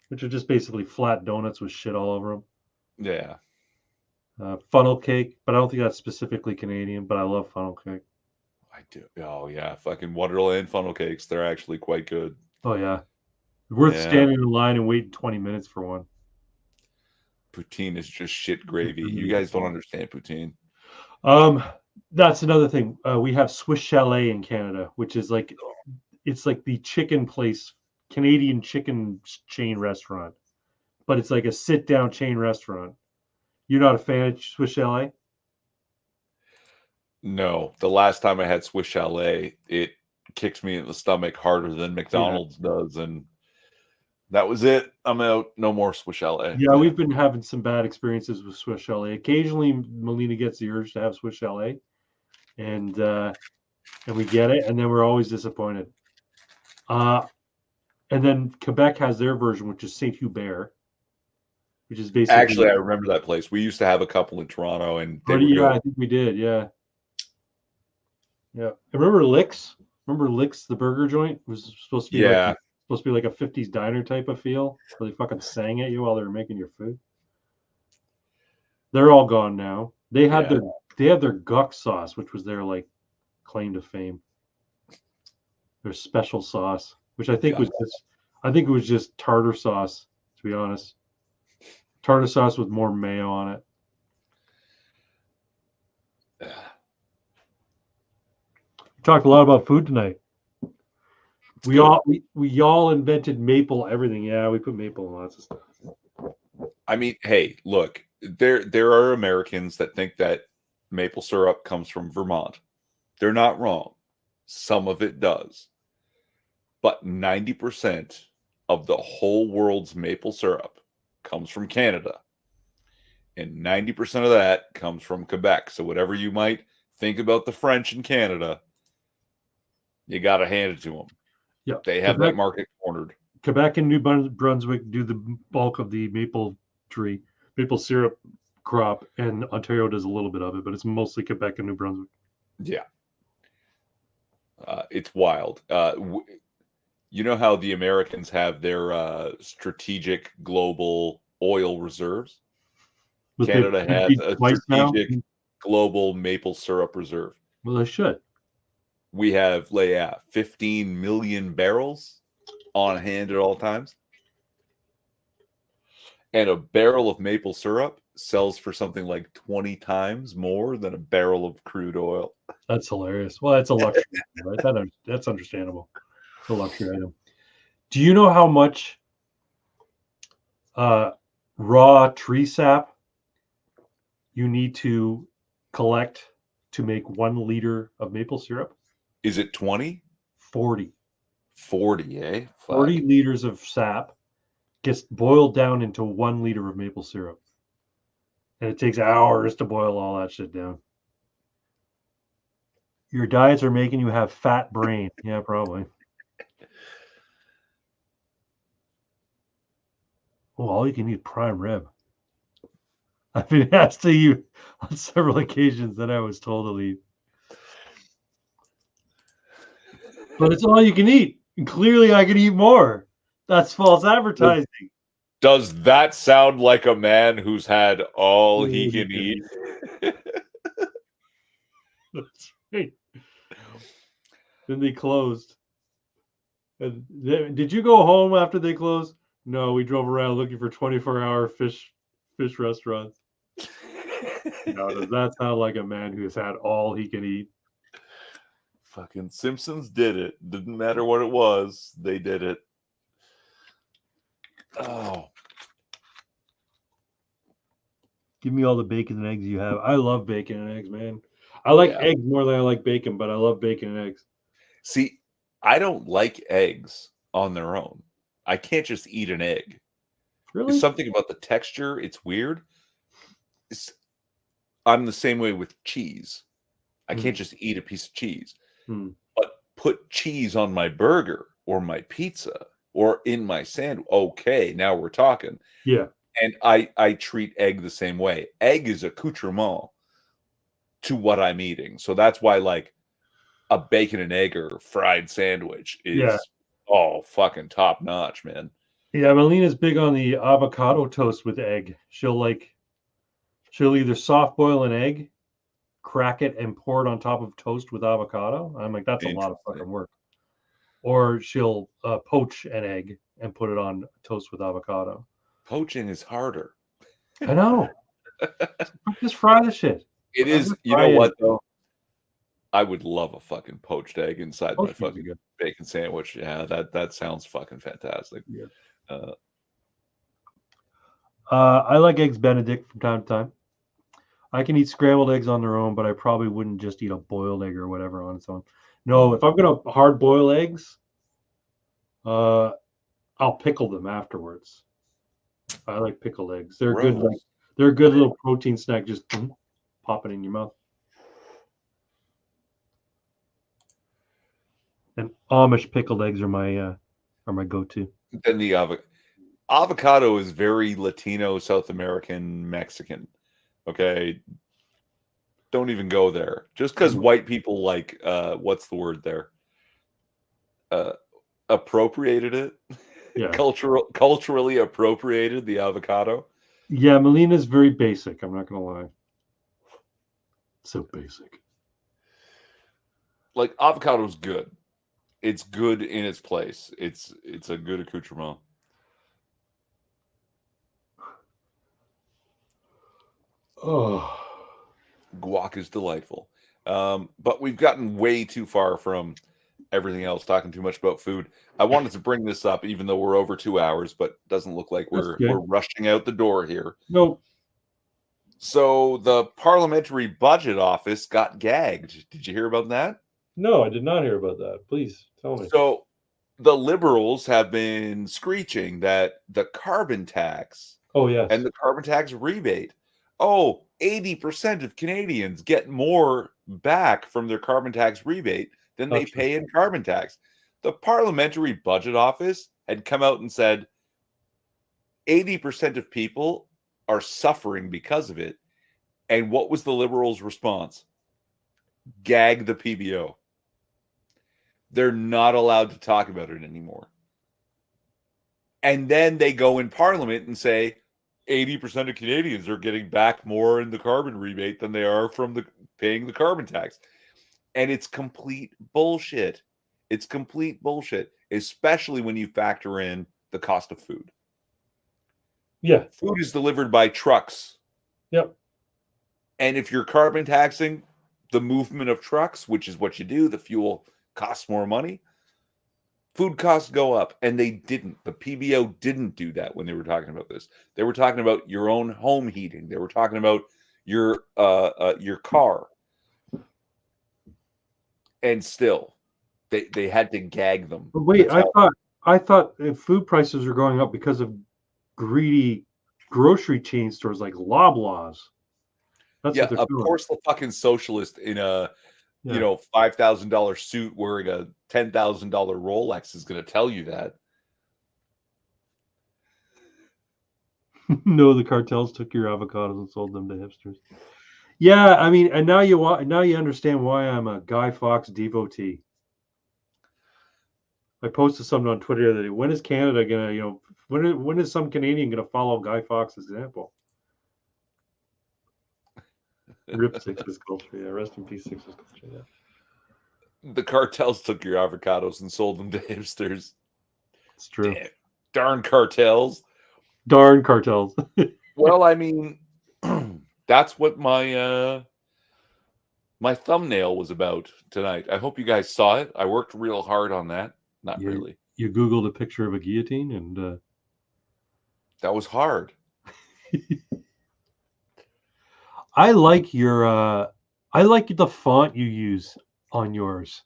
Which are just basically flat donuts with shit all over them. Yeah. Funnel cake, but I don't think that's specifically Canadian, but I love funnel cake. I do. Oh yeah, fucking Wonderland funnel cakes. They're actually quite good. Oh yeah. Worth Yeah. standing in line and waiting 20 minutes for one. Poutine is just shit gravy. You guys don't understand poutine. That's another thing. We have Swiss Chalet in Canada, which is like it's like the chicken place, Canadian chicken chain restaurant, but it's like a sit-down chain restaurant. You're not a fan of Swiss Chalet? No, the last time I had Swiss Chalet, it kicks me in the stomach harder than Yeah. McDonald's does, and that was it. I'm out. No more Swiss Chalet. Yeah, we've been having some bad experiences with Swiss Chalet. Occasionally, Melina gets the urge to have Swiss Chalet, and we get it, and then we're always disappointed. And then Quebec has their version, which is Saint Hubert, which is basically Actually, I remember that place. We used to have a couple in Toronto, and they were yeah, good. I think we did. Yeah, yeah. I remember Licks. Remember Licks, the burger joint was supposed to be like a 50s diner type of feel, where they fucking sang at you while they were making your food. They're all gone now. They had their guck sauce, which was their like claim to fame. Their special sauce, which I think it was just tartar sauce, to be honest. Tartar sauce with more mayo on it. We talked a lot about food tonight. We all invented maple everything. Yeah, we put maple in lots of stuff. I mean, hey, look, there are Americans that think that maple syrup comes from Vermont. They're not wrong. Some of it does. But 90% of the whole world's maple syrup comes from Canada. And 90% of that comes from Quebec. So whatever you might think about the French in Canada, you got to hand it to them. Yeah, they have that market cornered. Quebec and New Brunswick do the bulk of the maple syrup crop, and Ontario does a little bit of it, but it's mostly Quebec and New Brunswick. Yeah. It's wild. You know how the Americans have their strategic global oil reserves? Canada has a strategic global maple syrup reserve. Well, they should. We have 15 million barrels on hand at all times. And a barrel of maple syrup sells for something like 20 times more than a barrel of crude oil. That's hilarious. Well, that's a luxury item, right? That's understandable. It's a luxury item. Do you know how much raw tree sap you need to collect to make 1 liter of maple syrup? Is it 20? 40. 40, eh? Fuck. 40 liters of sap gets boiled down into 1 liter of maple syrup. And it takes hours to boil all that shit down. Your diets are making you have fat brain. Yeah, probably. Oh, all you can eat prime rib. I've been asked to you on several occasions that I was told to leave. But it's all you can eat. And clearly I can eat more. That's false advertising. Does that sound like a man who's had all he can eat? That's right. Then they closed. And did you go home after they closed? No, we drove around looking for 24-hour fish restaurants. Now, does that sound like a man who's had all he can eat? Fucking Simpsons did it. Didn't matter what it was. They did it. Oh. Give me all the bacon and eggs you have. I love bacon and eggs, man. I like eggs more than I like bacon, but I love bacon and eggs. See, I don't like eggs on their own. I can't just eat an egg. Really? There's something about the texture. It's weird. I'm the same way with cheese. I can't just eat a piece of cheese. But put cheese on my burger or my pizza or in my sandwich. Okay, now we're talking. Yeah. And I treat egg the same way. Egg is accoutrement to what I'm eating. So that's why, like, a bacon and egg or fried sandwich is Oh, fucking top notch, man. Yeah, Melina's big on the avocado toast with egg. She'll either soft boil an egg, crack it, and pour it on top of toast with avocado. I'm like, that's a lot of Interesting. fucking work. Or she'll poach an egg and put it on toast with avocado. Poaching is harder. I know. Just fry the shit. It I'm is. just You know frying what it. though? I would love a fucking poached egg inside my Poached eggs are fucking good. bacon sandwich. Yeah, that sounds fucking fantastic. Yeah. Uh, I like eggs Benedict from time to time. I can eat scrambled eggs on their own, but I probably wouldn't just eat a boiled egg or whatever on its own. No, if I'm gonna hard boil eggs, uh, I'll pickle them afterwards. I like pickled eggs. They're good. gross. They're a good little protein snack. Just pop it in your mouth. And Amish pickled eggs are my go-to. Then the avocado is very Latino, South American, Mexican. Okay, don't even go there. Just because white people like what's the word there? Uh, appropriated it. Yeah. Culturally appropriated the avocado. Yeah, Melina's very basic. I'm not gonna lie. So basic. Like avocado's good. It's good in its place. It's a good accoutrement. Oh. Guac is delightful. But we've gotten way too far from everything else, talking too much about food. I wanted to bring this up, even though we're over 2 hours, but doesn't look like That's we're good. rushing out the door here. Nope. So the Parliamentary Budget Office got gagged. Did you hear about that? No, I did not hear about that. Please tell me. So the Liberals have been screeching that the carbon tax Oh yes. and the carbon tax rebate. Oh, 80% of Canadians get more back from their carbon tax rebate than they That's true. pay in carbon tax. The Parliamentary Budget Office had come out and said 80% of people are suffering because of it. And what was the Liberals' response? Gag the PBO. They're not allowed to talk about it anymore. And then they go in Parliament and say 80% of Canadians are getting back more in the carbon rebate than they are from paying the carbon tax. And it's complete bullshit. It's complete bullshit, especially when you factor in the cost of food. Yeah. Food is delivered by trucks. Yep. And if you're carbon taxing the movement of trucks, which is what you do, the fuel costs more money, food costs go up. And they didn't. The PBO didn't do that when they were talking about this. They were talking about your own home heating. They were talking about your car. And still, they had to gag them. But wait, I thought food prices are going up because of greedy grocery chain stores like Loblaws. That's what they're of doing. course the fucking socialist in a Yeah. $5,000 suit wearing a $10,000 Rolex is going to tell you that. No, the cartels took your avocados and sold them to hipsters. Yeah, I mean, and now you understand why I'm a Guy Fawkes devotee. I posted something on Twitter the other day. When is Canada gonna, when is some Canadian gonna follow Guy Fawkes' example? Rip Six's culture, yeah. Rest in peace, Six's culture, yeah. The cartels took your avocados and sold them to hipsters. It's true. Darn cartels. Darn cartels. Well, I mean, that's what my my thumbnail was about tonight. I hope you guys saw it. I worked real hard on that. Not really. You Googled a picture of a guillotine and that was hard. I like I like the font you use on yours.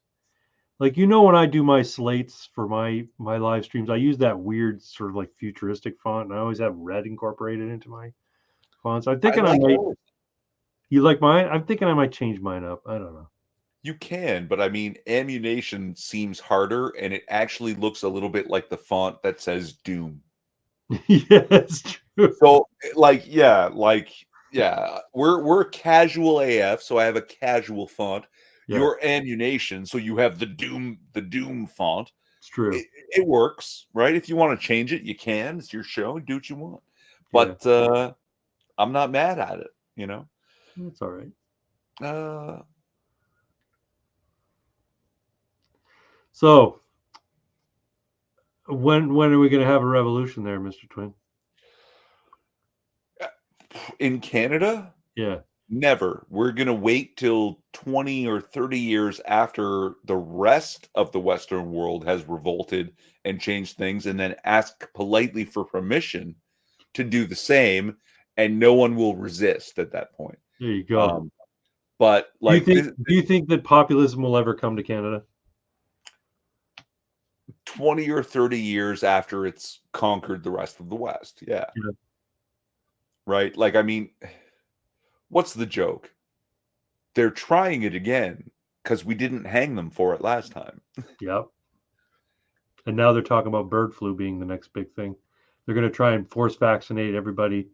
Like, when I do my slates for my live streams, I use that weird sort of like futuristic font, and I always have red incorporated into my fonts. I'm thinking you like mine? I'm thinking I might change mine up. I don't know. You can, but I mean, ammunition seems harder, and it actually looks a little bit like the font that says Doom. Yeah, that's true. So, we're casual AF, so I have a casual font. Yeah. Your ammunition, so you have the Doom font. It's true. It works, right? If you want to change it, you can. It's your show. Do what you want. Yeah. But I'm not mad at it, you know? It's all right. So when are we going to have a revolution there, Mr. Twin? In Canada? Yeah. Never. We're going to wait till 20 or 30 years after the rest of the Western world has revolted and changed things, and then ask politely for permission to do the same, and no one will resist at that point. There you go. But like, do you think that populism will ever come to Canada? 20 or 30 years after it's conquered the rest of the West. Yeah. Right? Like, I mean, what's the joke? They're trying it again because we didn't hang them for it last time. Yep. And now they're talking about bird flu being the next big thing. They're going to try and force vaccinate everybody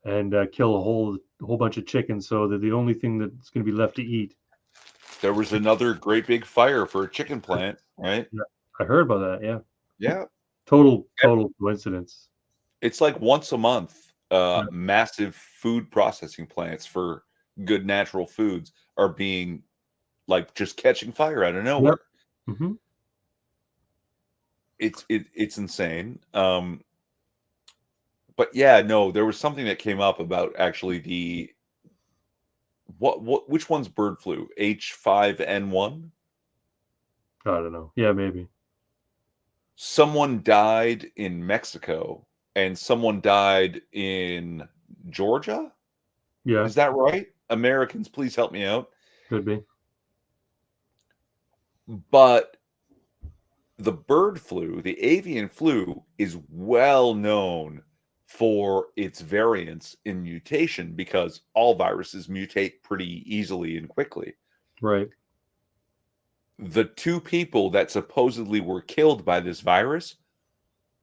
and kill a whole bunch of chickens, so that the only thing that's going to be left to eat. There was another great big fire for a chicken plant, right? Yeah, I heard about that. Yeah. Yeah. Total coincidence. It's like once a month, massive food processing plants for good natural foods are being like just catching fire out of nowhere. Yep. Mm-hmm. It's insane. But yeah, no, there was something that came up about actually the which one's bird flu? H5N1? I don't know. Yeah, maybe. Someone died in Mexico and someone died in Georgia? Yeah. Is that right? Americans, please help me out. Could be. But the bird flu, the avian flu, is well known for its variance in mutation because all viruses mutate pretty easily and quickly. Right. The two people that supposedly were killed by this virus,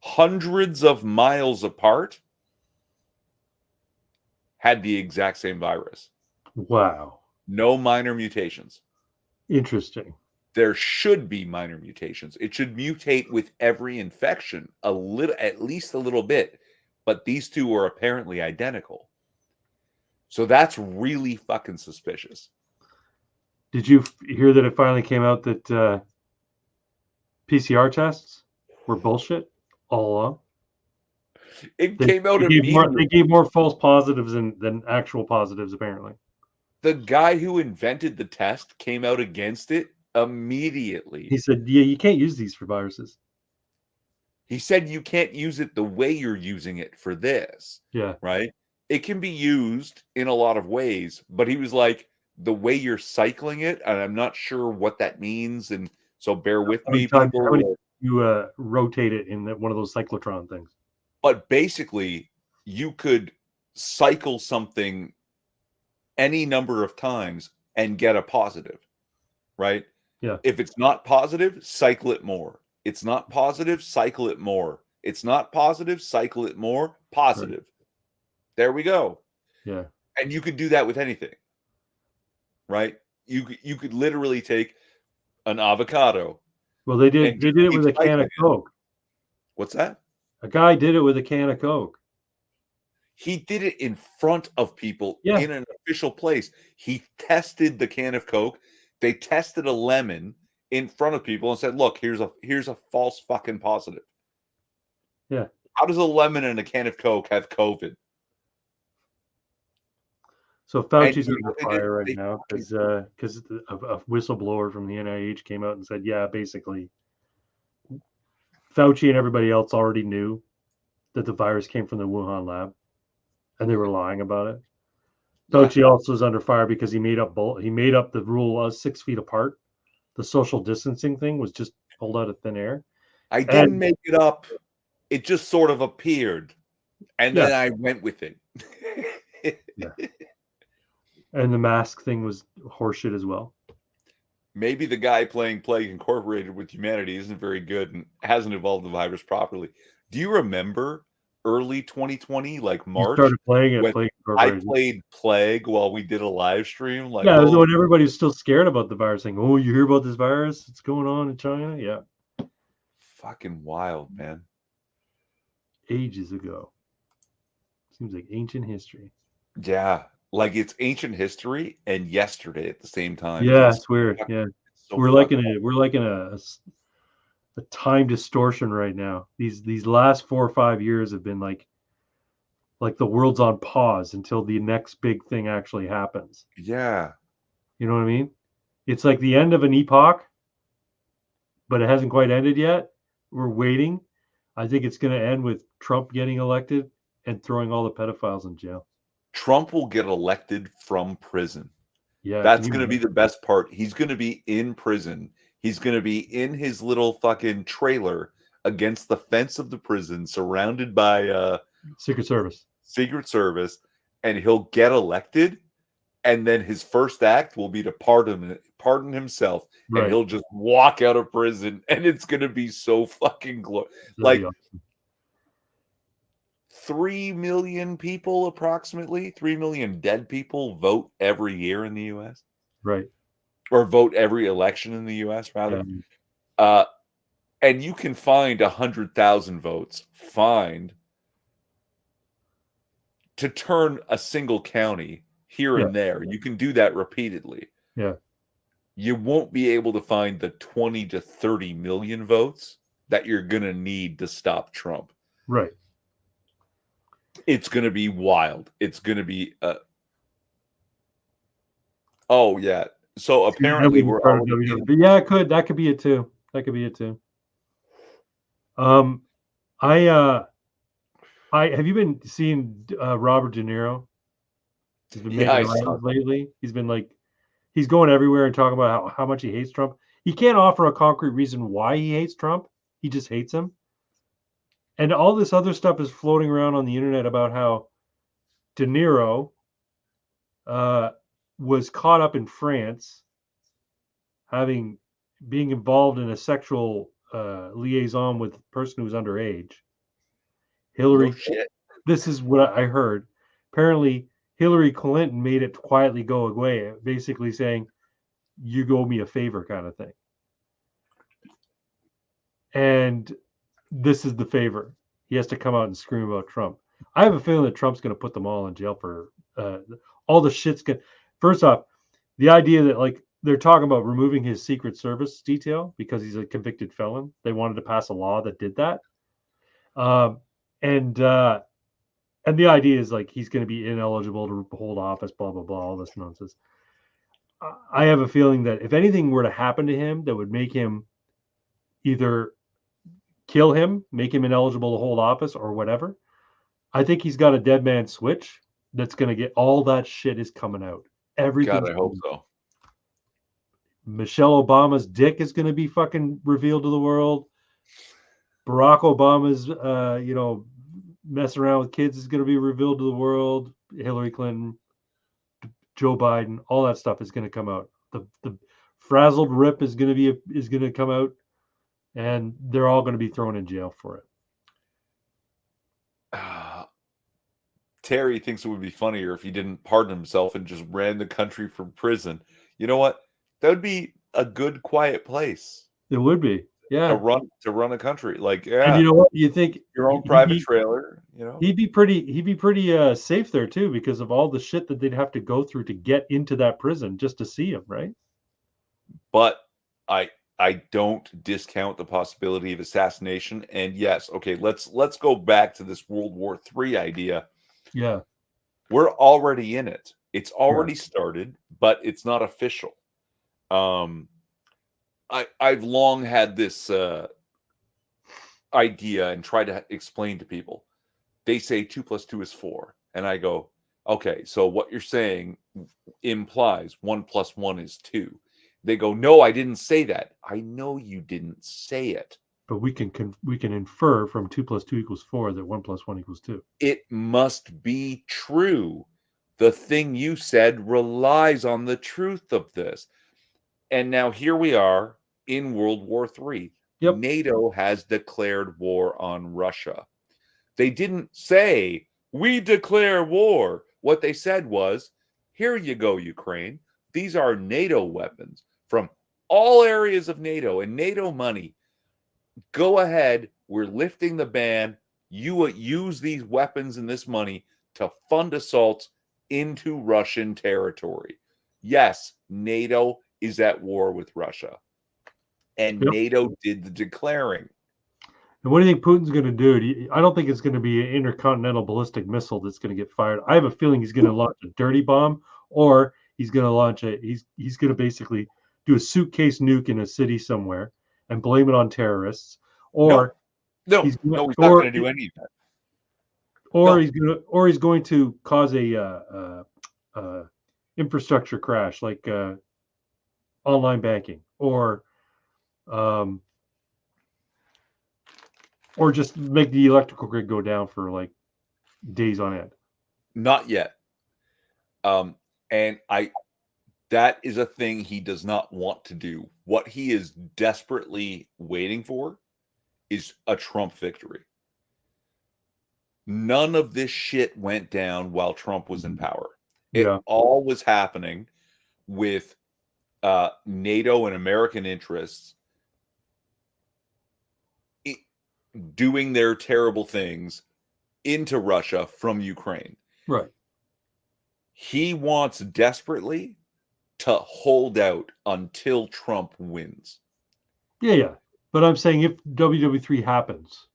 hundreds of miles apart, had the exact same virus. Wow. No minor mutations. Interesting. There should be minor mutations. It should mutate with every infection a little, at least a little bit. But these two are apparently identical. So that's really fucking suspicious. Did you hear that it finally came out that PCR tests were bullshit all along? It came out immediately. They gave more false positives than actual positives, apparently. The guy who invented the test came out against it immediately. He said, yeah, you can't use these for viruses. He said you can't use it the way you're using it for this. Yeah. Right? It can be used in a lot of ways, but he was like, the way you're cycling it, and I'm not sure what that means, and so bear with me, people. You rotate it in one of those cyclotron things. But basically, you could cycle something any number of times and get a positive, right? Yeah. If it's not positive, cycle it more. It's not positive, cycle it more. It's not positive, cycle it more. Positive. Right. There we go. Yeah. And you could do that with anything, right? You could literally take an avocado. Well, they did it with a can of Coke. What's that? A guy did it with a can of Coke. He did it in front of people in an official place. He tested the can of Coke. They tested a lemon in front of people and said, look, here's a false fucking positive. Yeah. How does a lemon and a can of Coke have COVID? So Fauci's under fire right now because a whistleblower from the NIH came out and said, yeah, basically, Fauci and everybody else already knew that the virus came from the Wuhan lab, and they were lying about it. Fauci also is under fire because he made up the rule of 6 feet apart. The social distancing thing was just pulled out of thin air. I didn't make it up. It just sort of appeared, and then I went with it. Yeah. And the mask thing was horseshit as well. Maybe the guy playing Plague Incorporated with humanity isn't very good and hasn't evolved the virus properly. Do you remember early 2020, like March? You started playing it. I played Plague while we did a live stream. Like, yeah, it was when everybody was still scared about the virus, saying, "Oh, you hear about this virus? It's going on in China." Yeah. fucking wild, man. Ages ago. Seems like ancient history. Yeah, like it's ancient history and yesterday at the same time. Yeah, It's it's weird. fucking, Yeah, it's so we're like fucking. in a time distortion right now. These last 4 or 5 years have been like the world's on pause until the next big thing actually happens. Yeah, You know what I mean? It's like the end of an epoch, but it hasn't quite ended yet. We're waiting. I think it's going to end with Trump getting elected and throwing all the pedophiles in jail. Trump will get elected from prison. Yeah, can That's you going to be imagine? the best part. He's going to be in prison. He's going to be in his little fucking trailer against the fence of the prison, surrounded by Secret Service. Secret Service, and he'll get elected. And then his first act will be to pardon himself, and Right. he'll just walk out of prison, and it's going to be so fucking glorious. That'd be Like awesome. 3 million people, approximately 3 million dead people, vote every year in the U.S. Right. or vote every election in the U.S. Yeah. rather. Uh, and you can find 100,000 votes to turn a single county here Yeah. and there. You can do that repeatedly. Yeah. You won't be able to find the 20 to 30 million votes that you're going to need to stop Trump. Right. It's going to be wild. It's going to be oh yeah. So That apparently would be we're part of already WWE. in. But yeah, it could. That could be it too. That could be it too. Um, I have you been seeing Robert De Niro? He's been Yeah, making I the saw rounds that. lately. He's going everywhere and talking about how much he hates Trump. He can't offer a concrete reason why he hates Trump. He just hates him. And all this other stuff is floating around on the internet about how De Niro uh, was caught up in France, having being involved in a sexual liaison with a person who was underage. No Hillary, shit. this is what I heard. Apparently, Hillary Clinton made it quietly go away, basically saying, "You owe me a favor," kind of thing. And this is the favor. He has to come out and scream about Trump. I have a feeling that Trump's going to put them all in jail for all the shit's going. First off, the idea that like they're talking about removing his Secret Service detail because he's a convicted felon. They wanted to pass a law that did that, um, and uh, and the idea is like he's going to be ineligible to hold office. Blah blah blah. All this nonsense. I have a feeling that if anything were to happen to him, that would make him either kill him, make him ineligible to hold office, or whatever. I think he's got a dead man switch that's going to get all that shit is coming out. God, Everything's I hope so. Michelle Obama's dick is going to be fucking revealed to the world. Barack Obama's, messing around with kids is going to be revealed to the world. Hillary Clinton, Joe Biden, all that stuff is going to come out. The frazzled rip is going to come out, and they're all going to be thrown in jail for it. Terry thinks it would be funnier if he didn't pardon himself and just ran the country from prison. You know what? That would be a good, quiet place It would be, to yeah. run a country. Like, And yeah, you know what? You think your own he'd private be trailer. You know, he'd be pretty safe there too because of all the shit that they'd have to go through to get into that prison just to see him, right? but I don't discount the possibility of assassination. And yes, okay, let's go back to this World War III idea. Yeah, We're already in it. It's yeah, already started, but it's not official. Um, I've long had this idea and try to explain to people. They say 2 + 2 is 4, and I go, okay, so what you're saying implies 1 + 1 is 2. They go, no, I didn't say that. I know you didn't say it. but we can infer from 2 + 2 = 4 that 1 + 1 = 2. It must be true. The thing you said relies on the truth of this. And now here we are in World War III. Yep. NATO has declared war on Russia. They didn't say, we declare war. What they said was, here you go, Ukraine. These are NATO weapons from all areas of NATO and NATO money. go ahead. We're lifting the ban. You use these weapons and this money to fund assaults into Russian territory. Yes, NATO is at war with Russia, and Yep. NATO did the declaring. And what do you think Putin's going to do? I don't think it's going to be an intercontinental ballistic missile that's going to get fired. I have a feeling he's going to launch a dirty bomb, or he's going to launch a he's going to basically do a suitcase nuke in a city somewhere and blame it on terrorists, No, or no, he's no, he's not or going to do any of that. or No, he's going to cause a infrastructure crash like online banking, um, or just make the electrical grid go down for like days on end. not yet. And that is a thing he does not want to do. What he is desperately waiting for is a Trump victory. None of this shit went down while Trump was in power. It Yeah, all was happening with NATO and American interests doing their terrible things into Russia from Ukraine. right. He wants desperately to hold out until Trump wins. Yeah. But I'm saying if WW3 happens,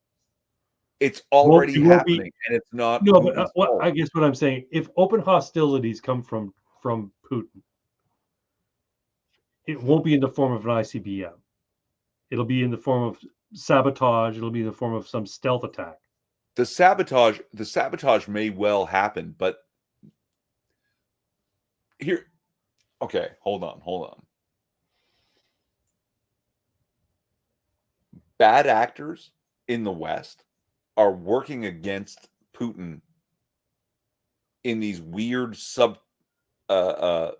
It's already it won't be. happening, and it's not No, but Putin's what fault. I guess what I'm saying, if open hostilities come from Putin, it won't be in the form of an ICBM. It'll be in the form of sabotage. It'll be in the form of some stealth attack. The sabotage may well happen, but here, okay, hold on. Bad actors in the West are working against Putin in these weird subterfugal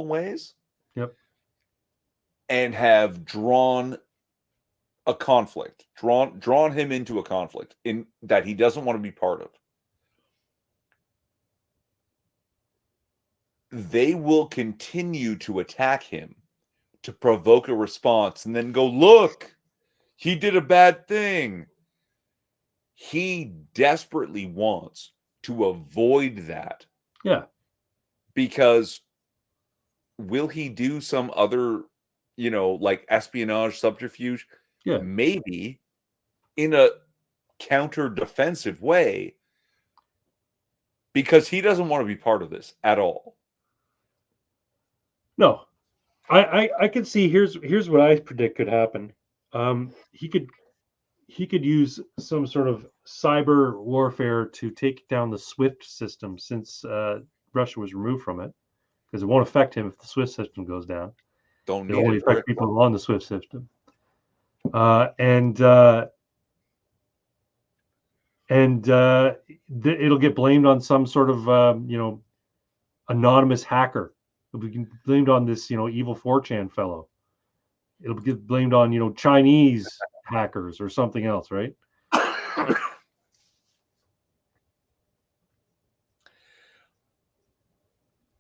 ways, Yep. and have drawn him into a conflict in that he doesn't want to be part of. They will continue to attack him to provoke a response and then go, look, he did a bad thing. He desperately wants to avoid that. Yeah. Because will he do some other, like espionage subterfuge? Yeah. Maybe in a counter defensive way, because he doesn't want to be part of this at all. No, I could see. Here's what I predict could happen. He could use some sort of cyber warfare to take down the SWIFT system, since Russia was removed from it, because it won't affect him if the SWIFT system goes down. Don't It'll need only it for affect it. people on the SWIFT system. And it'll get blamed on some sort of anonymous hacker. It'll be blamed on this evil 4chan fellow. It'll get blamed on Chinese hackers or something else, right?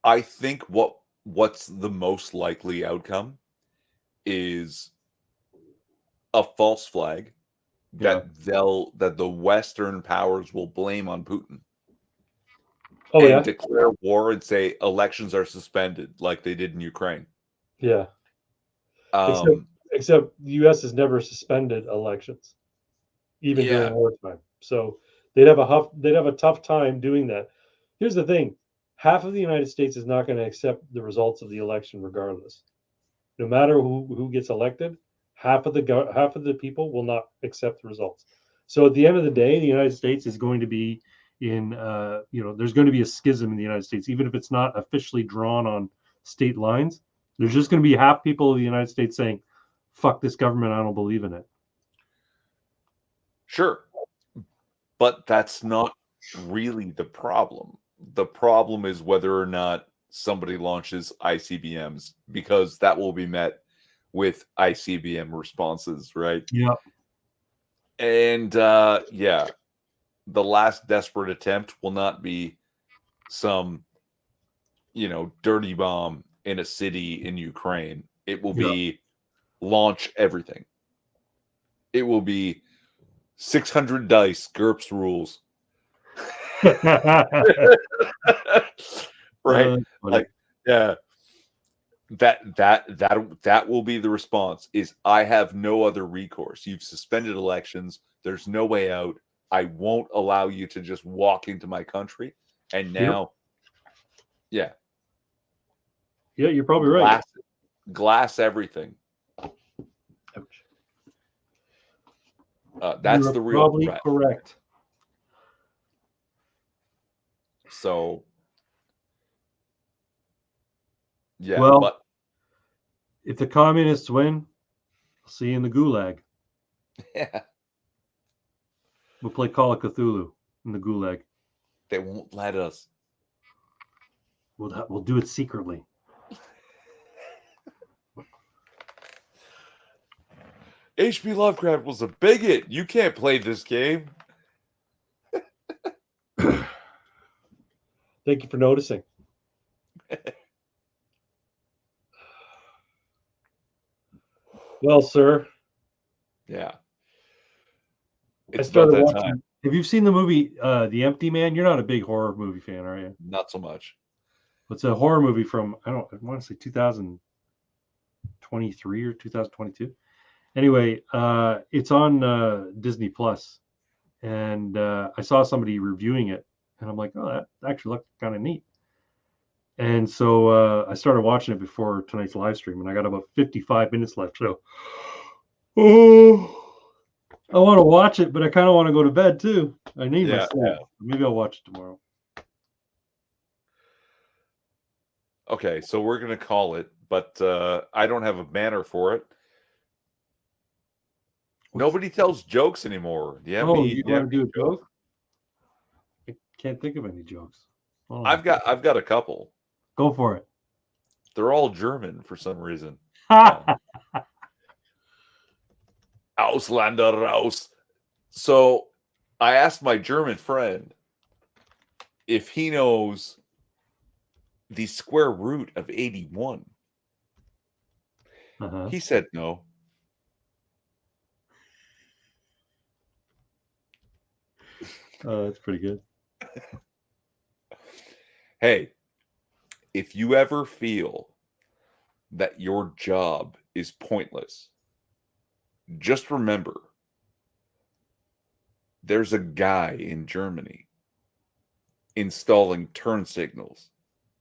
I think what's the most likely outcome is a false flag that the Western powers will blame on Putin. Oh and yeah, declare war and say elections are suspended like they did in Ukraine. yeah. Um, Except the U.S. has never suspended elections, even yeah, during wartime. So they'd have a tough time doing that. Here's the thing: half of the United States is not going to accept the results of the election, regardless. No matter who gets elected, half of the people will not accept the results. So at the end of the day, the United States is going to be there's going to be a schism in the United States, even if it's not officially drawn on state lines. There's just going to be half people of the United States saying, "Fuck this government, I don't believe in it." sure. But that's not really the problem. The problem is whether or not somebody launches ICBMs, because that will be met with ICBM responses, right? Yeah, And the last desperate attempt will not be some, dirty bomb in a city in Ukraine. It will yeah, be launch everything. It will be 600 dice, GURPS rules. Right? Like, yeah. That will be the response is I have no other recourse. You've suspended elections. There's no way out. I won't allow you to just walk into my country. And now, yeah. Yeah, you're probably right. Glass everything. Ouch. That's the real probably threat. Correct. So, yeah. Well, but if the communists win, I'll see you in the gulag. yeah, We'll play Call of Cthulhu in the gulag. they won't let us. We'll do it secretly. H.P. Lovecraft was a bigot. You can't play this game. Thank you for noticing. Well, sir. Yeah. I started watching. Time. Have you seen the movie The Empty Man? You're not a big horror movie fan, are you? Not so much. It's a horror movie from I want to say 2023 or 2022. Anyway, it's on Disney Plus, and I saw somebody reviewing it, and I'm like, oh, that actually looked kind of neat. And so I started watching it before tonight's live stream, and I got about 55 minutes left. So, I want to watch it, but I kind of want to go to bed too. I need my sleep. Yeah. Maybe I'll watch it tomorrow. Okay, so we're going to call it, but I don't have a banner for it. Nobody tells jokes anymore. Do you have you want to do a joke? I can't think of any jokes. I've got a couple. Go for it. They're all German for some reason. Auslander raus. So I asked my German friend if he knows the square root of 81. He said no. Oh, that's pretty good. Hey, if you ever feel that your job is pointless, just remember there's a guy in Germany installing turn signals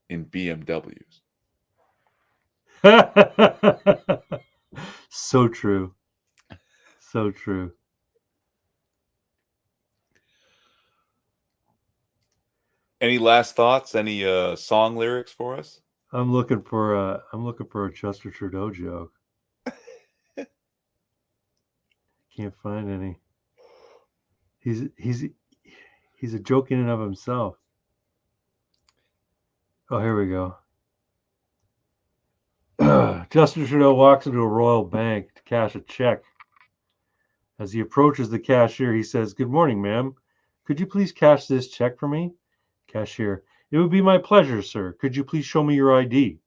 in BMWs. So true. So true. Any last thoughts? Any song lyrics for us? I'm looking for a Justin Trudeau joke. Can't find any. He's a joke in and of himself. Oh, here we go. Justin Trudeau walks into a Royal Bank to cash a check. As he approaches the cashier, he says, "Good morning, ma'am. Could you please cash this check for me?" Cashier: "It would be my pleasure, sir. Could you please show me your ID?"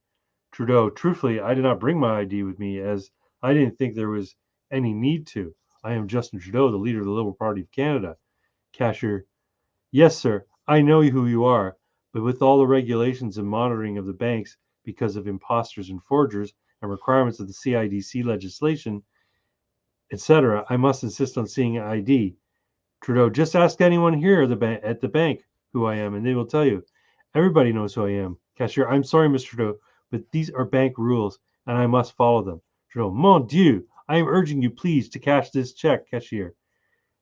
Trudeau: "Truthfully, I did not bring my ID with me as I didn't think there was any need to. I am Justin Trudeau, the leader of the Liberal Party of Canada." Cashier: "Yes, sir. I know who you are, but with all the regulations and monitoring of the banks because of imposters and forgers and requirements of the CIDC legislation, etc., I must insist on seeing ID." Trudeau: "Just ask anyone here at the bank who I am, and they will tell you. Everybody knows who I am." Cashier: "I'm sorry, Mr. Trudeau, but these are bank rules, and I must follow them." Trudeau: "Mon Dieu, I am urging you, please, to cash this check." Cashier: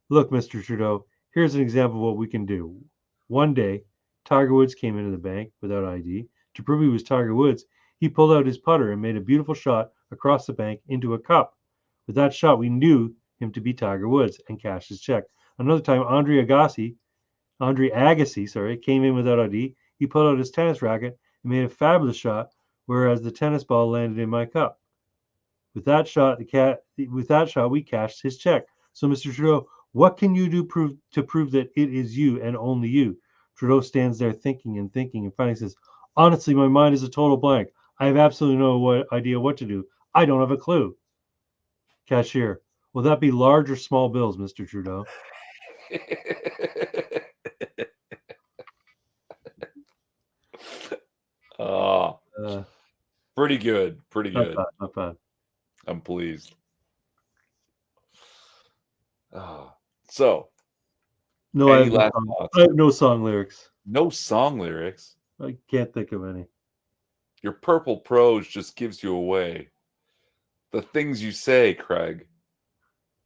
"Look, Mr. Trudeau, here's an example of what we can do. One day, Tiger Woods came into the bank without ID. To prove he was Tiger Woods, he pulled out his putter and made a beautiful shot across the bank into a cup. With that shot, we knew him to be Tiger Woods and cashed his check. Another time, Andre Agassi, came in without ID. He pulled out his tennis racket and made a fabulous shot, whereas the tennis ball landed in my cup. With that shot, we cashed his check. So, Mr. Trudeau, what can you do to prove that it is you and only you?" Trudeau stands there thinking, and finally says, "Honestly, my mind is a total blank. I have absolutely no idea what to do. I don't have a clue." Cashier: Will that be large or small bills, Mr. Trudeau? Oh, pretty good. Pretty Not good. bad. Not bad. I'm pleased. So, No, I any have no last song. thoughts? I have no song lyrics. No song lyrics. I can't think of any. Your purple prose just gives you away. The things you say, Craig,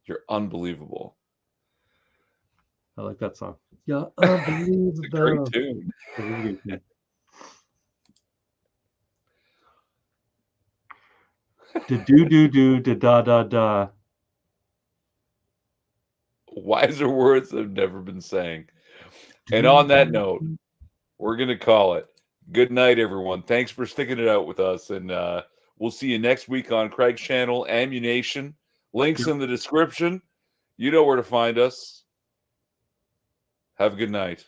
you're unbelievable. I like that song. Yeah, It's a great unbelievable. tune. It is a good tune. Da do do do da da da da. Wiser words I've never been saying. And Do, on that do, note, do. we're going to call it. Good night, everyone. Thanks for sticking it out with us. And we'll see you next week on Craig's channel, Ammunition. Links Yep. in the description. You know where to find us. Have a good night.